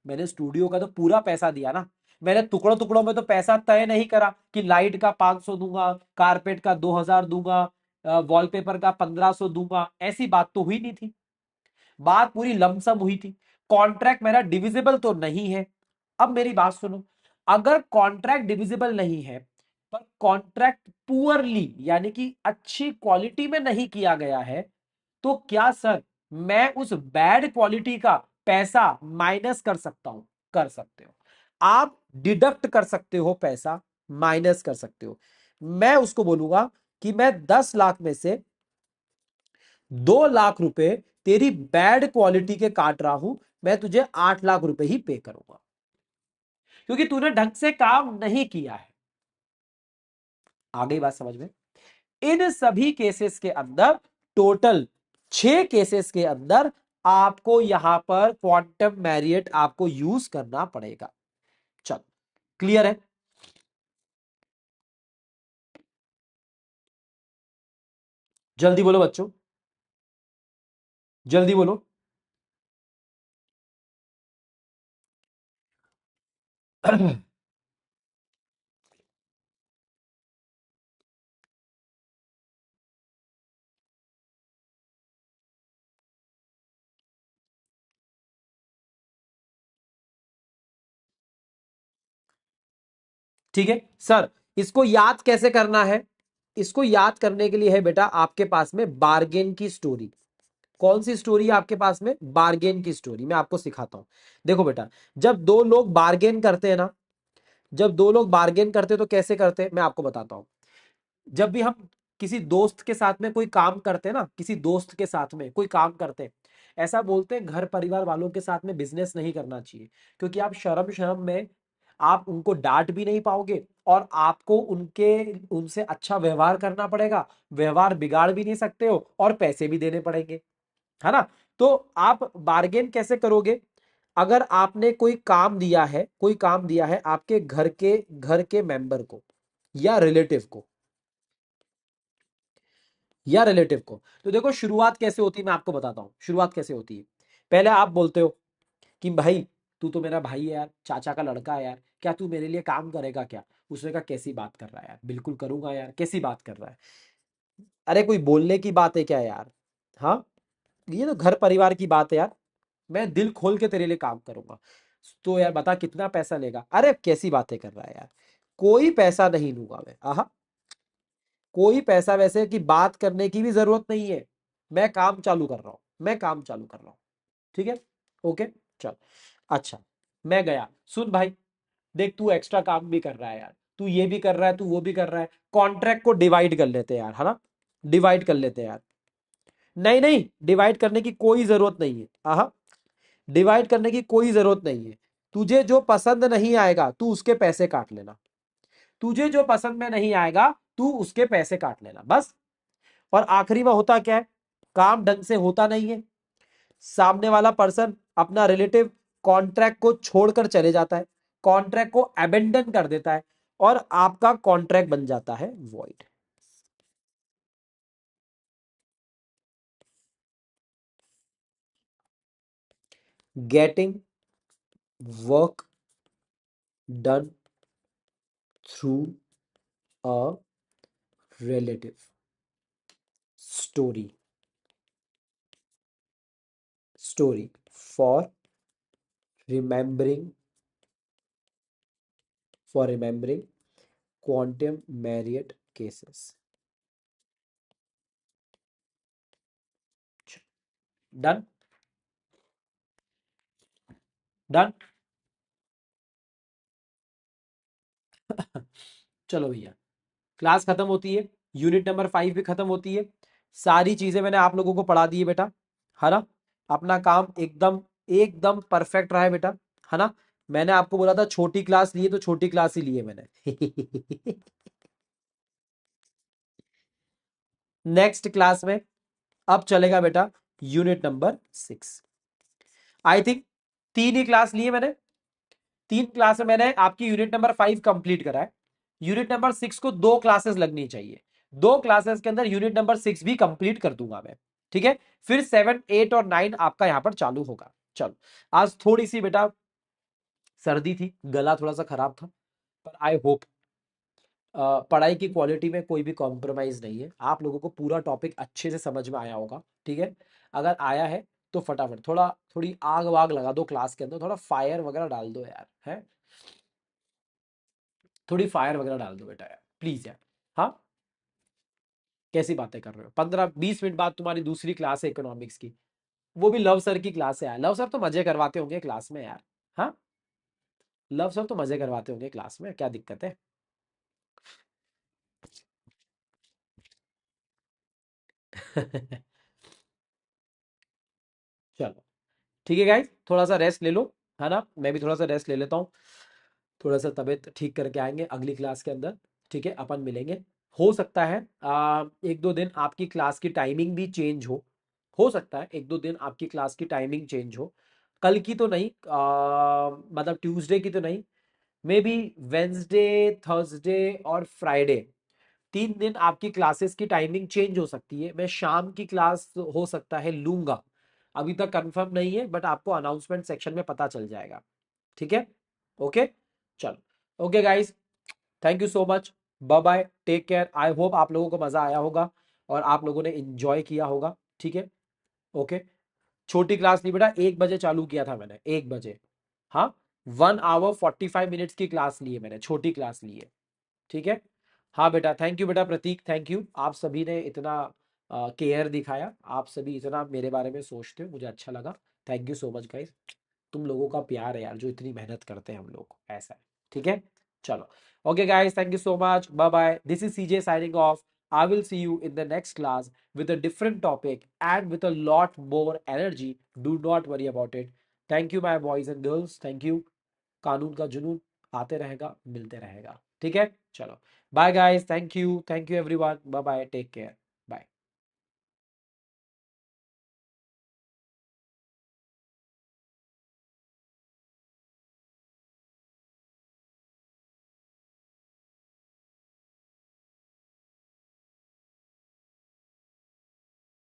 मैंने स्टूडियो का तो पूरा पैसा दिया ना, मैंने टुकड़ों टुकड़ों में तो पैसा तय नहीं करा कि लाइट का 500 दूंगा, कारपेट का 2,000 दूंगा, वॉलपेपर का 1,500 दूंगा, ऐसी बात तो हुई नहीं थी। बात पूरी लमसम हुई थी। कॉन्ट्रैक्ट मेरा डिविजिबल तो नहीं है। अब मेरी बात सुनो, अगर कॉन्ट्रैक्ट डिविजिबल नहीं है पर कॉन्ट्रैक्ट पुअरली यानी कि अच्छी क्वालिटी में नहीं किया गया है, तो क्या सर मैं उस बैड क्वालिटी का पैसा माइनस कर सकता हूं? कर सकते हो, आप डिडक्ट कर सकते हो, पैसा माइनस कर सकते हो। मैं उसको बोलूंगा कि मैं 10 लाख में से 2 लाख रुपए तेरी बैड क्वालिटी के काट रहा हूं, मैं तुझे 8 लाख रुपए ही पे करूंगा क्योंकि तूने ढंग से काम नहीं किया है। आ गई बात समझ में? इन सभी केसेस के अंदर, टोटल 6 केसेस के अंदर आपको यहां पर क्वांटम मैरियट आपको यूज करना पड़ेगा। चलो, क्लियर है? जल्दी बोलो बच्चों, जल्दी बोलो। ठीक है सर, इसको याद कैसे करना है? इसको याद करने के लिए है बेटा आपके पास में बार्गेन की स्टोरी। कौन सी स्टोरी है आपके पास में? बार्गेन की स्टोरी। मैं आपको सिखाता हूं। देखो बेटा, जब दो लोग बार्गेन करते हैं ना, जब दो लोग बार्गेन करते हैं तो कैसे करते हैं मैं आपको बताता हूं। जब भी हम किसी दोस्त के साथ में कोई काम करते हैं ना, किसी दोस्त के साथ में कोई काम करते हैं, ऐसा बोलते हैं घर परिवार वालों के साथ में बिजनेस नहीं करना चाहिए, क्योंकि आप शर्म शर्म में आप उनको डांट भी नहीं पाओगे, और आपको उनके उनसे अच्छा व्यवहार करना पड़ेगा, व्यवहार बिगाड़ भी नहीं सकते हो, और पैसे भी देने पड़ेंगे, है ना? तो आप बार्गेन कैसे करोगे? अगर आपने कोई काम दिया है, कोई काम दिया है आपके घर के मेंबर को या रिलेटिव को, या रिलेटिव को, तो देखो शुरुआत कैसे होती है मैं आपको बताता हूं। शुरुआत कैसे होती है? पहले आप बोलते हो कि भाई तू तो मेरा भाई है यार, चाचा का लड़का है यार, क्या तू मेरे लिए काम करेगा क्या? उसने कहा कैसी बात कर रहा है यार, बिल्कुल करूंगा यार, कैसी बात कर रहा है? अरे कोई बोलने की बात है क्या यार? हाँ, ये तो घर परिवार की बात है यार, मैं दिल खोल के तेरे लिए काम करूंगा। तो यार बता कितना पैसा लेगा? अरे कैसी बातें कर रहा है यार, कोई पैसा नहीं लूंगा मैं। आहा, कोई पैसा वैसे की बात करने की भी जरूरत नहीं है, मैं काम चालू कर रहा हूं, मैं काम चालू कर रहा हूं। ठीक है, ओके, चल। अच्छा, मैं गया, सुन भाई, देख तू एक्स्ट्रा काम भी कर रहा है यार, तू ये भी कर रहा है, तू वो भी कर रहा है, कॉन्ट्रैक्ट को डिवाइड कर लेते हैं यार, है ना? डिवाइड कर लेते हैं यार। नहीं नहीं, डिवाइड करने की कोई जरूरत नहीं है। आहा, डिवाइड करने की कोई जरूरत नहीं है। तुझे जो पसंद नहीं आएगा तू उसके पैसे काट लेना, तुझे जो पसंद में नहीं आएगा तू उसके पैसे काट लेना, बस। और आखिरी में होता क्या है? काम ढंग से होता नहीं है, सामने वाला पर्सन, अपना रिलेटिव, कॉन्ट्रैक्ट को छोड़कर चले जाता है, कॉन्ट्रैक्ट को अबेंडन कर देता है, और आपका कॉन्ट्रैक्ट बन जाता है void. Getting work done through a relative story, story for remembering, for remembering quantum Marriott cases. Done, done. चलो भैया, क्लास खत्म होती है, यूनिट नंबर 5 भी खत्म होती है, सारी चीजें मैंने आप लोगों को पढ़ा दी है बेटा, है ना? अपना काम एकदम एकदम परफेक्ट रहा है बेटा, है ना? मैंने आपको बोला था छोटी क्लास लिए, तो छोटी क्लास ही लिए मैंने। नेक्स्ट क्लास में अब चलेगा बेटा unit number 6। I think 3 he class लिए मैंने, 3 क्लास में मैंने आपकी यूनिट नंबर 5 कंप्लीट करा है। यूनिट नंबर 6 को 2 क्लासेस लगनी चाहिए, 2 क्लासेस के अंदर यूनिट नंबर 6 भी कंप्लीट कर दूंगा मैं। ठीक है, फिर 7, 8 और 9 आपका यहां पर चालू होगा। चलो, आज थोड़ी सी बेटा सर्दी थी, गला थोड़ा सा खराब था, पर आई होप पढ़ाई की क्वालिटी में कोई भी कॉम्प्रोमाइज नहीं है, आप लोगों को पूरा टॉपिक अच्छे से समझ में आया होगा। ठीक है, अगर आया है तो फटाफट थोड़ा, थोड़ी आग वाग लगा दो क्लास के अंदर, थोड़ा फायर वगैरह डाल दो यार, है? थोड़ी फायर वगैरह डाल दो बेटा यार, प्लीज यार। हाँ, कैसी बातें कर रहे हो? 15-20 मिनट बाद तुम्हारी दूसरी क्लास है इकोनॉमिक्स की, वो भी लव सर की क्लास है यार। लव सर तो मजे करवाते होंगे क्लास में यार। हाँ, लव सर तो मजे करवाते होंगे क्लास में, क्या दिक्कत है? चलो, ठीक है गाइस, थोड़ा सा रेस्ट ले लो, है ना? मैं भी थोड़ा सा रेस्ट ले लेता हूँ, थोड़ा सा तबीयत ठीक करके आएंगे अगली क्लास के अंदर। ठीक है, अपन मिलेंगे। हो सकता है 1-2 दिन आपकी क्लास की टाइमिंग भी चेंज हो, हो सकता है एक दो दिन आपकी क्लास की टाइमिंग चेंज हो, कल की तो नहीं, मतलब ट्यूसडे की तो नहीं, मे बी वेंसडे, थर्सडे और फ्राइडे, 3 दिन आपकी क्लासेस की टाइमिंग चेंज हो सकती है। मैं शाम की क्लास हो सकता है लूंगा, अभी तक कंफर्म नहीं है, बट आपको अनाउंसमेंट सेक्शन में पता चल जाएगा। ठीक है, ओके, चलो, okay guys, thank you so much, bye bye, take care. I hope आप लोगों को मजा आया होगा और आप लोगों ने इंजॉय किया होगा। ठीक है, ओके। छोटी क्लास नहीं बेटा, 1 बजे चालू किया था मैंने, 1 बजे। हाँ, 1 आवर 45 मिनट्स की क्लास ली है मैंने, छोटी क्लास ली है। ठीक है, हाँ बेटा, थैंक यू बेटा प्रतीक, थैंक यू, आप सभी ने इतना केयर दिखाया, आप सभी इतना मेरे बारे में सोचते हो, मुझे अच्छा लगा। Thank you so much guys, तुम लोगों का प्यार है यार, जो इतनी मेहनत करते हैं हम लोग, ऐसा है। ठीक है, चलो, okay guys, thank you so much, bye bye, this is CJ signing off. I will see you in the next class with a different topic and with a lot more energy. Do not worry about it. Thank you, my boys and girls. Thank you. कानून का जुनून आते रहेगा, मिलते रहेगा। ठीक है, चलो, bye guys, thank you everyone, bye bye, take care.